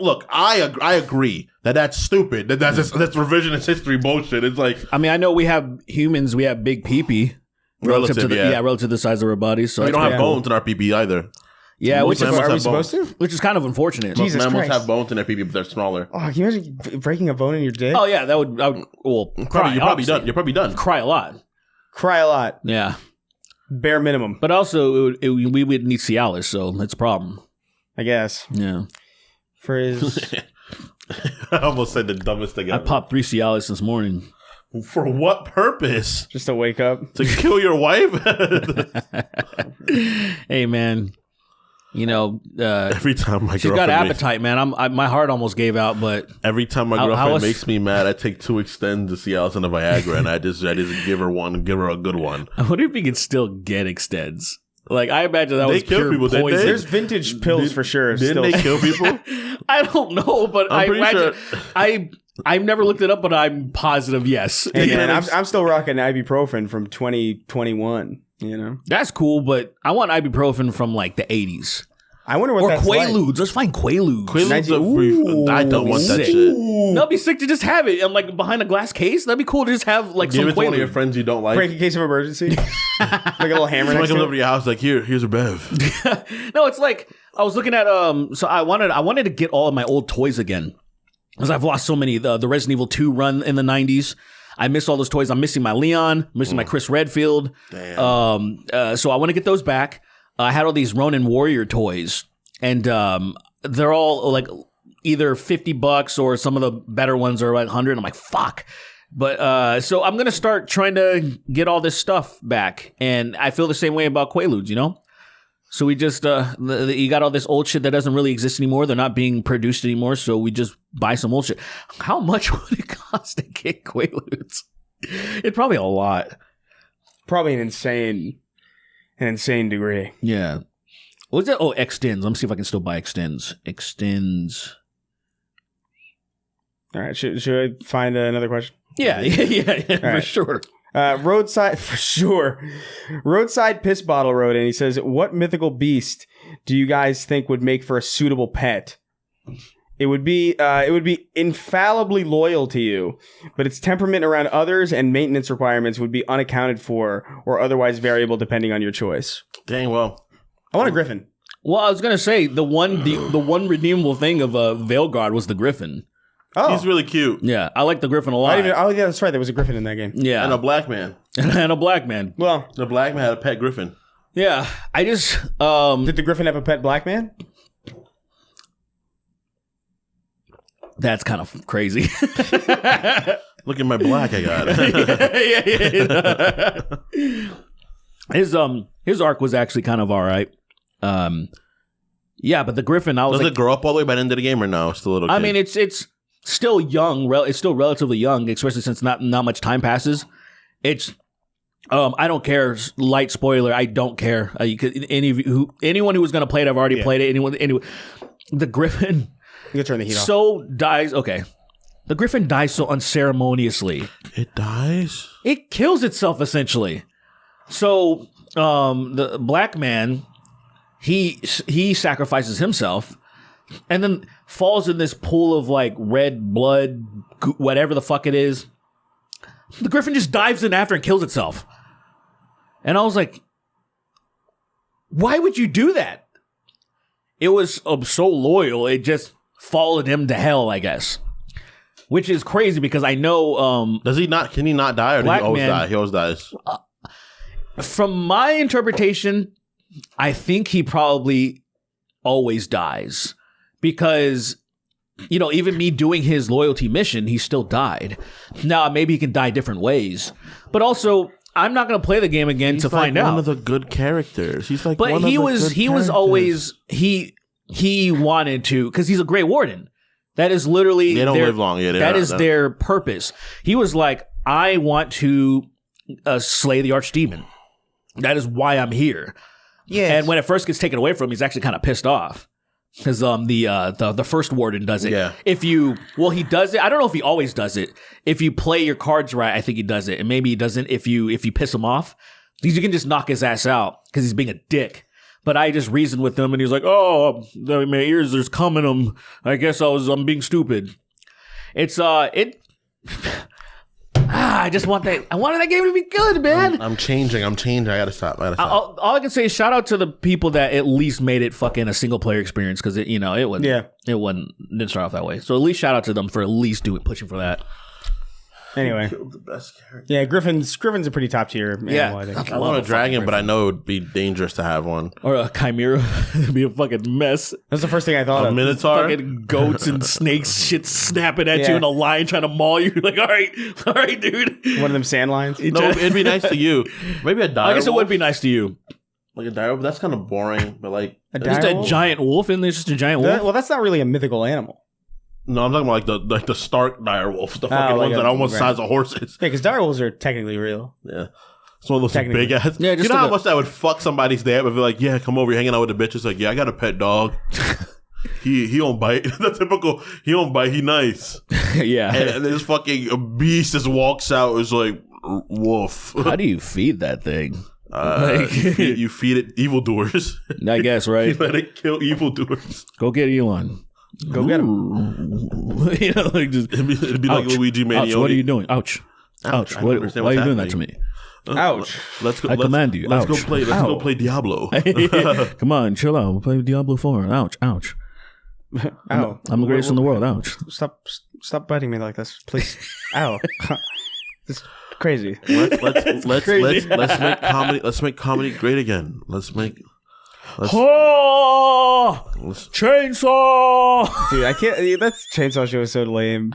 agree that's stupid. That's revisionist history bullshit. It's like, I mean, I know we have humans. We have big pee-pee relative to the size of our bodies. So we don't have bones in our pee-pee either. Yeah, which is are we supposed to? Which is kind of unfortunate. Jesus Most mammals have bones in their pee-pee, but they're smaller. Oh, can you imagine breaking a bone in your dick? Oh yeah, I would cry. You're probably done. You're probably done. Cry a lot. Yeah, bare minimum. But also, we would need Cialis, so that's a problem. I guess. Yeah. For his, I almost said the dumbest thing ever. I popped 3 Cialis this morning. For what purpose? Just to wake up to kill your wife. Hey man. Every time my she's got appetite, man. My heart almost gave out, but every time my girlfriend makes me mad, I take 2 Extends to Cialis and a Viagra, and I just give her a good one. I wonder if you can still get Extends. Like I imagine that was pure people, poison. There's vintage pills for sure. Didn't they kill people? I don't know, but I imagine I've never looked it up, but I'm positive yes. Hey, man, I'm still rocking ibuprofen from 2021. That's cool, but I want ibuprofen from like the 80s. I wonder what that's Quaaludes. like. Let's find Quaaludes. I don't want that shit. That'd be sick to just have it. I'm like behind a glass case. That'd be cool to just have like Give some it to Quaaludes. one of your friends you don't like. Break in case of emergency. Like a little hammer. Someone comes over to your house like, here's a bev. No, it's like I was looking at so I wanted to get all of my old toys again because I've lost so many. The Resident Evil 2 run in the 90s. I miss all those toys. I'm missing my Leon, missing my Chris Redfield. Damn. So I want to get those back. I had all these Ronin Warrior toys, and they're all like either $50 or some of the better ones are like $100. I'm like, fuck. But so I'm gonna start trying to get all this stuff back, and I feel the same way about Quaaludes. So we just you got all this old shit that doesn't really exist anymore. They're not being produced anymore, so we just buy some old shit. How much would it cost to get Quaaludes? It's probably a lot. Probably an insane degree. Yeah. What's that? Oh, Extends. Let me see if I can still buy Extends. Extends. All right. Should I find another question? Yeah, for right. sure. Roadside piss bottle wrote in. He says, "What mythical beast do you guys think would make for a suitable pet? It would be infallibly loyal to you, but its temperament around others and maintenance requirements would be unaccounted for or otherwise variable depending on your choice." Dang, well, I want a griffin. Well, I was gonna say the one redeemable thing of Veilguard was the griffin. Oh, he's really cute. Yeah, I like the griffin a lot. Oh, yeah, that's right. There was a griffin in that game. Yeah, and a black man. and a black man. Well, the black man had a pet griffin. Yeah, I just did the griffin have a pet black man? That's kind of crazy. Look at my black I got. His arc was actually kind of all right. Yeah, but the griffin, I was Does it grow up all the way by the end of the game or no? It's still a little kid? I mean, it's still young. It's still relatively young, especially since not much time passes. It's I don't care. Light spoiler. I don't care. Anyone who was going to play it, I've already played it. Anyone. The griffin. You can turn the heat off. Dies. Okay. The griffin dies so unceremoniously. It dies? It kills itself essentially. So the black man, he sacrifices himself and then falls in this pool of like red blood, whatever the fuck it is. The griffin just dives in after and kills itself. And I was like, why would you do that? It was so loyal. It just followed him to hell, I guess. Which is crazy because I know... Does he not? Can he not die, or does he always die? He always dies. From my interpretation, I think he probably always dies. Because, you know, even me doing his loyalty mission, he still died. Now, maybe he can die different ways. But also, I'm not going to play the game again to find out. He's one of the good characters. He's like but one of the good he was always... He wanted to... Because he's a Grey Warden. That is literally... They don't live long. Yeah, that is their purpose. He was like, I want to slay the Archdemon. That is why I'm here. Yeah. And when it first gets taken away from him, he's actually kind of pissed off. Because the first warden does it. Yeah. He does it. I don't know if he always does it. If you play your cards right, I think he does it. And maybe he doesn't if you piss him off. Because you can just knock his ass out because he's being a dick. But I just reasoned with him, and he was like, "Oh, my ears, there's cum in them. I guess I'm being stupid." I just want that. I wanted that game to be good, man. I'm changing. I gotta stop. All I can say is shout out to the people that at least made it fucking a single player experience because it didn't start off that way. So at least shout out to them for at least pushing for that. Anyway, the best character. Yeah, Griffin's a pretty top tier animal, yeah, I think. I want a dragon, but I know it would be dangerous to have one. Or a chimera. It'd be a fucking mess. That's the first thing I thought of. A minotaur? Fucking goats and snakes, shit snapping at you, and a lion trying to maul you. Like, all right, dude. One of them sand lions? No, it'd be nice to you. Maybe a direwolf. I guess it would be nice to you. Like a direwolf? That's kind of boring, but like... Just a giant wolf, and there's just a giant wolf? Well, that's not really a mythical animal. No, I'm talking about like the Stark direwolf, the fucking ones that are almost the size of horses. Yeah, because direwolves are technically real. Yeah, it's one of those big ass. Yeah, you know how much that would fuck somebody's day up if they're like, "Yeah, come over, you're hanging out with the bitches." Like, yeah, I got a pet dog. he don't bite. The typical he don't bite. He nice. Yeah, and this fucking beast just walks out. Is like wolf. How do you feed that thing? You feed it evildoers. I guess, right? You let it kill evildoers. Go get Elon. Go get him. You know, like just, it'd be like Luigi Manioni. Ouch, what are you doing? Ouch. Why are you doing that to me? Ouch. Let's go. I command you. Let's Ouch. go play. Let's go play Diablo. Come on, chill out. We'll play Diablo 4. Ouch. Ow. I'm the greatest in the world. Ouch. Stop biting me like this, please. Ow. This is crazy. Let's make comedy. Let's make comedy great again. Chainsaw! Dude, I can't. That Chainsaw show is so lame.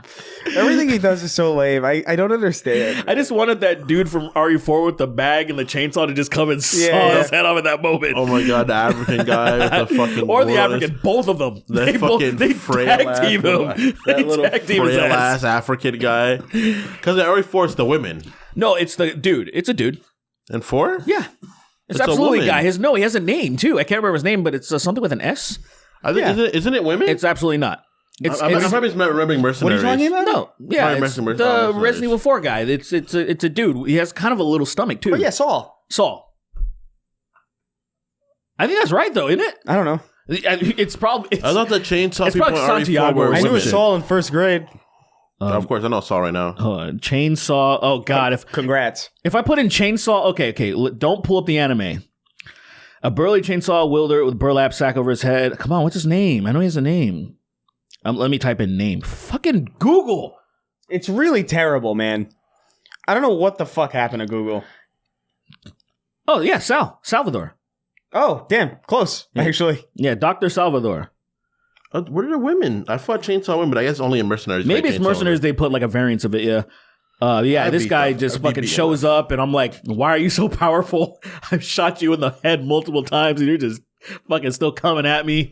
Everything he does is so lame. I don't understand. I just wanted that dude from RE4 with the bag and the chainsaw to just come and saw his head off at that moment. Oh my god, the African guy with the fucking or the African, both of them. They tag team him. That little frail ass African guy. Because at RE4 it's the women. No, it's the dude. It's a dude. And 4? Yeah. It's absolutely a guy. He has a name too. I can't remember his name, but it's something with an S. I think isn't it women? It's absolutely not. I'm probably remembering Mercenaries. What are you talking about? No, yeah, it's the Resident Evil 4 guy. It's a dude. He has kind of a little stomach too. Oh yeah, Saul. I think that's right though, isn't it? I don't know. It's probably. I thought the chainsaw people in Santiago. RE4 were I knew it was women. Saul in first grade. Of course, I know Saul right now. Chainsaw. Oh god! Congrats. If I put in chainsaw, okay. Don't pull up the anime. A burly chainsaw wielder with burlap sack over his head. Come on, what's his name? I know he has a name. Let me type in name. Fucking Google. It's really terrible, man. I don't know what the fuck happened to Google. Oh yeah, Salvador. Oh damn, close actually. Yeah, Dr. Salvador. What are the women? I thought chainsaw women, but I guess only in Mercenaries. Maybe it's Mercenaries. They put like a variance of it. Yeah. This guy just fucking shows up, and I'm like, "Why are you so powerful? I've shot you in the head multiple times, and you're just fucking still coming at me."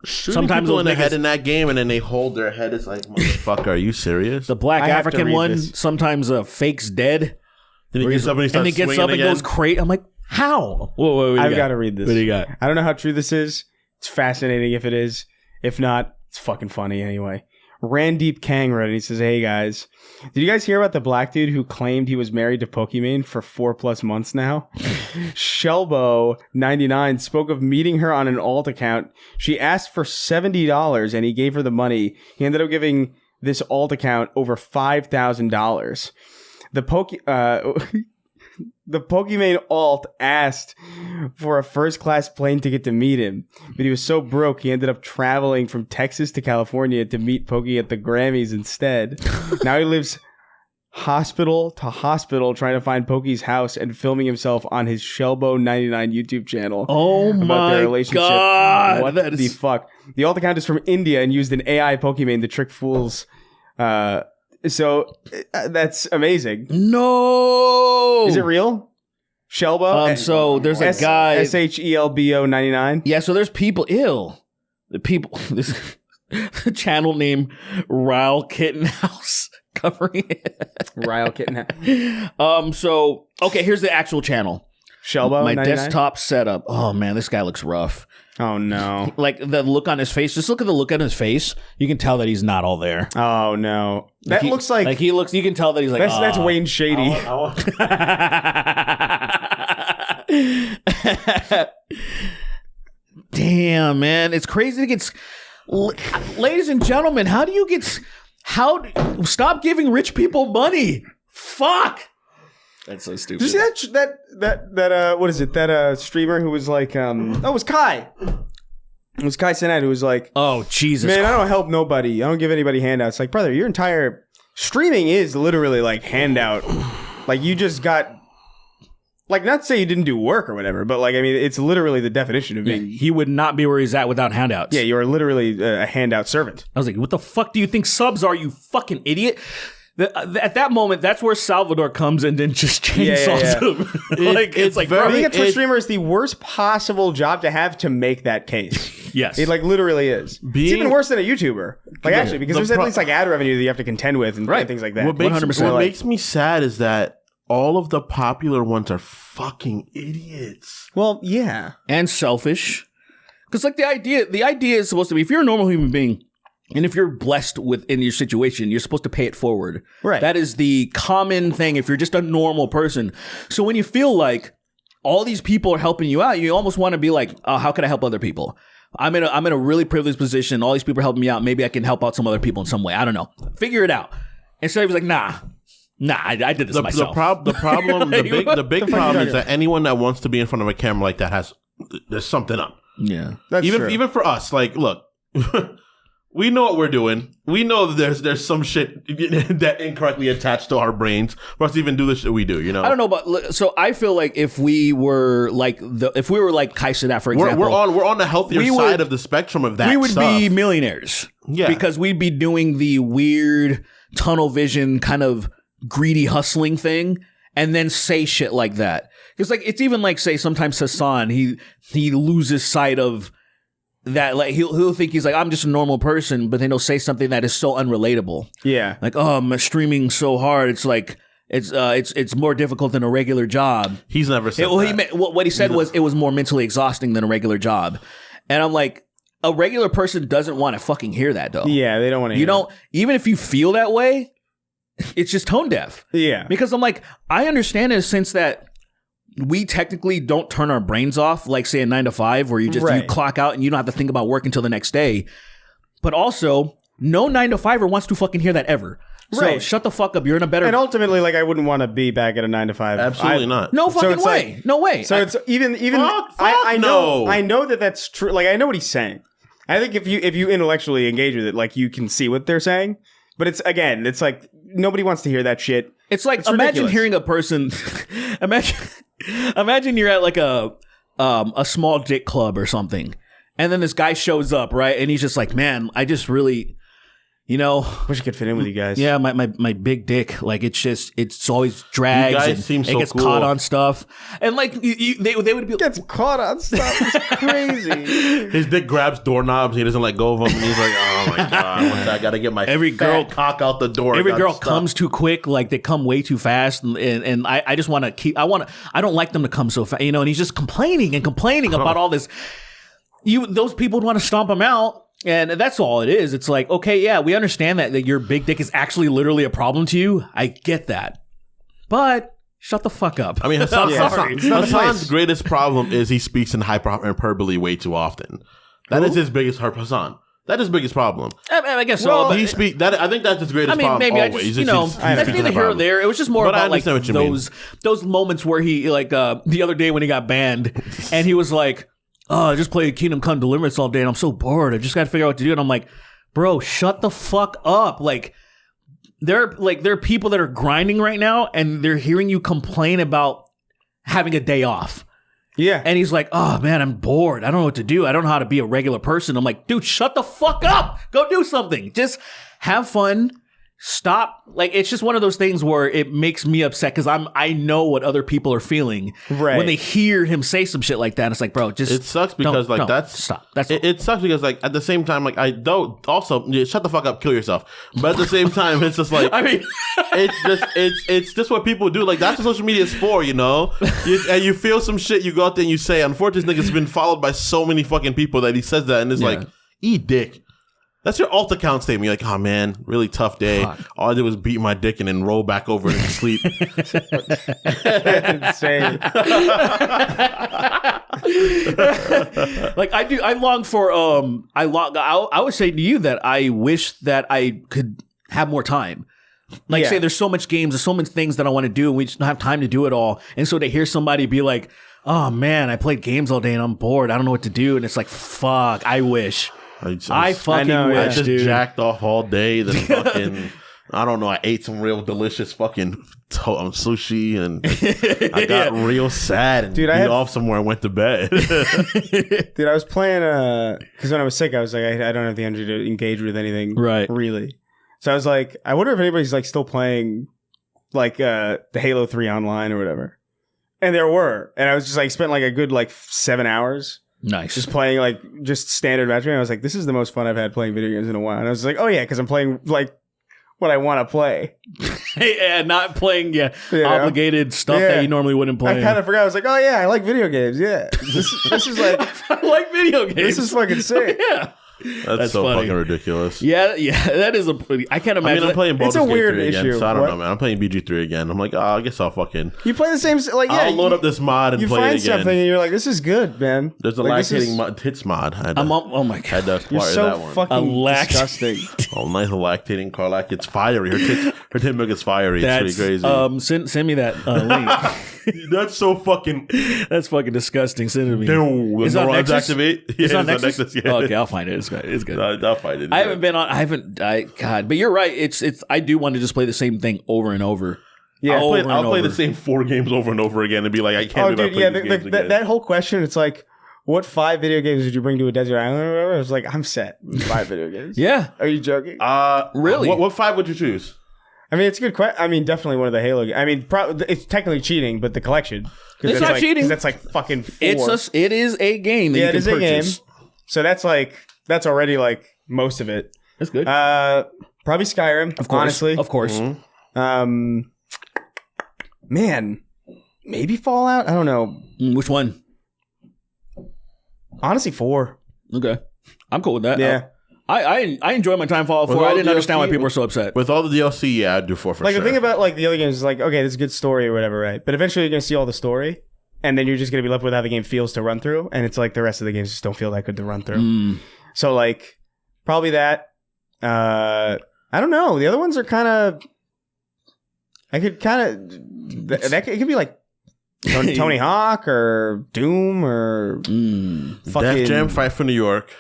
Sometimes people in the head in that game, and then they hold their head. It's like, motherfucker, are you serious? The black African one sometimes fake's dead. Then he gets up and goes crate. I'm like, how? Whoa, I've got to read this. What do you got? I don't know how true this is. It's fascinating if it is. If not, it's fucking funny anyway. Randeep Kangra, and he says, "Hey guys, did you guys hear about the black dude who claimed he was married to Pokimane for 4+ months now?" Shelbo99 spoke of meeting her on an alt account. She asked for $70 and he gave her the money. He ended up giving this alt account over $5,000. The Pokimane alt asked for a first-class plane ticket to meet him, but he was so broke he ended up traveling from Texas to California to meet Pokey at the Grammys instead. Now he lives hospital to hospital trying to find Pokey's house and filming himself on his Shelbo99 YouTube channel. Oh about their relationship. God. What the fuck? The alt account is from India and used an AI Pokimane to trick fools. So that's amazing. No. Is it real? Shelbo? So there's a guy. SHELBO99? Yeah, so there's people ill. The people, this the channel name Ryle Kittenhouse covering it. Ryle Kittenhouse. So, okay, here's the actual channel. Shelbo? My 99? desktop setup. Oh, man, this guy looks rough. Oh, no. Like, the look on his face. Just look at the look on his face. You can tell that he's not all there. Oh, no. That looks like... Like, he looks... You can tell that he's like... That's Wayne Shady. Damn, man. It's crazy to get... Ladies and gentlemen, how do you get... Stop giving rich people money. Fuck. That's so stupid. Did you see that what is it? That streamer who was like, it was Kai. It was Kai Cenat who was like, oh, Jesus. Man, I don't help nobody. I don't give anybody handouts. Like, brother, your entire streaming is literally like handout. Like, you just got, like, not to say you didn't do work or whatever, but like, I mean, it's literally the definition of being. He would not be where he's at without handouts. Yeah, you're literally a handout servant. I was like, what the fuck do you think subs are, you fucking idiot? At that moment, that's where Salvador comes and then just chainsaws him. It's like being a Twitch streamer is the worst possible job to have to make that case. Yes, it like literally is. It's even worse than a YouTuber. Like actually, because there's at least like ad revenue that you have to contend with and things like that. What makes me sad is that all of the popular ones are fucking idiots. Well, yeah, and selfish. Because like the idea is supposed to be, if you're a normal human being. And if you're blessed in your situation, you're supposed to pay it forward. Right. That is the common thing if you're just a normal person. So when you feel like all these people are helping you out, you almost want to be like, oh, how can I help other people? I'm in a really privileged position. All these people are helping me out. Maybe I can help out some other people in some way. I don't know. Figure it out. And so he was like, nah, I did this myself. The big problem is that anyone that wants to be in front of a camera like that there's something up. Yeah. That's true. Even for us, like, look. We know what we're doing. We know that there's some shit that incorrectly attached to our brains for us to even do the shit we do, you know? I don't know, but so I feel like if we were like Kai Cenat, for example, we're on the healthier side of the spectrum of that. We would be millionaires, because we'd be doing the weird tunnel vision kind of greedy hustling thing, and then say shit like that. Because like it's even like say sometimes Hassan he loses sight of. That like he'll think he's like, I'm just a normal person, but then he'll say something that is so unrelatable. Yeah, like, oh, I'm streaming so hard. It's like it's more difficult than a regular job. He's never said that. What he said was it was more mentally exhausting than a regular job, and I'm like, a regular person doesn't want to fucking hear that though. Yeah, they don't want to. You don't even if you feel that way, it's just tone deaf. Yeah, because I'm like, I understand in a sense that. We technically don't turn our brains off, like say a 9 to 5, where you clock out and you don't have to think about work until the next day. But also, no 9 to 5er wants to fucking hear that ever. So shut the fuck up. You're in a better. And ultimately, like I wouldn't want to be back at a 9 to 5. Absolutely not. No fucking way. Like, no way. So it's even. I know that that's true. Like I know what he's saying. I think if you intellectually engage with it, like you can see what they're saying. But it's like nobody wants to hear that shit. It's like imagine ridiculous. Hearing a person. Imagine you're at like a small dick club or something, and then this guy shows up, right? And he's just like, man, I just really, wish I could fit in with you guys. Yeah, my big dick, like it's always drags. You guys and seem so it gets cool. Caught on stuff, and like they would be gets caught on stuff. It's crazy. His dick grabs doorknobs. He doesn't let go of them, and he's like, oh my god, I gotta get my fat cock out the door. Every girl comes too quick, like they come way too fast, and I just want to keep. I don't like them to come so fast, and he's just complaining about all this. Those people would want to stomp him out. And that's all it is. It's like, okay, yeah, we understand that your big dick is actually literally a problem to you. I get that. But shut the fuck up. I mean, Hassan's greatest problem is he speaks in hyperbole way too often. That is his biggest Hassan. That is his biggest problem. I guess well, so. He speak that. I think that's his greatest problem. Maybe always. That's neither here or there. It was just more But I about like understand those moments where he like the other day when he got banned and he was like, "Oh, I just played Kingdom Come Deliverance all day and I'm so bored. I just got to figure out what to do." And I'm like, "Bro, shut the fuck up!" Like there are people that are grinding right now and they're hearing you complain about having a day off. Yeah. And he's like, "Oh man, I'm bored. I don't know what to do. I don't know how to be a regular person." I'm like, "Dude, shut the fuck up. Go do something. Just have fun. Stop." Like, it's just one of those things where it makes me upset because I know what other people are feeling when they hear him say some shit like that. It's like, bro, just it sucks because stop. That's it sucks because like at the same time, like I don't also shut the fuck up, kill yourself. But at the same time, it's just like I mean, it's just what people do. Like that's what social media is for, you know. And you feel some shit, you go out there and you say. Unfortunately, this nigga's been followed by so many fucking people that he says that and it's like, eat dick. That's your alt account statement. You're like, "Oh man, really tough day. Fuck. All I did was beat my dick and then roll back over into sleep." That's insane. like I long for I would say to you that I wish that I could have more time. Like say there's so much games, there's so many things that I want to do and we just don't have time to do it all. And so to hear somebody be like, "Oh man, I played games all day and I'm bored. I don't know what to do." And it's like, fuck, I wish. I fucking wish, I just dude. jacked off all day. Then fucking, I don't know. I ate some real delicious fucking sushi, and I got real sad and beat off somewhere and went to bed. Dude, I was playing because when I was sick, I was like, I don't have the energy to engage with anything, really. So I was like, I wonder if anybody's like still playing like the Halo 3 online or whatever. And there were, and I was just like spent like a good like 7 hours. Nice. Just playing like just standard matchmaking. I was like, this is the most fun I've had playing video games in a while. And I was like, oh yeah, because I'm playing like what I want to play. Yeah, not playing obligated stuff that you normally wouldn't play. I kind of forgot. I was like, oh yeah, I like video games. Yeah, this is like I like video games. This is fucking sick. Yeah. That's so funny. Fucking ridiculous. Yeah, that is I can't imagine. I mean, I'm playing Baldur's Gate 3 again, so I don't know, man. I'm playing BG3 again. I'm like, I guess I'll fucking... You play the same... Like, I'll load up this mod and play it again. You find something and you're like, this is good, man. There's a lactating tits mod. Oh my God. Had to acquire you're so that one. fucking disgusting. Oh, nice lactating Carlac. It's fiery. Her tit milk is fiery. It's pretty crazy. Send me that link. That's so fucking... That's fucking disgusting. Send it to me. No, it's on Nexus? Activate. It's on Nexus? Yeah. Okay, I'll find it. It's good. I'll find it. I haven't been on... God, but you're right. It's. I do want to just play the same thing over and over. Yeah, I'll play the same 4 games over and over again and be like, I can't do that. That whole question, it's like, what 5 video games did you bring to a desert island or whatever? I was like, I'm set. 5 video games. Yeah. Are you joking? Really? What 5 would you choose? I mean, it's a good question. I mean, definitely one of the Halo games. I mean, it's technically cheating, but the collection. It's not cheating. Because that's like fucking 4. It is a game that you can purchase. It is a game. So that's already like most of it. That's good. Probably Skyrim, of course. Honestly. Of course. Mm-hmm. Man, maybe Fallout? I don't know. Which one? Honestly, 4. Okay. I'm cool with that. Yeah. I enjoyed my time Fallout 4. I didn't understand why people were so upset. With all the DLC, yeah, I'd do 4 for sure. Like, the thing about, like, the other games is, like, okay, this is a good story or whatever, right? But eventually you're going to see all the story, and then you're just going to be left with how the game feels to run through, and it's like the rest of the games just don't feel that good to run through. So, like, probably that. I don't know. The other ones are kind of... I could kind of... It could be, like, Tony Hawk or Doom or fucking... Def Jam Fight for New York.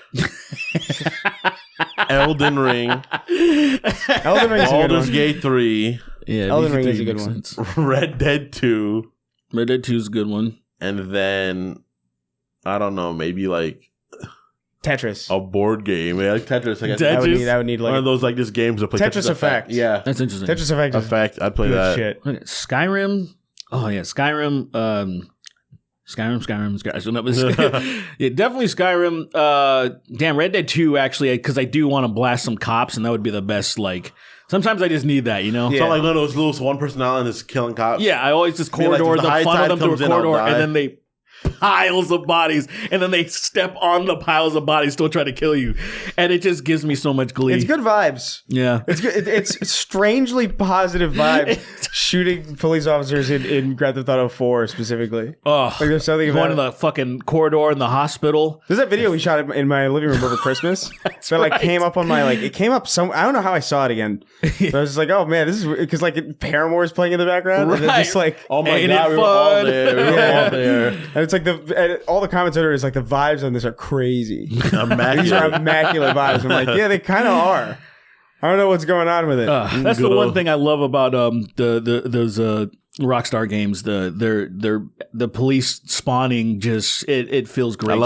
Elden Ring. Elden Ring is Baldur's Gate 3. Yeah, Elden Ring is a good one. Red Dead 2. Red Dead 2 is a good one. And then, I don't know, maybe like... Tetris. A board game. Yeah, like Tetris. I guess. That would need like... One of those like just games that play Tetris Effect. Yeah. That's interesting. Tetris Effect is Effect. I'd play that. Shit. Okay, Skyrim. Oh, yeah. Skyrim. Skyrim. Yeah, definitely Skyrim. Damn, Red Dead 2, actually, because I do want to blast some cops, and that would be the best, like... Sometimes I just need that, you know? Yeah. It's not like one of those little one-person island is killing cops. Yeah, I always just corridor the fun of them through a corridor, and then they piles of bodies, and then they step on the piles of bodies, still try to kill you, and it just gives me so much glee. It's good vibes. Yeah, it's good. It's strangely positive vibes. Shooting police officers in Grand Theft Auto 4 specifically. Oh, like there's something going about to the fucking corridor in the hospital. There's that video we shot in my living room over Christmas. So like came up on my it came up some. I don't know how I saw it again. But I was just like, oh man, this is because like Paramore is playing in the background, and it's just like, oh my Ain't god, it we were all fun? there. We were all there. And it's like all the comments are the vibes on this are crazy. These are Immaculate. immaculate vibes. I'm like, yeah, they kind of are. I don't know what's going on with it. That's the one thing I love about those Rockstar games. The police spawning just it feels great. I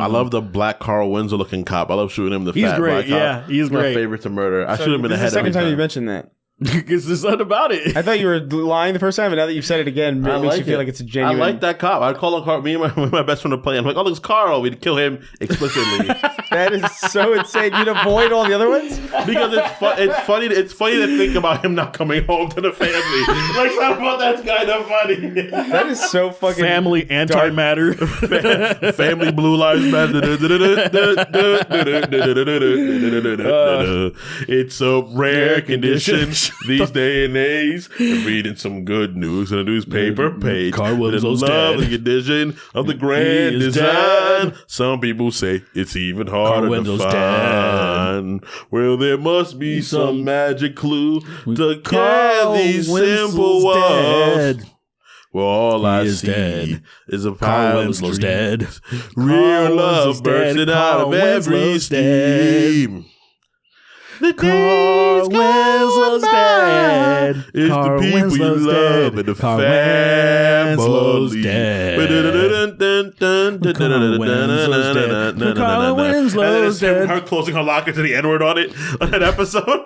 love the black Carl Winslow looking cop. I love shooting him. He's fat great. black cop. Yeah, he's my great. favorite to murder. I shoot him in the This head. is the second every time you mentioned that. Because there's something about it. I thought you were lying the first time, and now that you've said it again, it makes you feel like it's a genuine. I like that cop. I'd call him Carl. Me and my best friend would play. I'm like, oh, look, it's Carl. We'd kill him explicitly. That is so insane. You'd avoid all the other ones? Because it's funny. It's funny to think about him not coming home to the family. Like, something about that's kind of funny. That is so fucking Family antimatter. Family blue lives matter. It's a rare condition these day and age. Reading some good news in a newspaper page. Carl Winslow's the lovely dead. condition of the grand He is design. dead. Some people say it's even harder Carl to Winslow's find. Well, there must be some magic clue to Carl carry these Winslow's simple words. dead. Well, all I is see dead. is a Carl pile of Winslow's dreams. dead. Real Carl love Winslow's dead. bursting out Carl of every Winslow's dead. steam. The Carl days Winslow's gone by. dead. It's Carl the people you Winslow's love dead. and the Carl family. Winslow's dead. Carl Winslow's dead. Carl Winslow's dead. Her closing her locker to the N-word on it on that episode.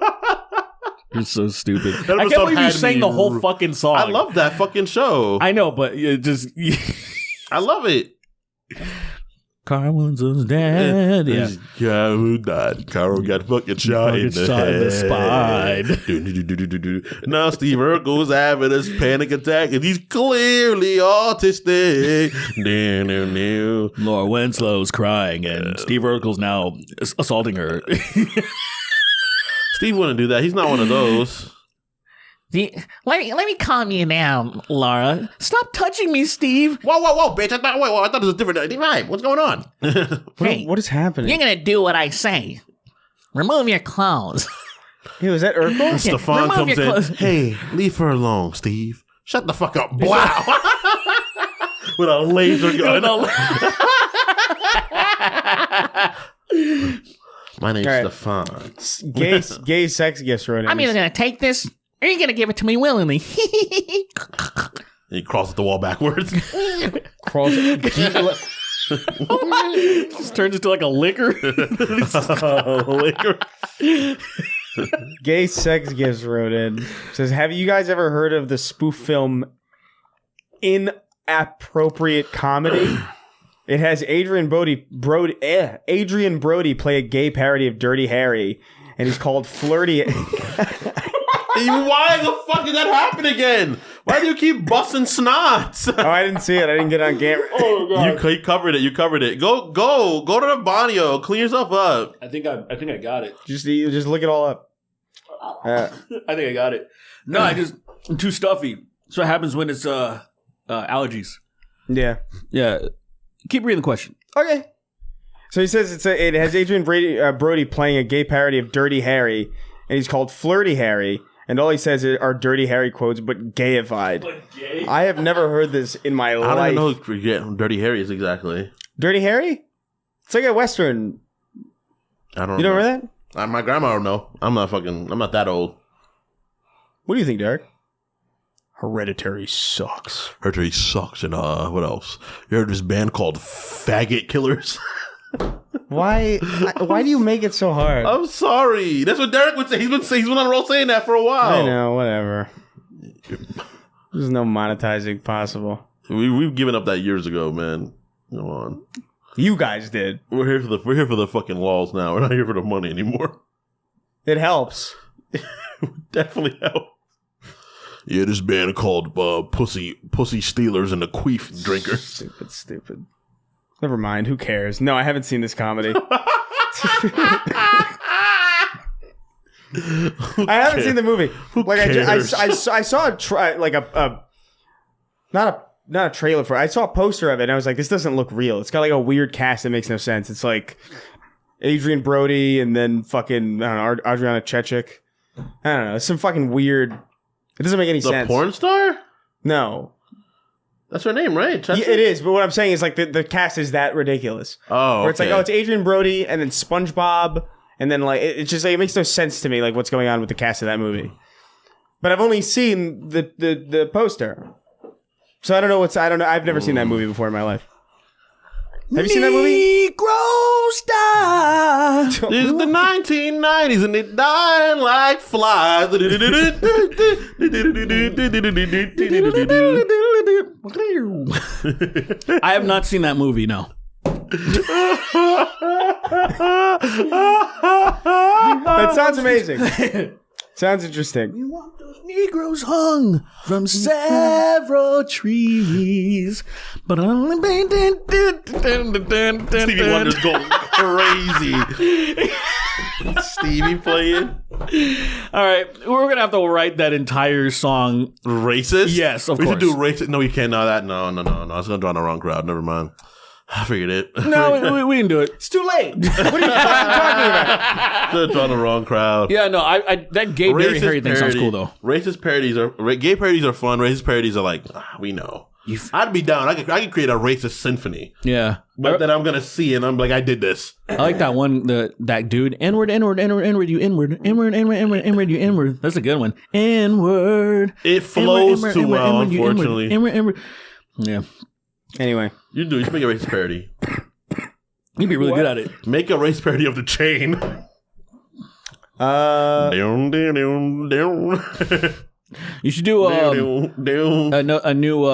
You're so stupid. That I episode can't believe you had sang me the whole fucking song. I love that fucking show. I know, but it just I love it. Carl Winslow's dead. Yeah. This guy who died. Carl got fucking shot in the Shot in the head. spine. Now Steve Urkel's having a panic attack and he's clearly autistic. Laura Winslow's crying and Steve Urkel's now assaulting her. Steve wouldn't do that. He's not one of those. Let me calm you down, Laura. Stop touching me, Steve. Whoa, bitch. I thought it was a different vibe. What's going on? Hey, what is happening? you're gonna do what I say. Remove your clothes. Hey, was that Urkel? Stefan remove comes your in. clothes. Hey, leave her alone, Steve. Shut the fuck up. Wow. With a laser gun. My name's All right. Stefan. Gay sex gifts wrote in. I'm either gonna take this or you're gonna give it to me willingly. He crawls up the wall backwards. Crawls. Just turns into like a liquor. Liquor. Gay sex gifts wrote in. Says, have you guys ever heard of the spoof film Inappropriate Comedy? It has Adrian Brody play a gay parody of Dirty Harry, and he's called Flirty. Why the fuck did that happen again? Why do you keep busting snots? Oh, I didn't see it. I didn't get on camera. Oh god! You covered it. You covered it. Go to the Bonio. Clean yourself up. I think I got it. Just look it all up. I think I got it. No, I'm too stuffy. So what happens when it's allergies. Yeah. Yeah. Keep reading the question. Okay. So he says it has Adrian Brody playing a gay parody of Dirty Harry, and he's called Flirty Harry, and all he says are Dirty Harry quotes, but gayified. But gay? I have never heard this in my life. I don't know who Dirty Harry is exactly. Dirty Harry? It's like a Western. I don't know. You don't remember that? My grandma don't know. I'm not that old. What do you think, Derek? Hereditary sucks. Hereditary sucks. And what else? You heard this band called Faggot Killers? Why do you make it so hard? I'm sorry. That's what Derek would say. He's been on a roll saying that for a while. I know, whatever. There's no monetizing possible. We've given up that years ago, man. Come on. You guys did. We're here for the fucking laws now. We're not here for the money anymore. It helps. Definitely help. Yeah, this band called Pussy Stealers and the Queef Drinkers. Stupid. Never mind. Who cares? No, I haven't seen this comedy. I haven't seen the movie. I saw not a trailer for it. I saw a poster of it and I was like, this doesn't look real. It's got like a weird cast that makes no sense. It's like Adrian Brody and then fucking, I don't know, Adriana Chechik. I don't know. It's some fucking weird. It doesn't make any sense. The porn star? No. That's her name, right? Yeah, it is, but what I'm saying is like the cast is that ridiculous. Oh, where it's like, oh, it's Adrian Brody and then SpongeBob, and then like it's just like it makes no sense to me like what's going on with the cast of that movie. But I've only seen the poster, so I don't know I've never seen that movie before in my life. Have you seen that movie? Negro Star. This is the 1990s and they dying like flies. I have not seen that movie, no. That sounds amazing. Sounds interesting. We want those Negroes hung from several trees. But Stevie Wonder's going crazy. Stevie playing. All right, we're going to have to write that entire song. Racist? Yes, of we course. We should do racist. No, you can't. No, that. No. I was going to draw in the wrong crowd. Never mind. I figured it. No, we can do it. It's too late. What are you fucking talking about? Should have drawn the wrong crowd. Yeah, no, I that gay Barry Harry thing sounds cool though. Racist parodies gay parodies are fun. Racist parodies are like, we know. I'd be down. I could create a racist symphony. Yeah, but then I'm gonna see and I'm like, I did this. I like that one. That dude. N-word, N-word, N-word, N-word, you N-word, N-word, N-word, N-word, N-word, you N-word. That's a good one. N-word. It flows too well, unfortunately. N-word. Yeah. Anyway, you should make a racist parody. You'd be really good at it. Make a race parody of The Chain. You should do a new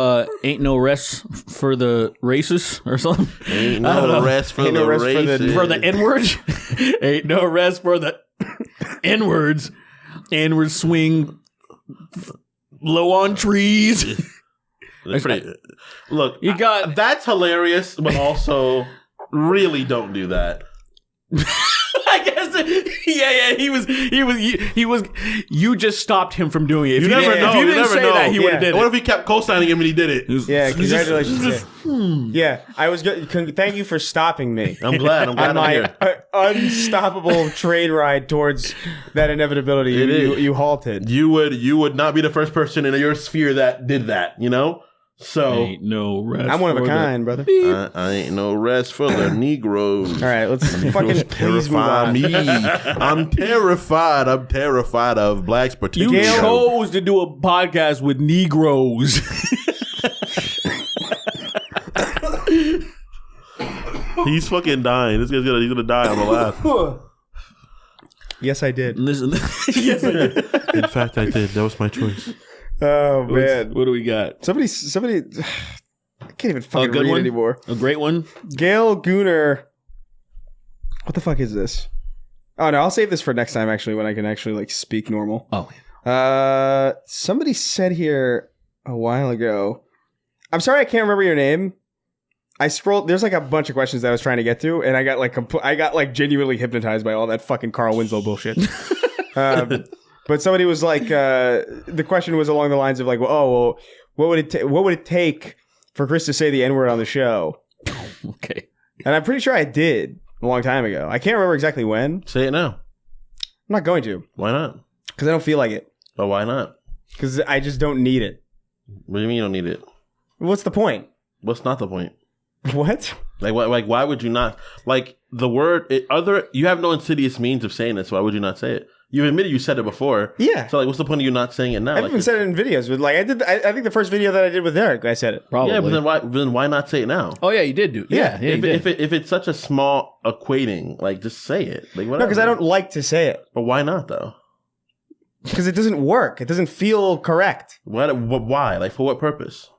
Ain't No Rest for the Races or something. Ain't no rest for the races. For the N-words. Ain't no rest for the N-words. N-word swing low on trees. Look, you got that's hilarious, but also really don't do that. I guess, yeah. He was. You just stopped him from doing it. If you never know. If you didn't say that, he would have did it. What if he kept co-signing him and he did it? Yeah, congratulations. Yeah, I was good. Thank you for stopping me. I'm glad I'm here. Unstoppable train ride towards that inevitability. You halted. You would not be the first person in your sphere that did that. You know. So ain't no rest. I'm one of a kind, brother. I ain't no rest for the Negroes. All right, let's fucking please move on. Me. I'm terrified. I'm terrified of blacks particularly. You chose to do a podcast with Negroes. He's fucking dying. This guy's gonna die. I'm gonna laugh. Yes, I did. Listen, yes, I did. In fact, I did. That was my choice. Oh man, what do we got? Somebody, I can't even fucking read one? anymore. A great one. Gail Gooner. What the fuck is this? Oh no, I'll save this for next time. Actually, when I can actually like speak normal. Oh. Somebody said here a while ago. I'm sorry, I can't remember your name. I scrolled. There's like a bunch of questions that I was trying to get through, and I got like genuinely hypnotized by all that fucking Carl Winslow bullshit. But somebody was like, the question was along the lines of like, well, what would it take for Chris to say the N-word on the show? Okay. And I'm pretty sure I did a long time ago. I can't remember exactly when. Say it now. I'm not going to. Why not? Because I don't feel like it. But why not? Because I just don't need it. What do you mean you don't need it? What's the point? What's not the point? What? Like why would you not? Like the word, you have no insidious means of saying it, so why would you not say it? You admitted you said it before. Yeah. So like, what's the point of you not saying it now? I've even said it in videos. But like I think the first video that I did with Eric, I said it. Probably. Yeah, but then why not say it now? Oh yeah, you did do. Yeah. If it's such a small equating, like just say it. Like whatever. No, because I don't like to say it. But why not though? Because it doesn't work. It doesn't feel correct. Why? Like for what purpose?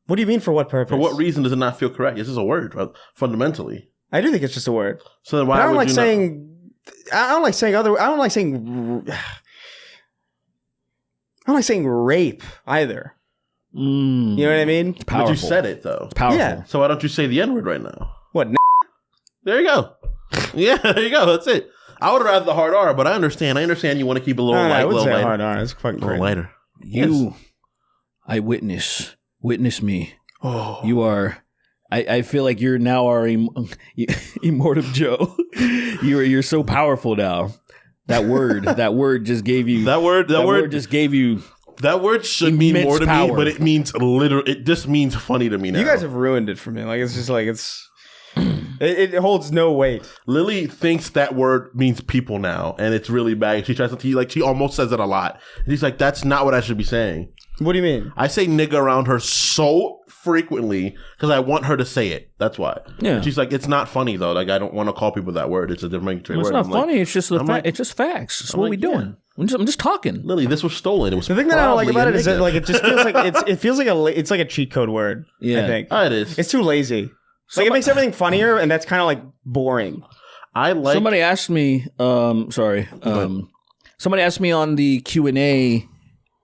What do you mean for what purpose? For what reason does it not feel correct? It's just a word, fundamentally. I do think it's just a word. So then why I don't would like you saying. I don't like saying other. I don't like saying. I don't like saying rape either. You know what I mean? Powerful. But you said it though. It's powerful. Yeah. So why don't you say the N-word right now? There you go. Yeah, there you go. That's it. I would have rather the hard R, but I understand. I understand you want to keep it a little light. I would say lighter. hard R. It's fucking A little crazy. lighter. You, I witness me. Oh. You are. I feel like you're now our immortal Joe. You're so powerful now. That word just gave you. That word just gave you. That word should mean immense more to power. me, but it means literal. It just means funny to me now. You guys have ruined it for me. Like it's just like it holds no weight. Lily thinks that word means people now, and it's really bad. She tries to she almost says it a lot. And she's like, "That's not what I should be saying." What do you mean? I say nigga around her so frequently because I want her to say it. That's why. Yeah. And she's like, it's not funny though. Like I don't want to call people that word. It's a different word. It's not I'm funny. Like, It's just it's just facts. It's what we doing. I'm just talking. Lily, this was stolen. It was The thing that I don't like probably about a it is that nigga. like it just feels like it feels like it's like a cheat code word. Yeah. I think It is. it's too lazy. Like it makes everything funnier, and that's kind of like boring. I like. Somebody asked me. Somebody asked me on the Q&A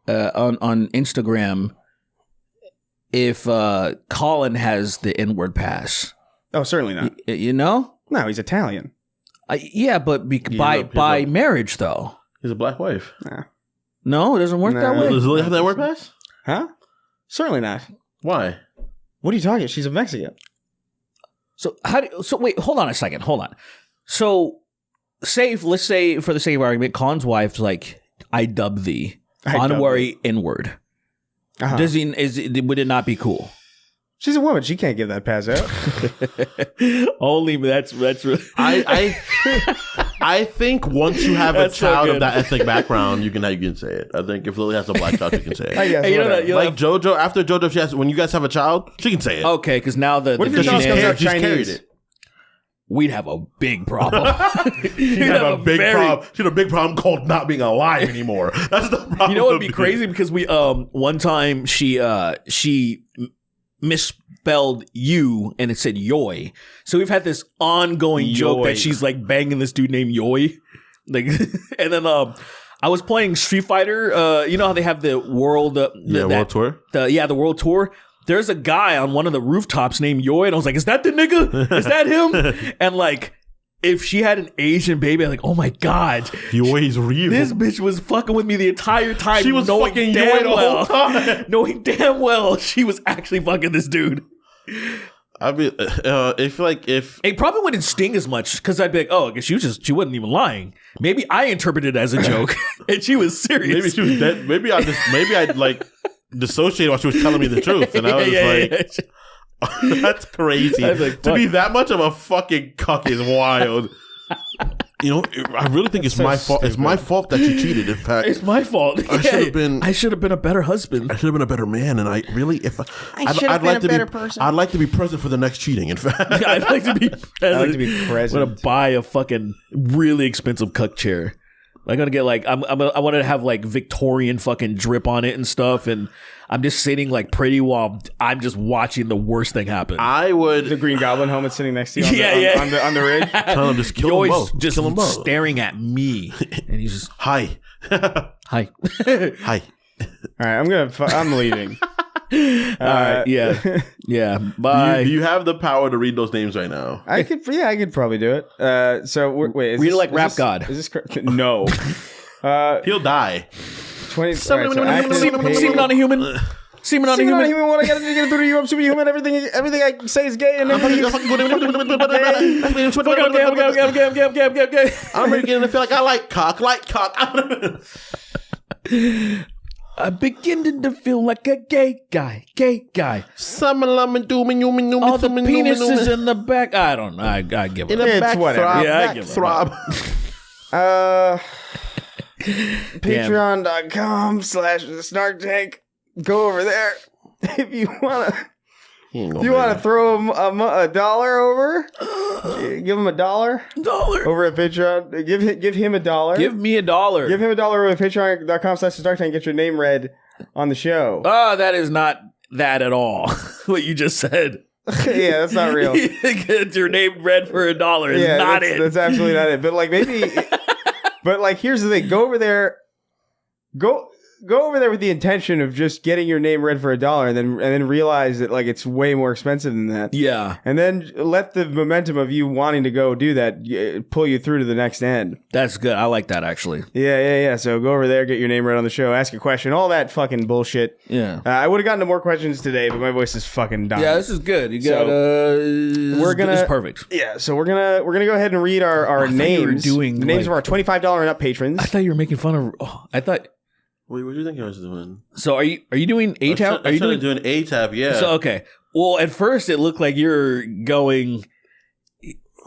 on Instagram if Colin has the N-word pass. Oh, certainly not. You know? No, he's Italian. Yeah, but by marriage though. He's a black wife. No, it doesn't work that No. way. Does Lily have that word pass? Huh? Certainly not. Why? What are you talking about? She's a Mexican. So wait, hold on a second. Hold on. So let's say for the sake of argument, Colin's wife's like, I dub thee. Honorary N-word. Uh-huh. Would it not be cool? She's a woman. She can't give that pass out. Only that's really I think once you have a That's so child of good. that ethnic background, you can say it. I think if Lily has a black child, she can say it. I guess, Hey, you know whatever. that- you Like JoJo, after JoJo, when you guys have a child, she can say it. okay, because now What if the your child DNA comes out She's carried Chinese? it. we'd have a big problem. She'd have a big problem. She'd have a big problem called not being alive anymore. That's the problem. You know what'd be crazy? Because we one time she misspelled you and it said yoy. So we've had this ongoing joke that Yoy. she's like banging this dude named Yoy. Like and then I was playing Street Fighter. You know how they have the world World Tour? The world tour. There's a guy on one of the rooftops named Yoy, and I was like, is that the nigga? Is that him? And like, if she had an Asian baby, I'm like, oh my God. He always real. This bitch was fucking with me the entire time. She was knowing fucking damn Yoy the well, whole time. knowing damn well she was actually fucking this dude. I mean, if It probably wouldn't sting as much because I'd be like, oh, I guess she wasn't even lying. Maybe I interpreted it as a joke and she was serious. maybe she was dead. Maybe I'd like dissociate while she was telling me the truth, and I was that's crazy. I was like, To fuck. be that much of a fucking cuck is wild. You know, I really think it's so my fault. It's my fault that she cheated. In fact, It's my fault. I should have been. I should have been a better husband. I should have been a better man, and I really, if I'd like to be person. I'd like to be present for the next cheating. In fact, I'd like to be present. I like to be I'm present. gonna buy a fucking really expensive cuck chair. I'm gonna get like I wanted to have like Victorian fucking drip on it and stuff, and I'm just sitting like pretty while I'm just watching the worst thing happen. I would The Green Goblin helmet sitting next to you on the rig. tell him just kill them Yoy's both. just Kill them both. staring at me, and he's just Hi, hi. hi. All right, I'm leaving. Yeah. Bye. Do you have the power to read those names right now? I could probably do it. So wait, is Read it this- like is Rap this- God. Is this no? He'll die. 20. All right, so active page- Semen on a human. Semen on a Semen on a human. human. What I gotta do to get through to you? I'm superhuman. Everything I say is gay, and everything. Okay. I'm beginning to feel like I like cock. I'm beginning to feel like a gay guy. All All the penises in the back. I don't know. I give in up. the It's back whatever. throb. Yeah, I back give up. throb. Patreon.com/SnarkTank. Go over there if you wanna. If you want to throw him a dollar over, give him $1 over at Patreon. Give him $1. Give me $1. Give him $1 over at Patreon.com/SnarkTank and get your name read on the show. Oh, that is not that at all. What you just said. Yeah, that's not real. Get your name read for $1 is Yeah, not that's, it. that's absolutely not it. But like maybe, but like here's the thing: go over there, go go over there with the intention of just getting your name read for $1 and then realize that like it's way more expensive than that. Yeah. And then let the momentum of you wanting to go do that pull you through to the next end. That's good. I like that, actually. Yeah. So go over there, get your name read on the show, ask a question, all that fucking bullshit. Yeah. I would have gotten to more questions today, but my voice is fucking dying. Yeah, this is good. You got it's perfect. Yeah, so we're gonna go ahead and read our names. The names of our $25 and up patrons. I thought you were making fun of. I thought. Wait, what do you think I was doing? So are you doing A tab? Are you doing A tab? Yeah. So okay. Well, at first it looked like you're going.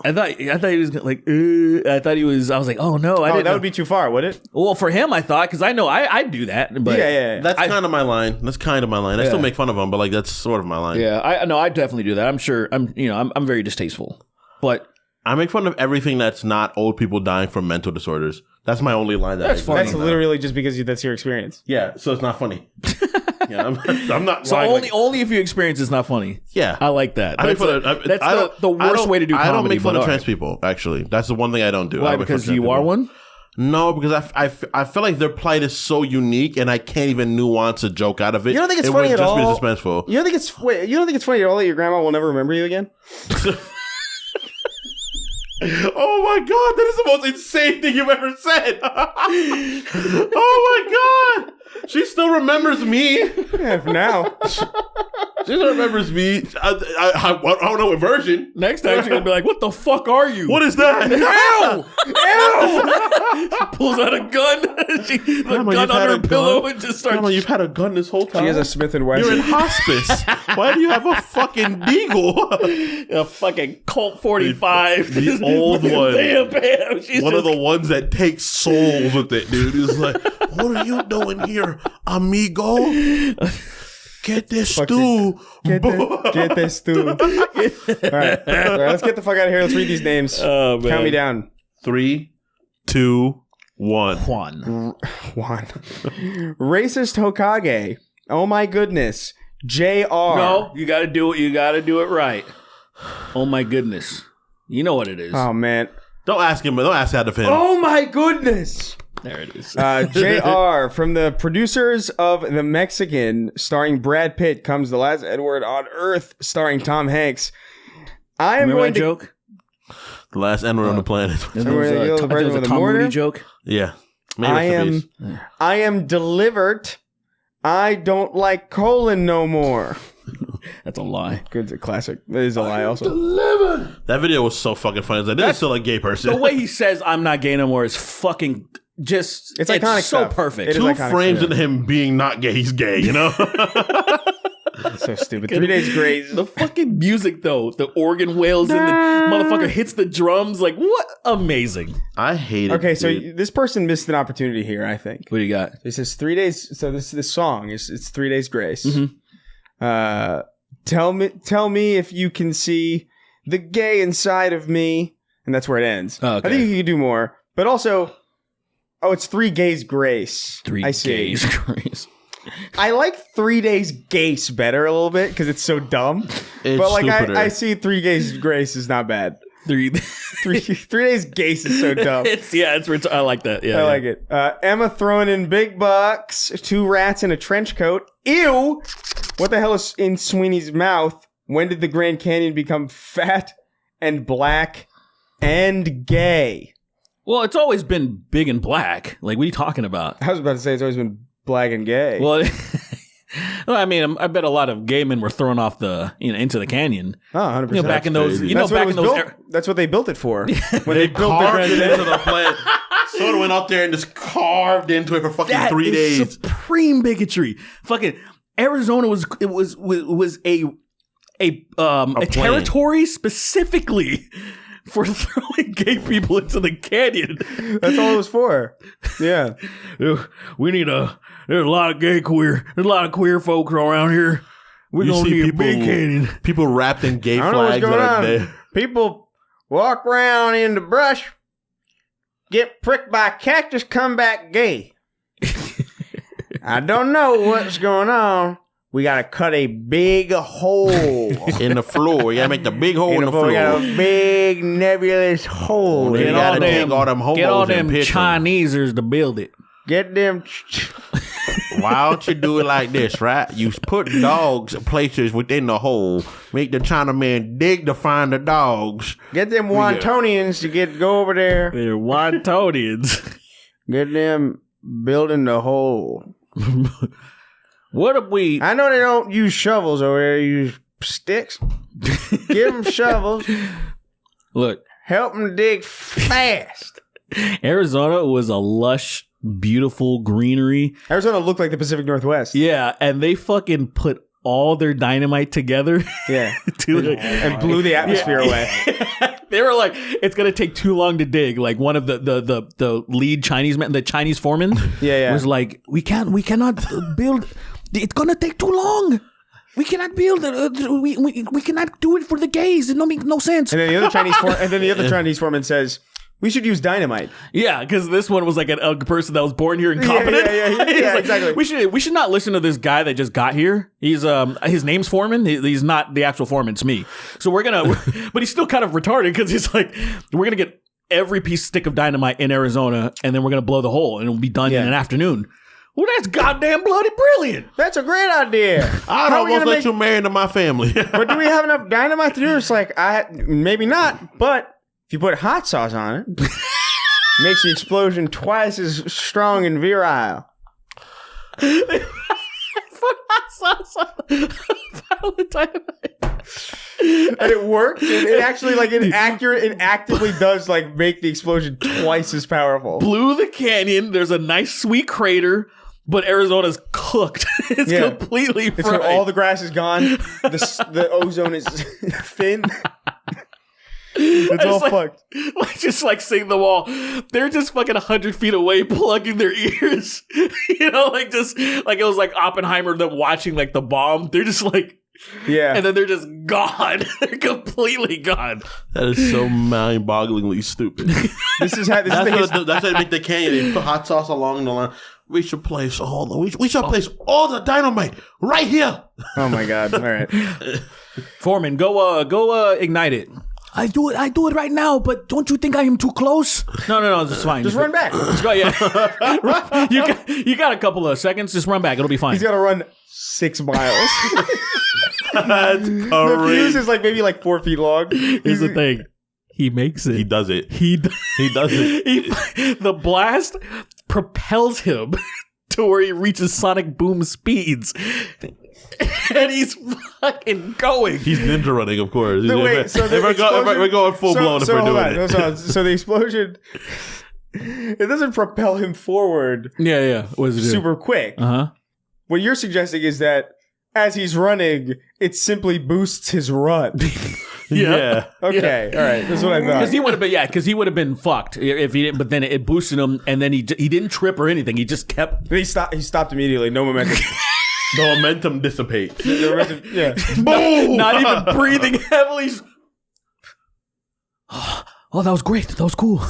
I thought he was like. I thought he was. I was like, oh no, I didn't. That would be too far, would it? Well, for him, I thought because I know I do that. But yeah. That's kind of my line. I still make fun of him, but like that's sort of my line. Yeah, I definitely do that. I'm sure. I'm very distasteful, but I make fun of everything that's not old people dying from mental disorders. That's my only line. That's funny. That's literally just because that's your experience. Yeah, so it's not funny. Yeah, I'm not. So only if you experience it's not funny. Yeah, I like that. That's the worst way to do comedy. I don't make fun of trans people. Actually, that's the one thing I don't do. Why? Because you are one? No, because I feel like their plight is so unique, and I can't even nuance a joke out of it. You don't think it's funny at all? It would just be suspenseful. You don't think it's funny at all that your grandma will never remember you again? Oh my god, that is the most insane thing you've ever said. Oh my god. She still remembers me. Yeah, for now. She still remembers me. I don't know what version. Next time she's going to be like, what the fuck are you? What is that? Ew! She pulls out a gun. She puts a gun under her pillow and just starts. Grandma, you've had a gun this whole time. She has a Smith & Wesson. You're in hospice. Why do you have a fucking deagle? A fucking Colt 45. The old one. Bam. She's one of the ones that takes souls with it, dude. It's like, what are you doing here, amigo? Get this stew. Get this stew. All right, let's get the fuck out of here. Let's read these names. Oh, man. Count me down. 3, 2, 1. Juan. Racist Hokage. Oh my goodness. JR. No, you got to do it. You got to do it right. Oh my goodness. You know what it is. Oh man. Don't ask him. Don't ask that of him. Oh my goodness. There it is. JR, from the producers of The Mexican, starring Brad Pitt, comes The Last Edward on Earth, starring Tom Hanks. I am Remember going that to joke? The last N-word on the planet. There was a Tom Moody joke. Yeah. I am delivered. I don't like colon no more. That's a lie. Good, classic. It is a lie also. Delivered. That video was so fucking funny. It's like, this is still a gay person. The way he says I'm not gay no more is fucking just it's iconic so stuff. perfect. 2 frames into him being not gay, he's gay, you know? That's so stupid. 3 Days Grace. The fucking music though, the organ wails and the motherfucker hits the drums. Like what? Amazing. I hate it. Okay, so this person missed an opportunity here, I think. What do you got? It says 3 days. So this song it's 3 Days Grace. Mm-hmm. Tell me if you can see the gay inside of me, and that's where it ends. Oh, okay. I think you could do more, but also, it's 3 Gays Grace. 3 I see. Gays Grace. I like 3 Days Gace better a little bit because it's so dumb. But like I see 3 Gays Grace is not bad. 3 Days Gace is so dumb. I like that. Yeah, I like it. Emma throwing in big bucks. 2 rats in a trench coat. Ew. What the hell is in Sweeney's mouth? When did the Grand Canyon become fat and black and gay? Well, it's always been big and black. Like, what are you talking about? I was about to say it's always been black and gay. Well, I mean, I bet a lot of gay men were thrown off into the canyon. Oh, 100%. You know, back in those, that's what they built it for. When they carved it into the planet. Sort of went out there and just carved into it for fucking 3 days. Supreme bigotry. Fucking Arizona was a territory specifically for throwing gay people into the canyon. That's all it was for. Yeah. There's a lot of queer folks around here. We're going to need a big canyon. People wrapped in gay flags that are there. People walk around in the brush, get pricked by a cactus, come back gay. I don't know what's going on. We got to cut a big hole in the floor. We got to make the big hole in the floor. We got a big nebulous hole. You got to take all them homos get all them Chinesers to build it. Get them. Why don't you do it like this, right? You put dogs places within the hole. Make the Chinaman dig to find the dogs. Get them Wantonians to go over there. They're Wantonians. Get them building the hole. What if we... I know they don't use shovels over there. They use sticks. Give them shovels. Look. Help them dig fast. Arizona was a lush, beautiful greenery. Arizona looked like the Pacific Northwest. Yeah, and they fucking put all their dynamite together. Yeah. And blew the atmosphere away. They were like, it's going to take too long to dig. Like one of the lead Chinese men, the Chinese foreman was like, we cannot build. It's going to take too long. We cannot build it. We cannot do it for the gays. It don't make no sense. And then the other Chinese foreman says, we should use dynamite. Yeah, because this one was like a person that was born here incompetent. Yeah, like, exactly. We should not listen to this guy that just got here. He's his name's Foreman. He's not the actual foreman. It's me. So but he's still kind of retarded because he's like, we're gonna get every stick of dynamite in Arizona, and then we're gonna blow the hole, and it'll be done in an afternoon. Well, that's goddamn bloody brilliant. That's a great idea. I don't want to let you marry into my family. But do we have enough dynamite to do it? It's like, maybe not, but if you put hot sauce on it, makes the explosion twice as strong and virile. Put hot sauce on a pile of dynamite. And it works. It actually, like, it actively does, like, make the explosion twice as powerful. Blew the canyon. There's a nice sweet crater, but Arizona's cooked. It's completely fried. It's all the grass is gone. The ozone is thin. It's all fucked. Just like seeing the wall. They're just fucking 100 feet away plugging their ears. You know, like just like it was like Oppenheimer, them watching like the bomb. They're just like, yeah. And then they're just gone. They're completely gone. That is so mind-bogglingly stupid. That's how they make the canyon. They put hot sauce along the line. We should place all the dynamite right here. Oh my god! All right, Foreman, go ignite it. I do it right now, but don't you think I am too close? No, it's fine. Just run back. Let's go, yeah. You got a couple of seconds. Just run back. It'll be fine. He's got to run 6 miles. That's the fuse is like maybe like 4 feet long. Here's the thing. He makes it. He does it. He does it. The blast propels him to where he reaches sonic boom speeds. And he's fucking going. He's ninja running, of course. We're going full blown if we're doing it. So the explosion, it doesn't propel him forward. Yeah. What does it do? Super quick. What you're suggesting is that as he's running, it simply boosts his run. Yeah. Okay. All right. That's what I thought. Because he would have been fucked if he didn't. But then it boosted him, and then he didn't trip or anything. He just kept. He stopped immediately. No momentum. The momentum dissipates. Yeah. Boom! Not even breathing heavily. Oh, that was great. That was cool.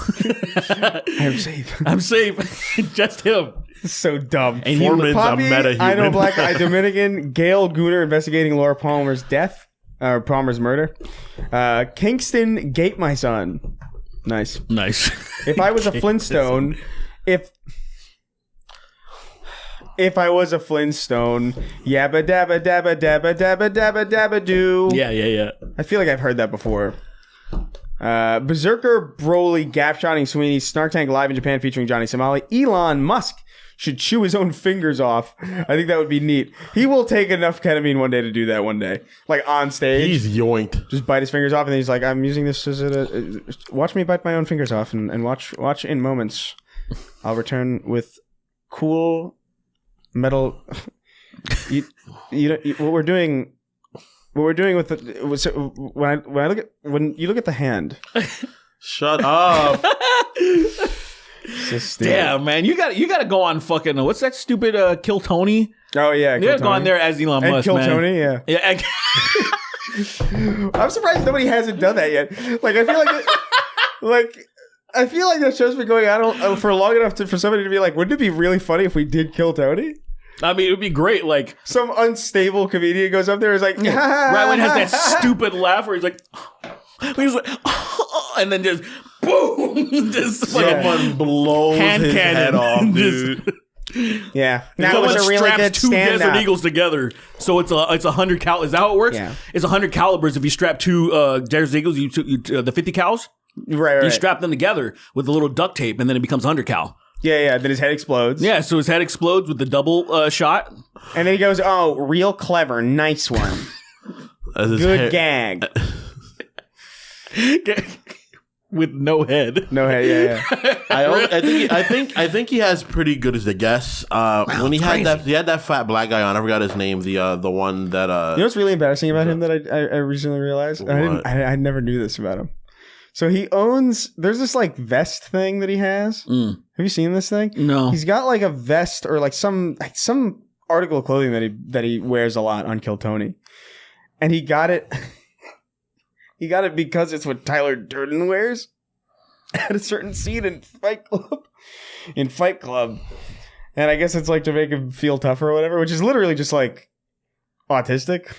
I'm safe. Just him. So dumb. And Foreman's a meta-human. I know Black Eye Dominican. Gail Gooner investigating Laura Palmer's death. Or Palmer's murder. Kingston Gate My Son. Nice. If I was a Flintstone, if I was a Flintstone, yabba dabba dabba dabba dabba dabba dabba doo. Yeah. I feel like I've heard that before. Berserker, Broly, Gapshotting Sweeney, Snark Tank Live in Japan featuring Johnny Somali. Elon Musk should chew his own fingers off. I think that would be neat. He will take enough ketamine one day to do that one day. Like on stage. He's yoinked. Just bite his fingers off and then he's like, I'm using this as watch me bite my own fingers off and watch in moments. I'll return with cool metal. What we're doing with the when you look at the hand. Shut up. Damn, man, you got to go on fucking what's that stupid Kill Tony? Oh yeah, you got to go on there as Elon Musk, Kill man. Tony, yeah. I'm surprised nobody hasn't done that yet. Like I feel like that show's been going on for long enough for somebody to be like, wouldn't it be really funny if we did Kill Tony? I mean, it would be great. Like some unstable comedian goes up there and is like, Rylan has that stupid laugh where he's like, and then just boom, just someone blows his head off, dude. Yeah, that was a really good two Desert standout. Eagles together, so it's 100 cal. Is that how it works? Yeah. It's 100 calibers. If you strap two Desert Eagles, the 50 cals. Right. You strap them together with a little duct tape, and then it becomes 100 cal. Yeah. Then his head explodes. Yeah, so his head explodes with the double shot. And then he goes, "Oh, real clever, nice one, good gag." With no head. No head. Yeah. I think he has pretty good as a guess. When he had that fat black guy on, I forgot his name. The one that You know what's really embarrassing about him that I recently realized? I never knew this about him. So he owns. There's this like vest thing that he has. Have you seen this thing? No. He's got like a vest or like some article of clothing that he wears a lot on Kill Tony, and he got it. He got it because it's what Tyler Durden wears at a certain scene in Fight Club. And I guess it's like to make him feel tougher or whatever, which is literally just like autistic.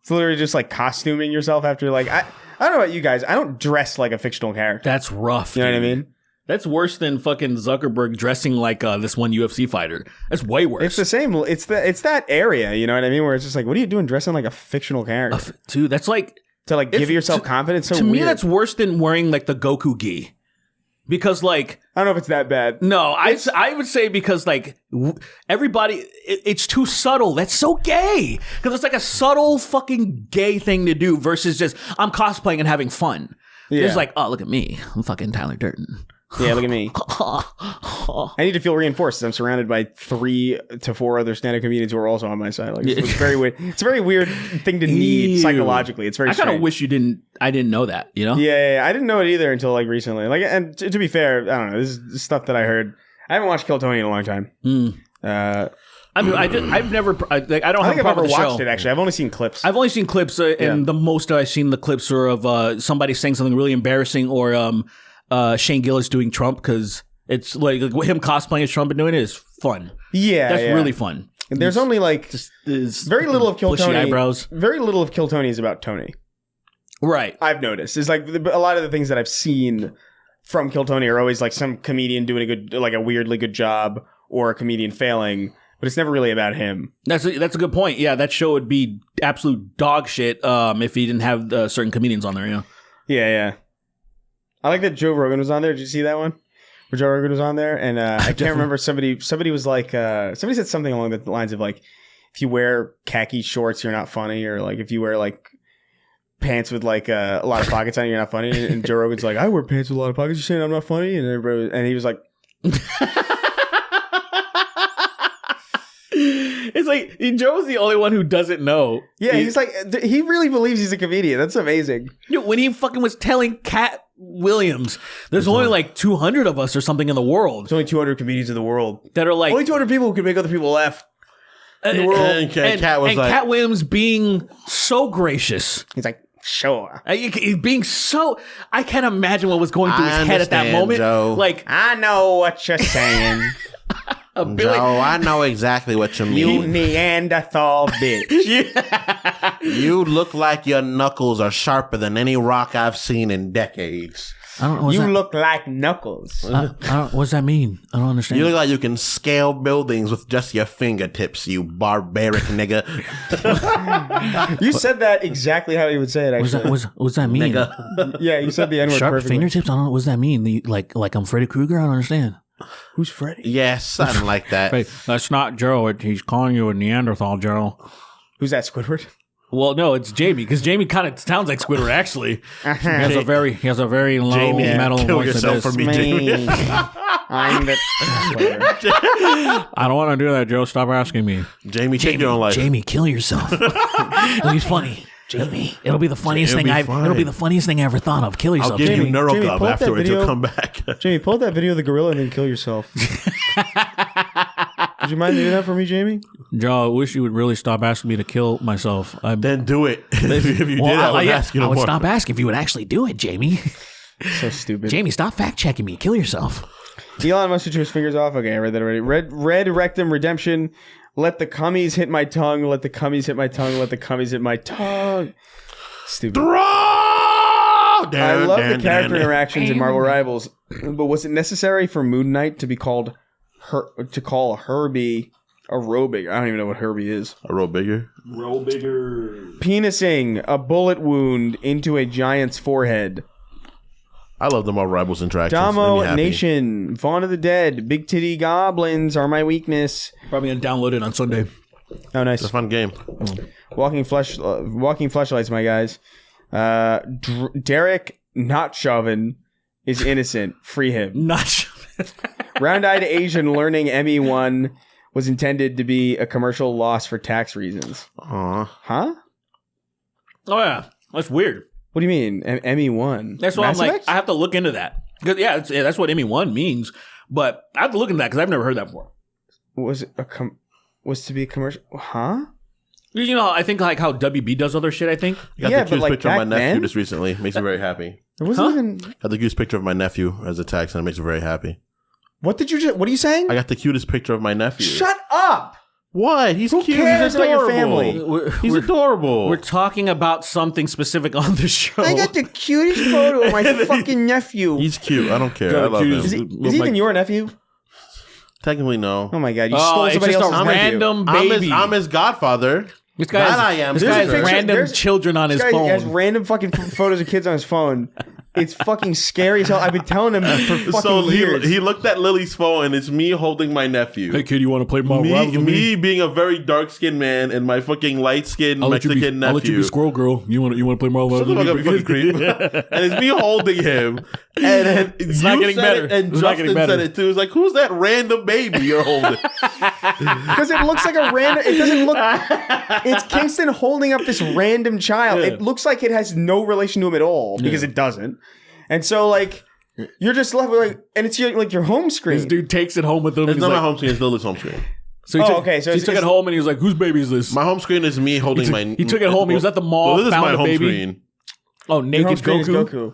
It's literally just like costuming yourself after like I don't know about you guys. I don't dress like a fictional character. That's rough. You know what I mean? That's worse than fucking Zuckerberg dressing like this one UFC fighter. That's way worse. It's the same. It's that area. You know what I mean? Where it's just like, what are you doing dressing like a fictional character? Dude, that's like to like give yourself confidence. So to weird. me, that's worse than wearing like the Goku gi, because like I don't know if it's that bad. no, I would say because like everybody, it's too subtle. That's so gay because it's like a subtle fucking gay thing to do versus just I'm cosplaying and having fun. Yeah. It's like, oh, look at me, I'm fucking Tyler Durden. Yeah, look at me. I need to feel reinforced. I'm surrounded by 3 to 4 other stand-up comedians who are also on my side. Like it's very weird. It's a very weird thing to need psychologically. It's very. I kind of wish I didn't know that. You know? Yeah, I didn't know it either until like recently. Like, and to be fair, I don't know. This is stuff that I heard. I haven't watched Kill Tony in a long time. I mean, I've never. I don't I have think a I've problem ever with the watched show. it. Actually, I've only seen clips. I've only seen clips, and the most I've seen the clips are of somebody saying something really embarrassing, or Shane Gillis doing Trump, because it's like him cosplaying as Trump and doing it is fun. Yeah, that's really fun. And there's only like very little of Kill bushy Tony. eyebrows. Very little of Kill Tony is about Tony. Right. I've noticed. It's like a lot of the things that I've seen from Kill Tony are always like some comedian doing a weirdly good job or a comedian failing, but it's never really about him. That's a good point. Yeah, that show would be absolute dog shit if he didn't have certain comedians on there. Yeah. I like that Joe Rogan was on there. Did you see that one? Where Joe Rogan was on there, and I can't remember. Somebody was like, somebody said something along the lines of like, if you wear khaki shorts, you're not funny, or like if you wear like pants with like a lot of pockets on it, you're not funny. And Joe Rogan's like, I wear pants with a lot of pockets. You saying I'm not funny? And he was like. It's like Joe's the only one who doesn't know. Yeah, he's like, he really believes he's a comedian. That's amazing. When he fucking was telling Cat Williams, there's only like 200 of us or something in the world. There's only 200 comedians in the world that are like only 200 people who can make other people laugh in the world. And Cat Williams being so gracious. He's like, sure. He's being so. I can't imagine what was going through his head at that moment. Joe. Like, I know what you're saying. Joe, I know exactly what you mean. You Neanderthal bitch. You look like your knuckles are sharper than any rock I've seen in decades. I don't know. You look like Knuckles. What does that mean? I don't understand. You look like you can scale buildings with just your fingertips, you barbaric nigga. You said that exactly how you would say it, actually. What does that mean? Yeah, you said the N-word Sharp perfectly. fingertips? I don't know. What does that mean? Like I'm Freddy Krueger? I don't understand. Who's Freddy? Yeah, something like that. Hey, that's not Joe. He's calling you a Neanderthal, Joe. Who's that, Squidward? Well, no, it's Jamie, because Jamie kind of sounds like Squidward. Actually, he has a very low Jamie, metal kill voice. yourself for me, Jamie. I'm the. I don't want to do that, Joe. Stop asking me. Jamie, take your own life. Jamie, kill yourself. It'll be funny. Jamie, it'll be the funniest thing It'll be the funniest thing I ever thought of. Kill yourself. I'll give Jamie. you Jamie, NeuroGov pull up that afterwards. video. You'll come back. Jamie, pull up that video of the gorilla and then kill yourself. Would you mind doing that for me, Jamie? Joe, I wish you would really stop asking me to kill myself. Then do it. If you did, I would ask you no I would more. stop asking if you would actually do it, Jamie. So stupid. Jamie, stop fact checking me. Kill yourself. Elon Musk chew his fingers off. Okay, I read that already. Red rectum redemption. Let the cummies hit my tongue. Let the cummies hit my tongue. Let the cummies hit my tongue. Stupid. I love the character interactions in Marvel Rivals, but was it necessary for Moon Knight to be called to call Herbie a row bigger. I don't even know what Herbie is. A row bigger? Roll bigger. Penising a bullet wound into a giant's forehead. I love them all Rivals interactions. Damo Nation. Vaughn of the Dead. Big titty goblins are my weakness. Probably gonna download it on Sunday. Oh, nice. It's a fun game. Walking fleshlights, my guys. Derek Not Shovin is innocent. Free him. Not Round-eyed Asian learning ME1 was intended to be a commercial loss for tax reasons. Aw. Huh? Oh yeah, that's weird. What do you mean? ME1? That's why Mass I'm like, Effect? I have to look into that. That's what ME1 means. But I have to look into that because I've never heard that before. Was to be a commercial? Huh? You know, I think like how WB does other shit. I think. Got Yeah, the but, cutest like, picture of my back nephew then? just recently. Makes me very happy. There wasn't Huh? even. Got the cutest picture of my nephew as a text, and it makes me very happy. What did you just? What are you saying? I got the cutest picture of my nephew. Shut up! What? He's Who cute. cares He's about your adorable. family? He's adorable. We're talking about something specific on the show. I got the cutest photo of my fucking nephew. He's cute. I don't care. Got I the love him. cutest- Is he even your nephew? Technically, no. Oh my god! You Oh, stole it's somebody just else's a nephew. random baby. I'm his godfather. This guy That has, I am. This There's guy a has picture- random children on his This guy has phone. random fucking photos of kids on his phone. It's fucking scary as hell. I've been telling him for fucking So years. he looked at Lily's phone, and it's me holding my nephew. Hey kid, you want to play Marvel Rivals with Me being a very dark skinned man and my fucking light skinned Mexican I'll let you nephew. be Squirrel Girl. You want to play Marvel Shut Rivals the with fuck me? up, you fucking creep. And it's me holding him. And then It's not getting better. And It's not getting Justin better. said it too. It's like, who's that random baby you're holding? Because it looks like a random. It doesn't look. It's Kingston holding up this random child. Yeah. It looks like it has no relation to him at all because it doesn't. And so like, you're just left with like, and it's your home screen. This dude takes it home with him. It's and not he's my like, home screen. It's Lily's home screen. So he Oh, took, okay, so he it's- took it it's- home and he was like, "Whose baby is this?" My home screen is me holding He took it home. He was at the mall. Well, this is found my the home baby. screen. Oh, Your home naked screen is Goku,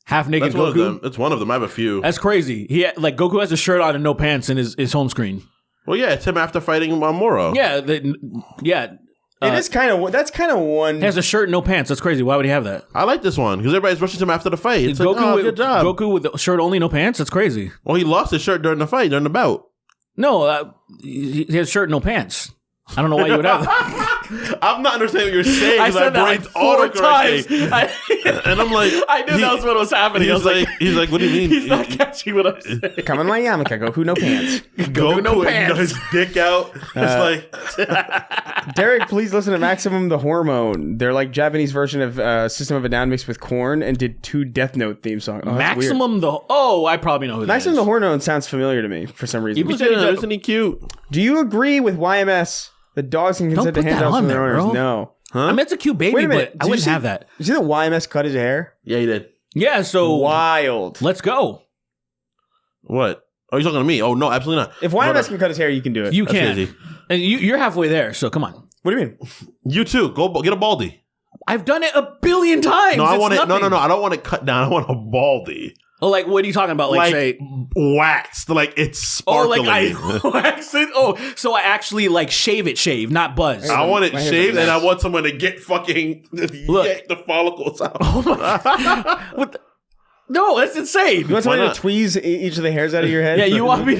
half naked That's one of them. Goku. It's one of them. I have a few. That's crazy. He had, like Goku has a shirt on and no pants in his home screen. Well, yeah, it's him after fighting Moro. Yeah, yeah. It is kind of. That's kind of one. He has a shirt and no pants. That's crazy. Why would he have that? I like this one because everybody's rushing to him after the fight. It's like, Goku oh, with good job. Goku with the shirt only, no pants. That's crazy. Well, he lost his shirt during the fight, during the bout. No, he has a shirt and no pants. I don't know why you would have that. I'm not understanding what you're saying. I 'cause said that like brain's 4 times. autocorrecting. And I'm like, I knew that was what was happening. I was like, he's like, what do you mean? he's not catching what I'm saying. Come on, my yarmulke, Goku, no pants. Goku no and pants. his dick out. It's like, Derek, please listen to Maximum the Hormone. They're like Japanese version of System of a Down mixed with Korn and did 2 Death Note theme songs. Oh, that's weird. Maximum the I probably know who that Maximum is. the Hormone sounds familiar to me for some reason. isn't he cute? Do you agree with YMS that dogs can consent to put that handouts on from their there, owners? bro. No. I mean, it's a cute Wait baby, a minute. but I wouldn't have that. Did you see that YMS cut his hair? Yeah, he did. Yeah, so Wild. let's go. What? Oh, you're talking to me? Oh, no, absolutely not. If YMS can cut his hair, you can do it. You That's can. crazy. And you're halfway there, so come on. What do you mean? You too. Go get a baldy. I've done it a billion times. No, I It's want it. No, nothing. no. I don't want it cut down. I want a baldy. Oh, like, what are you talking about? Like, say, waxed. Like it's sparkling. like I wax it? Oh, so I actually, like, shave, not buzz. I want it My hair's shaved, a and I mess. want someone to get fucking yank the follicles out. What the- No, that's insane. You want somebody not? to tweeze each of the hairs out of your head? Yeah, you want me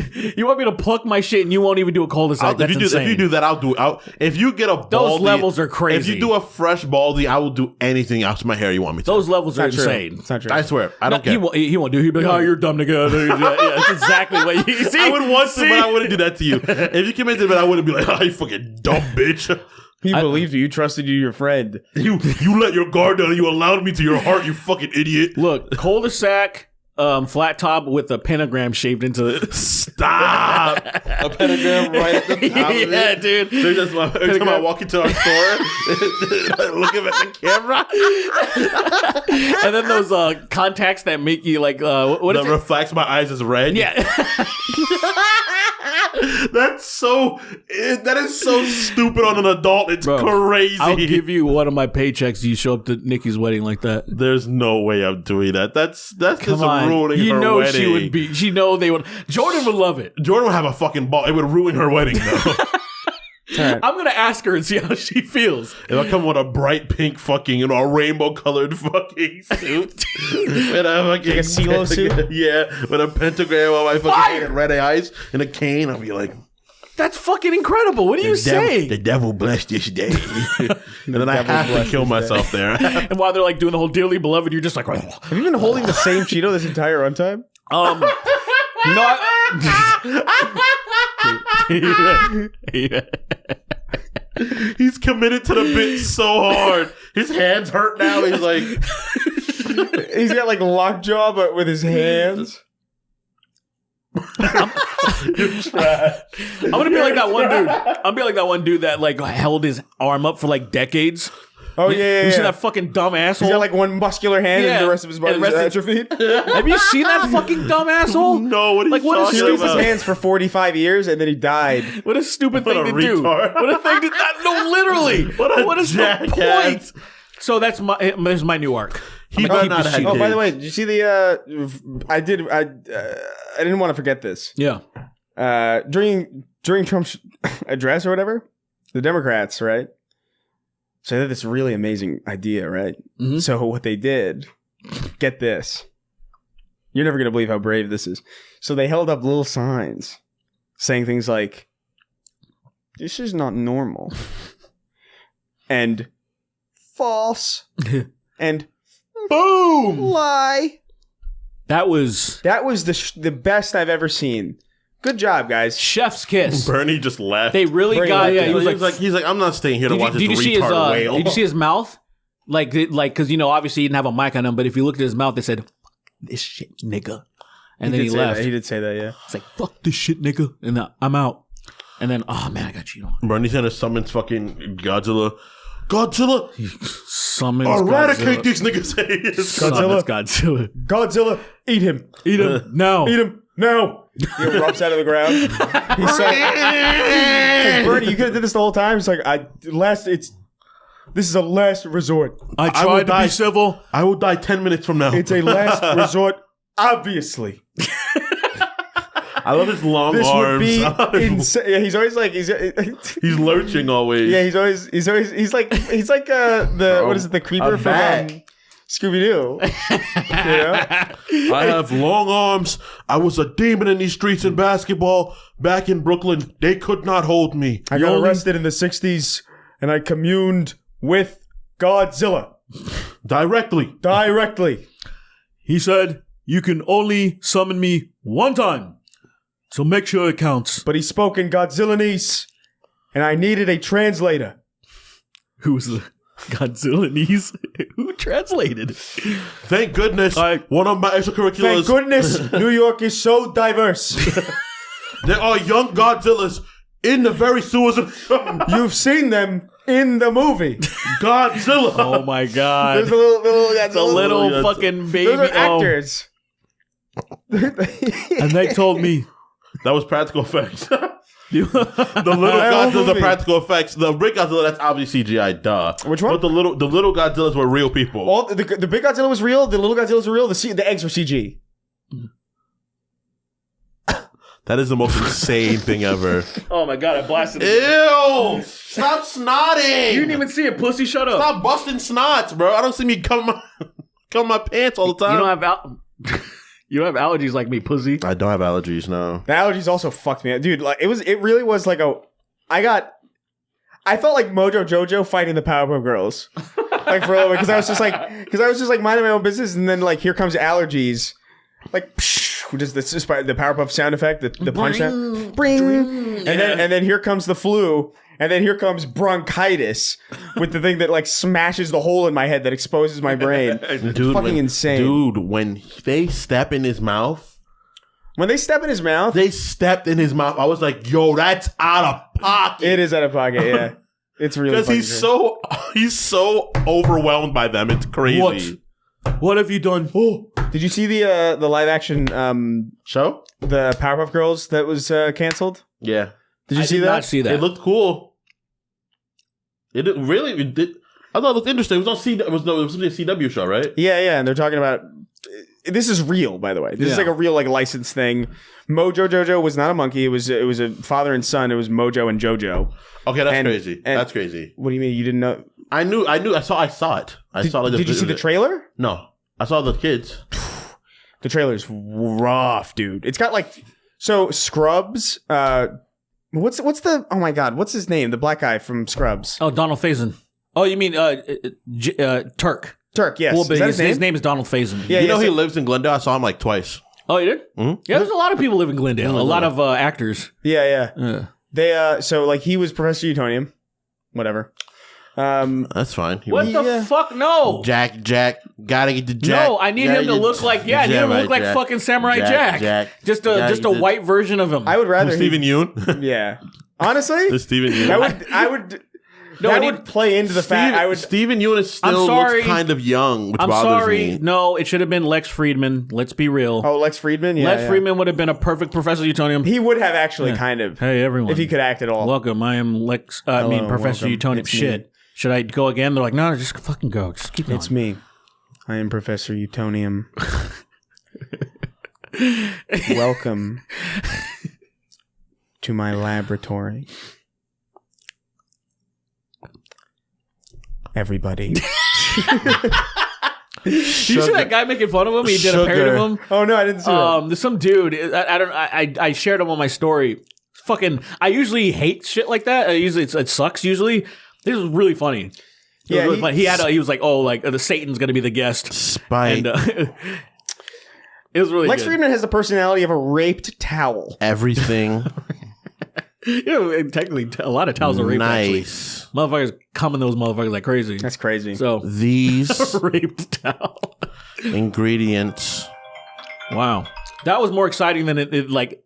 to pluck my shit and you won't even do a cul-de-sac. That's insane. If you do that, I'll do it. If you get a baldy, Those levels are crazy. If you do a fresh baldy, I will do anything else to my hair you want me to. Those levels are It's not true. insane. It's not true. I swear, I don't care. He won't do. He'll be like, "Oh, you're dumb nigga." Yeah, that's exactly what you see. I would want to, but I wouldn't do that to you. If you came into it, I wouldn't be like, "Oh, you fucking dumb bitch." He believed you. You trusted you, your friend. You let your guard down and you allowed me to your heart, you fucking idiot. Look, cul-de-sac, flat top with a pentagram shaved into it. Stop. A pentagram right at the top of Yeah, it. dude. They're just every time I walk into our store, looking at the camera. And then those contacts that make you like what is That it? reflects my eyes as red. Yeah. That is so stupid on an adult. It's Bro, crazy. I'll give you one of my paychecks. You show up to Nikki's wedding like that. There's no way I'm doing that. That's Come just on, ruining you her know wedding. she would be. She know they would. Jordan would love it. Jordan would have a fucking ball. It would ruin her wedding though. right. I'm gonna ask her and see how she feels. If I come with a bright pink fucking, a rainbow colored fucking suit, with a fucking Like a CeeLo suit? yeah, with a pentagram on my fucking head and red eyes and a cane, I'll be like, That's fucking incredible. What are you saying? The devil bless this day. And then I have to kill myself there. And while they're like doing the whole dearly beloved, you're just like, Have you been holding the same Cheeto this entire runtime? no. He's committed to the bit so hard. His hands hurt now. He's like, He's got like lockjaw, but with his hands. you're trash. I'm gonna be like that one dude. I'm gonna be like that one dude that like held his arm up for like decades. Oh yeah, You see yeah. that fucking dumb asshole? He's got like one muscular hand Yeah. and the rest of his body And is rest of- atrophied. Have you seen that fucking dumb asshole? No, what are Like, you what is He talking used his about? hands for 45 years and then he died. What a stupid What thing a to do. retard. What a thing to no, literally. What a is the jackass. point? So that's my new arc. He I'm gonna better keep not this have shit. Oh, by kids. the way, did you see the? I didn't want to forget this. Yeah. During Trump's address or whatever, the Democrats, right? So they had this really amazing idea, right? Mhm. So what they did, get this. You're never gonna believe how brave this is. So they held up little signs saying things like, "This is not normal," and "false," and Boom. "lie." That was That was the best I've ever seen. Good job, guys. chef's kiss. Bernie just left. They really Bernie got. liked Yeah, it. he was like, he's like, I'm not staying here to watch this you see his? retard whale. Did you see his mouth? Like, because obviously he didn't have a mic on him, but if you looked at his mouth, they said, "This shit, nigga," and then he left. He did say that, yeah. It's like, "Fuck this shit, nigga," and I'm out. And then, oh man, I got you on. Bernie's gonna summon fucking Godzilla. Godzilla, Summons eradicate Godzilla. these niggas. Summons Godzilla. Godzilla, eat him. Eat him now. Eat him. No. He erupts out of the ground. He's like, Bernie, you could have did this the whole time. It's like, this is a last resort. I will tried to die. be civil. I will die 10 minutes from now. It's a last resort, obviously. I love his long This would arms. be insane. Yeah, he's always like, He's lurching always. yeah, he's like the, what is it, the creeper A from bat. Scooby-Doo. You know? I have long arms. I was a demon in these streets in basketball back in Brooklyn. They could not hold me. I got arrested in the 60s and I communed with Godzilla Directly. directly. He said, "You can only summon me one time, so make sure it counts." But he spoke in Godzillanese and I needed a translator. Who's the Godzillanese? Who translated? Thank goodness. I- One of my Thank extracurriculars. goodness New York is so diverse. There are young Godzillas in the very sewers of You've seen them in the movie. Godzilla. Oh my god. There's a little The little Godzilla. fucking baby. Those are oh. actors. And they told me. That was practical effects. You- The little That whole Godzillas are movie. practical effects. The big Godzilla, that's obviously CGI, duh. Which one? But the little Godzillas were real people. All the big Godzilla was real. The little Godzillas were real. The eggs were CG. That is the most insane thing ever. oh my god, I blasted it. Ew! Stop snotting! You didn't even see it, pussy. Shut up. Stop busting snots, bro. I don't see me come my pants all the time. You don't have you don't have allergies like me, pussy. I don't have allergies, no. The allergies also fucked me up, dude. Like it really was like I felt like Mojo Jojo fighting the Powerpuff Girls, like for a little bit, because I was just like minding my own business, and then like here comes allergies, like just the Powerpuff sound effect, the punch sound, bring, and then here comes the flu, and then here comes bronchitis with the thing that like smashes the hole in my head that exposes my brain. Dude, fucking insane. Dude, when they step in his mouth, When they step in his mouth, they stepped in his mouth. I was like, yo, that's out of pocket. it is out of pocket. Yeah, it's really Because he's so overwhelmed by them. It's crazy. What have you done? Oh, Did you see the live action show? the Powerpuff Girls that was canceled? Yeah. Did you I see did that? not see that. It looked cool. It didn't really. It did. I thought it looked interesting. It was on it was something a CW show, right? Yeah, and they're talking about this is real, by the way. This is like a real like licensed thing. Mojo Jojo was not a monkey. It was a father and son. It was Mojo and Jojo. Okay, that's crazy. That's crazy. What do you mean you didn't know? I knew. I saw it. Did you see the trailer? No, I saw the kids. The trailer's rough, dude. It's got like Scrubs. What's the? Oh my God, what's his name? The black guy from Scrubs. Oh, Donald Faison. Oh, you mean Turk? Turk, yes. Well, but is that his name is Donald Faison. Yeah, you know he lives in Glendale. I saw him like twice. Oh, you did? Mm-hmm. Yeah, there's a lot of people live in Glendale. A lot of actors. Yeah. They so like he was Professor Utonium, whatever. That's fine. What the fuck? No. Jack, gotta get the Jack. No, I need him to look like fucking Samurai Jack. Just a white version of him. I would rather Stephen Yoon. Yeah, honestly, the Stephen Yoon. I would. That would play into the fact. Stephen Yoon looks kind of young, which bothers me. No, it should have been Lex Friedman. Let's be real. Oh, Lex Friedman? Yeah. Lex Friedman would have been a perfect Professor Utonium. He would have actually kind of. Hey, everyone. If he could act at all. Welcome. I am Professor Utonium. It's shit. Me. Should I go again? They're like, no, just fucking go. Just keep going. It's me. I am Professor Utonium. Welcome to my laboratory. Everybody. You see that guy making fun of him? He did a parody of him. Oh no, I didn't see that. There's some dude. I shared him on my story. Fucking. I usually hate shit like that. It sucks. Usually, this was really funny. Really funny. He was like, oh, like the Satan's gonna be the guest. Spite. And, it was really. Lex good. Friedman has the personality of a raped towel. Everything. Technically, a lot of towels are raped. Nice. Actually. Motherfuckers come in those motherfuckers like crazy. That's crazy. So these raped towel ingredients. Wow, that was more exciting than it like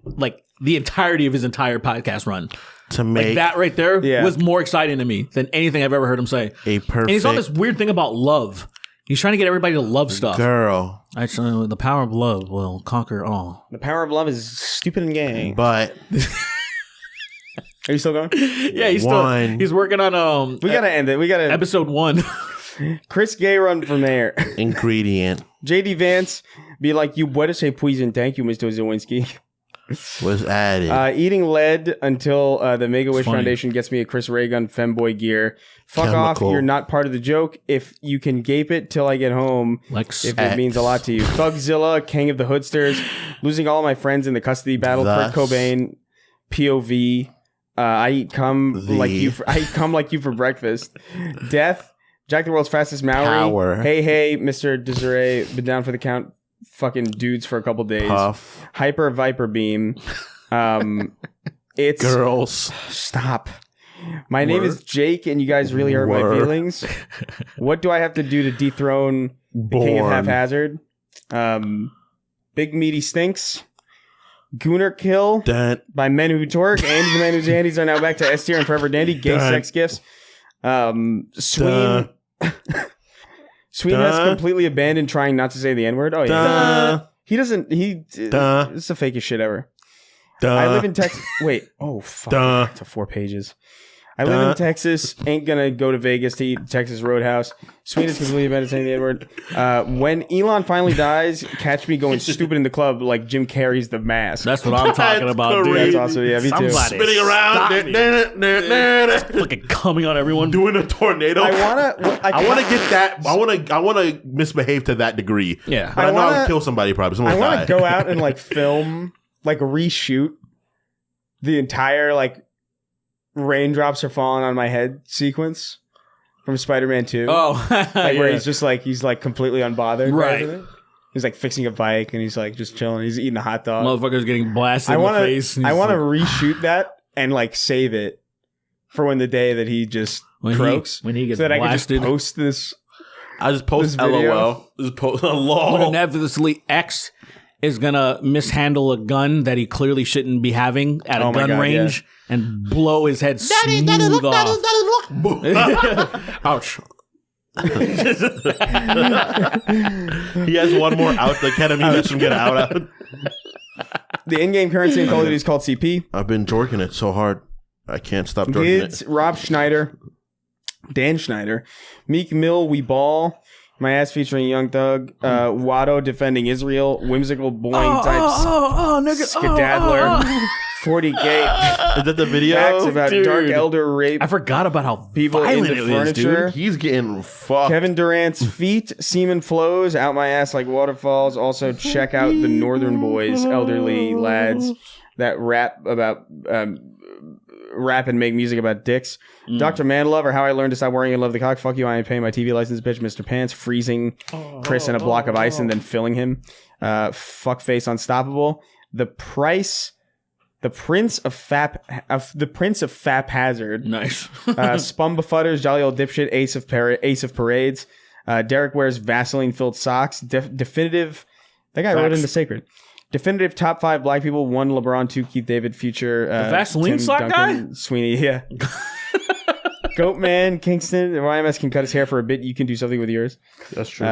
the entirety of his entire podcast run. To make like that right there was more exciting to me than anything I've ever heard him say. A perfect. And he's on this weird thing about love. He's trying to get everybody to love stuff. Girl. Actually, the power of love will conquer all. The power of love is stupid and gay. But. Are you still going? Yeah, he's working on we gotta end it. We gotta episode 1. Chris Gay run for mayor. Ingredient. JD Vance be like, you better say poison. Thank you, Mr. Zawinski. Was added. Eating lead until the Make-A-Wish Foundation gets me a Chris Ray Gun femboy gear. Fuck off. You're not part of the joke. If you can gape it till I get home, if it means a lot to you. Thugzilla, King of the Hoodsters, losing all my friends in the custody battle. Kurt Cobain, POV. I eat cum like you. I eat cum like you for breakfast. Death. Jack the World's Fastest Maori. Power. Hey, Mr. Desiree. Been down for the count. Fucking dudes for a couple days. Puff. Hyper Viper Beam. It's girls. Stop. My name is Jake, and you guys really hurt my feelings. What do I have to do to dethrone the King of Haphazard? Big Meaty Stinks. Gooner Kill by Men Who Torque. Andy the Man Whose Handies are now back to S tier and Forever Dandy. Gay sex gifts. Sween. Sween has completely abandoned trying not to say the N-word. Oh, yeah. He doesn't. It's the fakest shit ever. I live in Texas. Wait. Oh, fuck. It's 4 pages. I live in Texas. Ain't gonna go to Vegas to eat Texas Roadhouse. Sween is completely abandoned saying the N-word. When Elon finally dies, catch me going stupid in the club like Jim Carrey's The Mask. That's what I'm talking about, dude. That's awesome. Yeah, me too. Spinning around. Fucking coming on everyone. Doing a tornado. I wanna get that. I wanna misbehave to that degree. Yeah. But I know I'll kill somebody probably. Someone I die. wanna go out and like film, like reshoot the entire like raindrops are falling on my head sequence from Spider-Man 2. Oh, like where he's just like completely unbothered. Right. He's like fixing a bike and he's like just chilling. He's eating a hot dog. Motherfucker's getting blasted in the face. I want to reshoot that and like save it for when the day that he just croaks. When he gets so that blasted. I can just post this. I just post LOL. Just post LOL. When inevitably X is gonna mishandle a gun that he clearly shouldn't be having at a gun range and blow his head smooth off. Ouch. He has one more out. The Academy lets him get out. The in-game currency in Call of Duty is called CP. I've been jorking it so hard. I can't stop jorking it. Rob Schneider, Dan Schneider, Meek Mill, We Ball, My Ass featuring Young Thug, Watto defending Israel, whimsical boing types, nigga, skedaddler, 40 Gate. Is that the video? Facts about Dark Elder rape. I forgot about how People violent into it is, furniture. dude. He's getting fucked. Kevin Durant's feet, semen flows out my ass like waterfalls. Also, check out the Northern Boys, elderly lads that rap and make music about dicks. Dr. Manlove, or How I Learned to Stop Worrying and Love the Cock. Fuck you, I ain't paying my TV license, bitch. Mr. Pants, freezing Chris in a block of ice and then filling him. Fuckface Unstoppable. The Prince of Fap Hazard. Nice. Spum Befudders, Jolly Old Dipshit, Ace of Parades. Derek wears Vaseline-filled socks. Definitive. That guy wrote into Sacred. Definitive top 5 black people. 1 LeBron, 2 Keith David, Future. The Vaseline Tim sock Duncan, guy? Sweeney, yeah. Goatman, Kingston. YMS can cut his hair for a bit. You can do something with yours. That's true.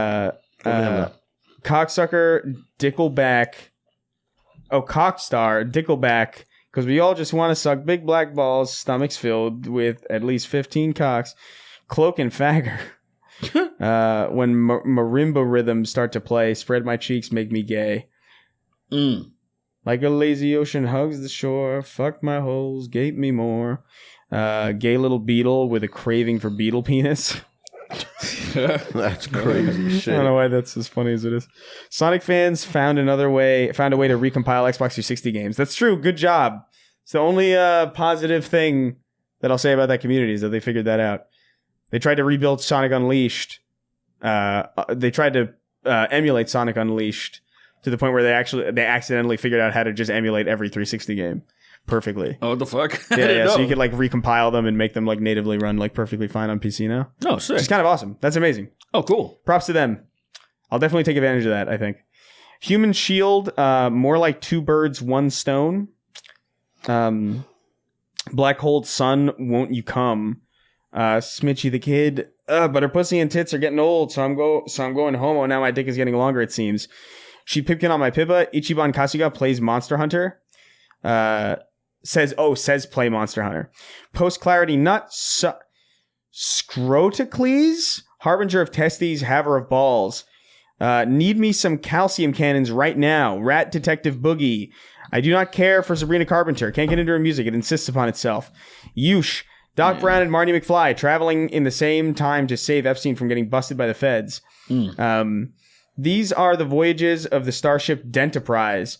Cocksucker, Dickleback. Oh, Cockstar, Dickleback. Because we all just want to suck big black balls, stomachs filled with at least 15 cocks. Cloak and Fagger. When marimba rhythms start to play, spread my cheeks, make me gay. Like a lazy ocean hugs the shore, fuck my holes, gape me more. Gay little beetle with a craving for beetle penis. That's crazy shit. I don't know why that's as funny as it is. Sonic fans found a way to recompile Xbox 360 games. That's true. Good job. It's the only positive thing that I'll say about that community is that they figured that out. They tried to rebuild Sonic Unleashed. They tried to emulate Sonic Unleashed to the point where they accidentally figured out how to just emulate every 360 game perfectly. Oh, what the fuck? Yeah. So you could like recompile them and make them like natively run like perfectly fine on PC now. Oh, sick. Which is kind of awesome. That's amazing. Oh, cool. Props to them. I'll definitely take advantage of that, I think. Human Shield, more like 2 birds, 1 stone. Black Hole Sun, Won't You Come? Smitchy the Kid, but her pussy and tits are getting old, so I'm going homo. Now my dick is getting longer, it seems. She Pipkin on my Pippa. Ichiban Kasuga plays Monster Hunter. Says play Monster Hunter. Post Clarity Nut. Scrotocles, Harbinger of Testes, Haver of Balls. Need me some calcium cannons right now. Rat Detective Boogie. I do not care for Sabrina Carpenter. Can't get into her music. It insists upon itself. Yush. Doc Brown and Marty McFly traveling in the same time to save Epstein from getting busted by the feds. These are the voyages of the starship Denterprise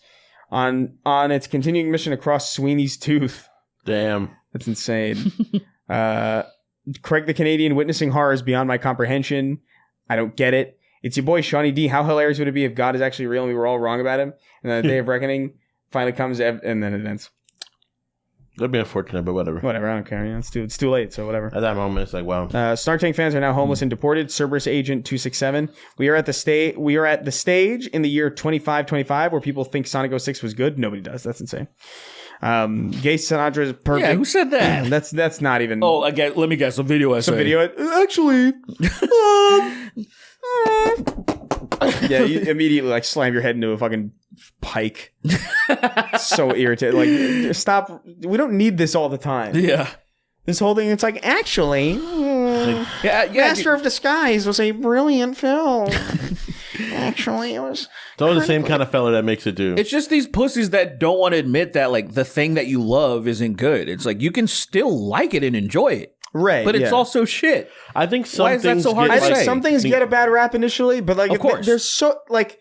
on its continuing mission across Sweeney's Tooth. Damn. That's insane. Craig the Canadian witnessing horrors beyond my comprehension. I don't get it. It's your boy Shawnee D. How hilarious would it be if God is actually real and we were all wrong about him? And then the day of reckoning finally comes and then it ends. That'd be unfortunate, but whatever. Whatever, I don't care. It's too late, so whatever. At that moment, it's like, wow. Snark Tank fans are now homeless and deported. Cerberus Agent 267. We are at the stage in the year 2525 where people think Sonic 06 was good. Nobody does. That's insane. Gay Sinatra is perfect. Yeah, who said that? That's not even. Oh, again, let me guess. A video essay. Some video. Actually. Yeah, you immediately like slam your head into a fucking pike. So irritated. Like, stop. We don't need this all the time. Yeah. This whole thing, it's like, actually, Master of Disguise was a brilliant film. Actually, it was. It's always the same kind of fella that makes it do. It's just these pussies that don't want to admit that like the thing that you love isn't good. It's like you can still like it and enjoy it. Right, but it's also shit. I think some Why is that things so hard get, to I think say? some things get a bad rap initially, but like, Of course. there's so like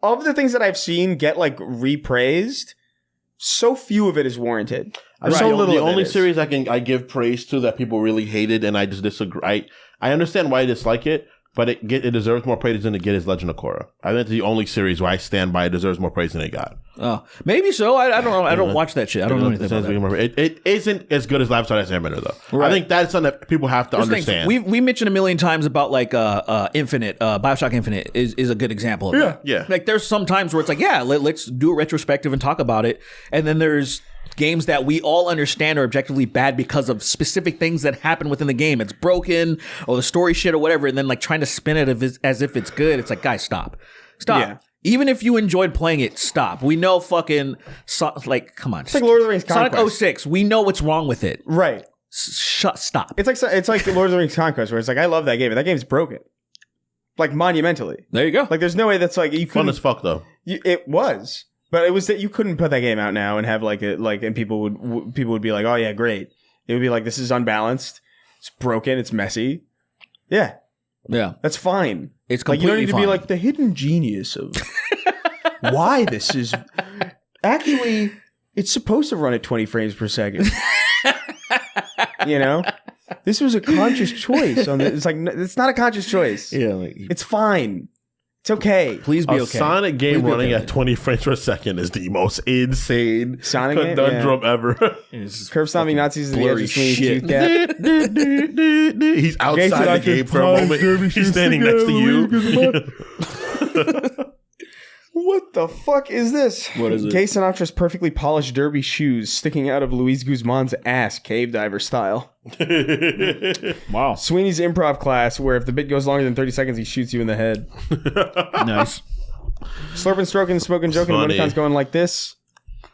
of the things that I've seen get like repraised, so few of it is warranted. Right. So little. The of it only is. series I give praise to that people really hated, and I just disagree. I understand why I dislike it, but it deserves more praise than it get is Legend of Korra. I think it's the only series where I stand by it deserves more praise than it got. Oh, maybe so. I don't know. I don't watch that shit. I don't know anything about that. It isn't as good as Live Star Airbender though. Right. I think that's something that people have to understand. We mentioned a million times about like Infinite, Bioshock Infinite is a good example of that. Yeah. Like there's some times where it's like, yeah, let's do a retrospective and talk about it, and then there's games that we all understand are objectively bad because of specific things that happen within the game. It's broken or the story shit or whatever, and then like trying to spin it as if it's good. It's like, guys, stop. Yeah. Even if you enjoyed playing it, stop. We know fucking like, come on. It's like Lord of the Rings Conquest. Sonic 06. We know what's wrong with it. Right. Stop. It's like Lord of the Rings Conquest, where it's like, I love that game, but that game's broken. like monumentally. There you go. Like there's no way that's like you Fun couldn't. as fuck though. It was, but it was that you couldn't put that game out now and have and people would be like, oh yeah, great. It would be like, this is unbalanced. It's broken. It's messy. Yeah. Yeah. That's fine. It's like, you don't need to completely be fine. like the hidden genius of why this is actually, it's supposed to run at 20 frames per second. You know, this was a conscious choice. It's like, it's not a conscious choice. Yeah. Like, It's fine. It's okay. please be A okay. Sonic game Please be running okay. at 20 frames per second is the most insane Sonic game? conundrum ever. It's just Curb stomping fucking Nazis is the blurry edge between shit. tooth gap. He's outside the game for a moment. He's standing next to you. What the fuck is this? What is it? Gay Sinatra's perfectly polished derby shoes sticking out of Luis Guzman's ass, cave diver style. Wow. Sweeney's improv class, where if the bit goes longer than 30 seconds, he shoots you in the head. Nice. Slurping, stroking, smoking, joking. Funny. Emoticon's going like this.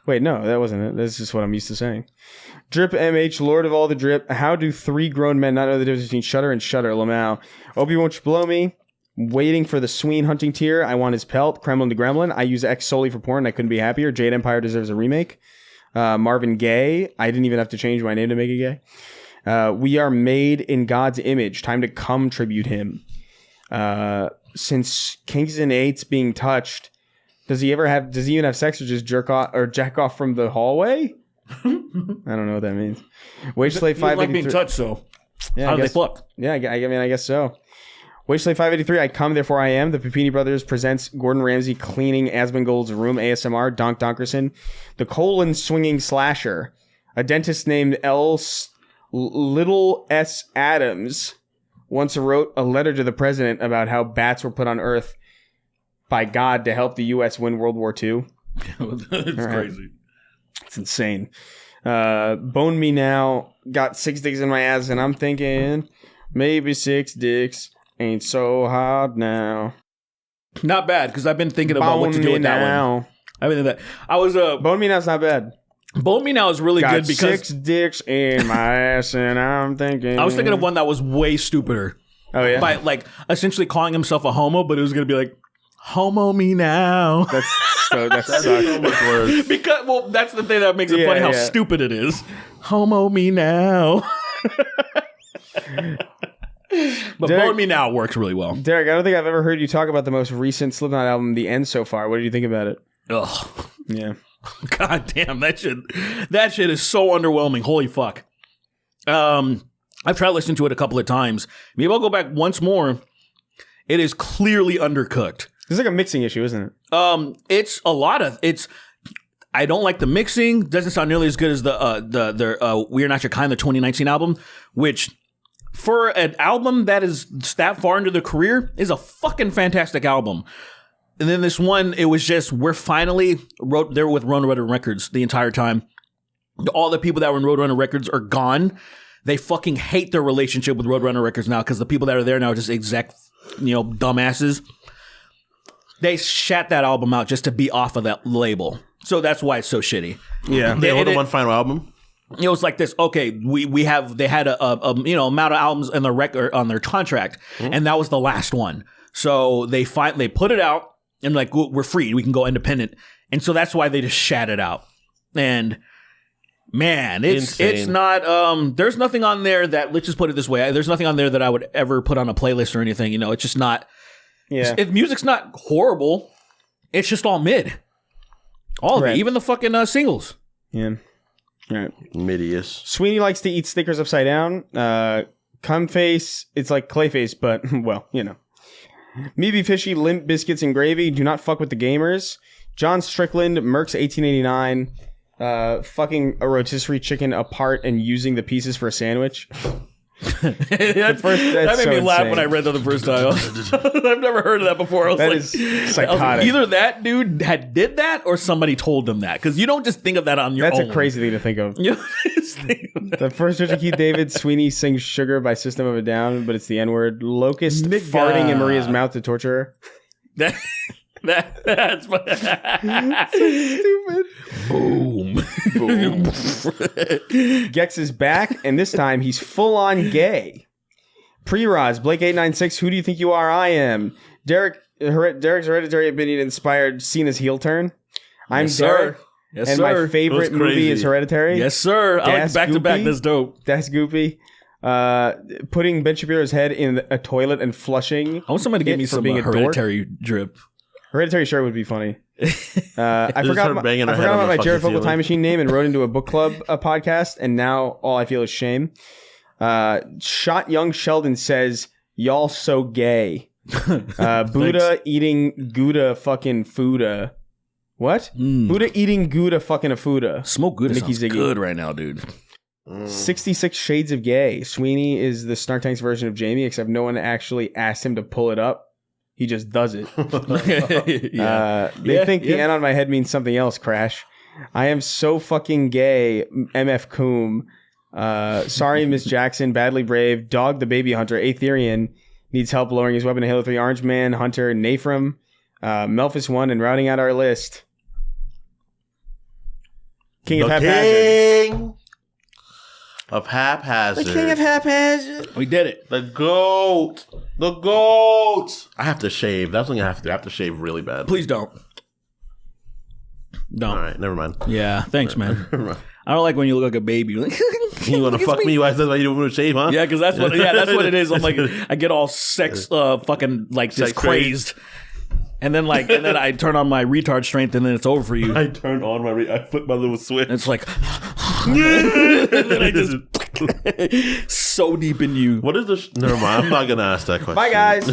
Wait, no, that wasn't it. That's just what I'm used to saying. Drip MH, Lord of all the drip. How do 3 grown men not know the difference between Shutter and Shutter? Lamau. Opie, won't you blow me? Waiting for the Sween hunting tier. I want his pelt. Kremlin to Gremlin. I use X solely for porn. I couldn't be happier. Jade Empire deserves a remake. Marvin Gaye. I didn't even have to change my name to make it gay. We are made in God's image. Time to come tribute him. Since Kingston 8's being touched, does he even have sex or just jerk off or jack off from the hallway? I don't know what that means. Wage Slave You like 583. being touched, so Yeah, how do they fuck? Yeah, I mean, I guess so. Wage Slave 583, I come, therefore I am. The Papini Brothers presents Gordon Ramsay cleaning Asmongold's room, ASMR, Donk Donkerson. The colon swinging slasher. A dentist named Little S. Adams once wrote a letter to the president about how bats were put on Earth by God to help the U.S. win World War II. It's crazy. It's insane. Bone Me Now. Got 6 dicks in my ass, and I'm thinking maybe 6 dicks ain't so hard now. Not bad, because I've been thinking about what to do with that one. I've been thinking that. I was Bone Me Now's not bad. Bone Me Now is really Got good because 6 dicks in my ass, and I'm thinking. I was thinking of one that was way stupider. Oh yeah, By like essentially calling himself a homo, but it was gonna be like, homo me now. that sucks. So much worse. Because that's the thing that makes it funny how yeah. stupid it is. Homo me now. But Derek- Bone Me Now works really well. Derek, I don't think I've ever heard you talk about the most recent Slipknot album, The End, so far. What did you think about it? Ugh. Yeah. God damn, that shit is so underwhelming. Holy fuck. I've tried listening to it a couple of times. Maybe I'll go back once more. It is clearly undercooked. It's like a mixing issue, isn't it? It's a lot of it's. I don't like the mixing. Doesn't sound nearly as good as the We're Not Your Kind, the 2019 album, which for an album that is that far into the career is a fucking fantastic album. And then this one, it was just we're finally there with Roadrunner Records the entire time. All the people that were in Roadrunner Records are gone. They fucking hate their relationship with Roadrunner Records now because the people that are there now are just exec, dumbasses. They shat that album out just to be off of that label. So that's why it's so shitty. Yeah. They only one final album. It was like this. Okay, they had a amount of albums in their record on their contract, and that was the last one. So they put it out and like we're free, we can go independent, and so that's why they just shat it out. And man, it's not. There's nothing on there that, let's just put it this way. There's nothing on there that I would ever put on a playlist or anything. It's just not. Yeah. Music's not horrible. It's just all mid. All of it, even the fucking singles. Yeah. All right. Midious. Sweeney likes to eat stickers upside down. Cumface, it's like Clayface, but, well, Me Be Fishy, Limp Biscuits and Gravy, Do Not Fuck With The Gamers. John Strickland, Mercs 1889, fucking a rotisserie chicken apart and using the pieces for a sandwich. That made me laugh when I read that the first time. I've never heard of that before. That is psychotic. Either that dude did that or somebody told them that, because you don't just think of that on your own. That's a crazy thing to think of. You don't just think of that. The first Richard Keith David, Sweeney sings Sugar by System of a Down, but it's the N-word. Locust farting in Maria's mouth to torture her. That's Stupid. boom. Gex is back, and this time he's full-on gay. Pre-Roz, Blake896, who do you think you are? I am. Derek's hereditary opinion inspired Cena's heel turn. I'm Derek. Yes, and sir. my favorite movie is Hereditary. Yes, sir. I like back to back. That's dope. That's goopy. Putting Ben Shapiro's head in a toilet and flushing. I want somebody to give me some Hereditary drip. Hereditary sure would be funny. I forgot about my Jared Fogle Time Machine name and wrote into a book club podcast, and now all I feel is shame. Shot Young Sheldon says, y'all so gay. Buddha eating Gouda fucking Fuda. What? Buddha eating Gouda fucking a Fuda. Smoke Gouda sounds good right now, dude. 66 Shades of Gay. Sweeney is the Snark Tank's version of Jamie, except no one actually asked him to pull it up. He just does it. They think the N on my head means something else, Crash. I am so fucking gay, MF Coom. Sorry, Miss Jackson, Badly Brave, Dog the Baby Hunter, Aetherian, needs help lowering his weapon to Halo 3, Orange Man, Hunter, Nafram, Melphis 1, and rounding out our list. King of Haphazard. Of Haphazard. The King of Haphazard. We did it. The GOAT. The GOAT. I have to shave. That's what I have to do. I have to shave really bad. Please don't. All right, never mind. Yeah, thanks, man. I don't like when you look like a baby. You want to fuck me? That's why you don't want to shave, huh? Yeah, because that's what it is. I'm like, I get all fucking like just crazed. And then I turn on my retard strength, and then it's over for you. I turn on I flip my little switch. And it's like, and then I just so deep in you. What is this? Never mind. I'm not gonna ask that question. Bye, guys.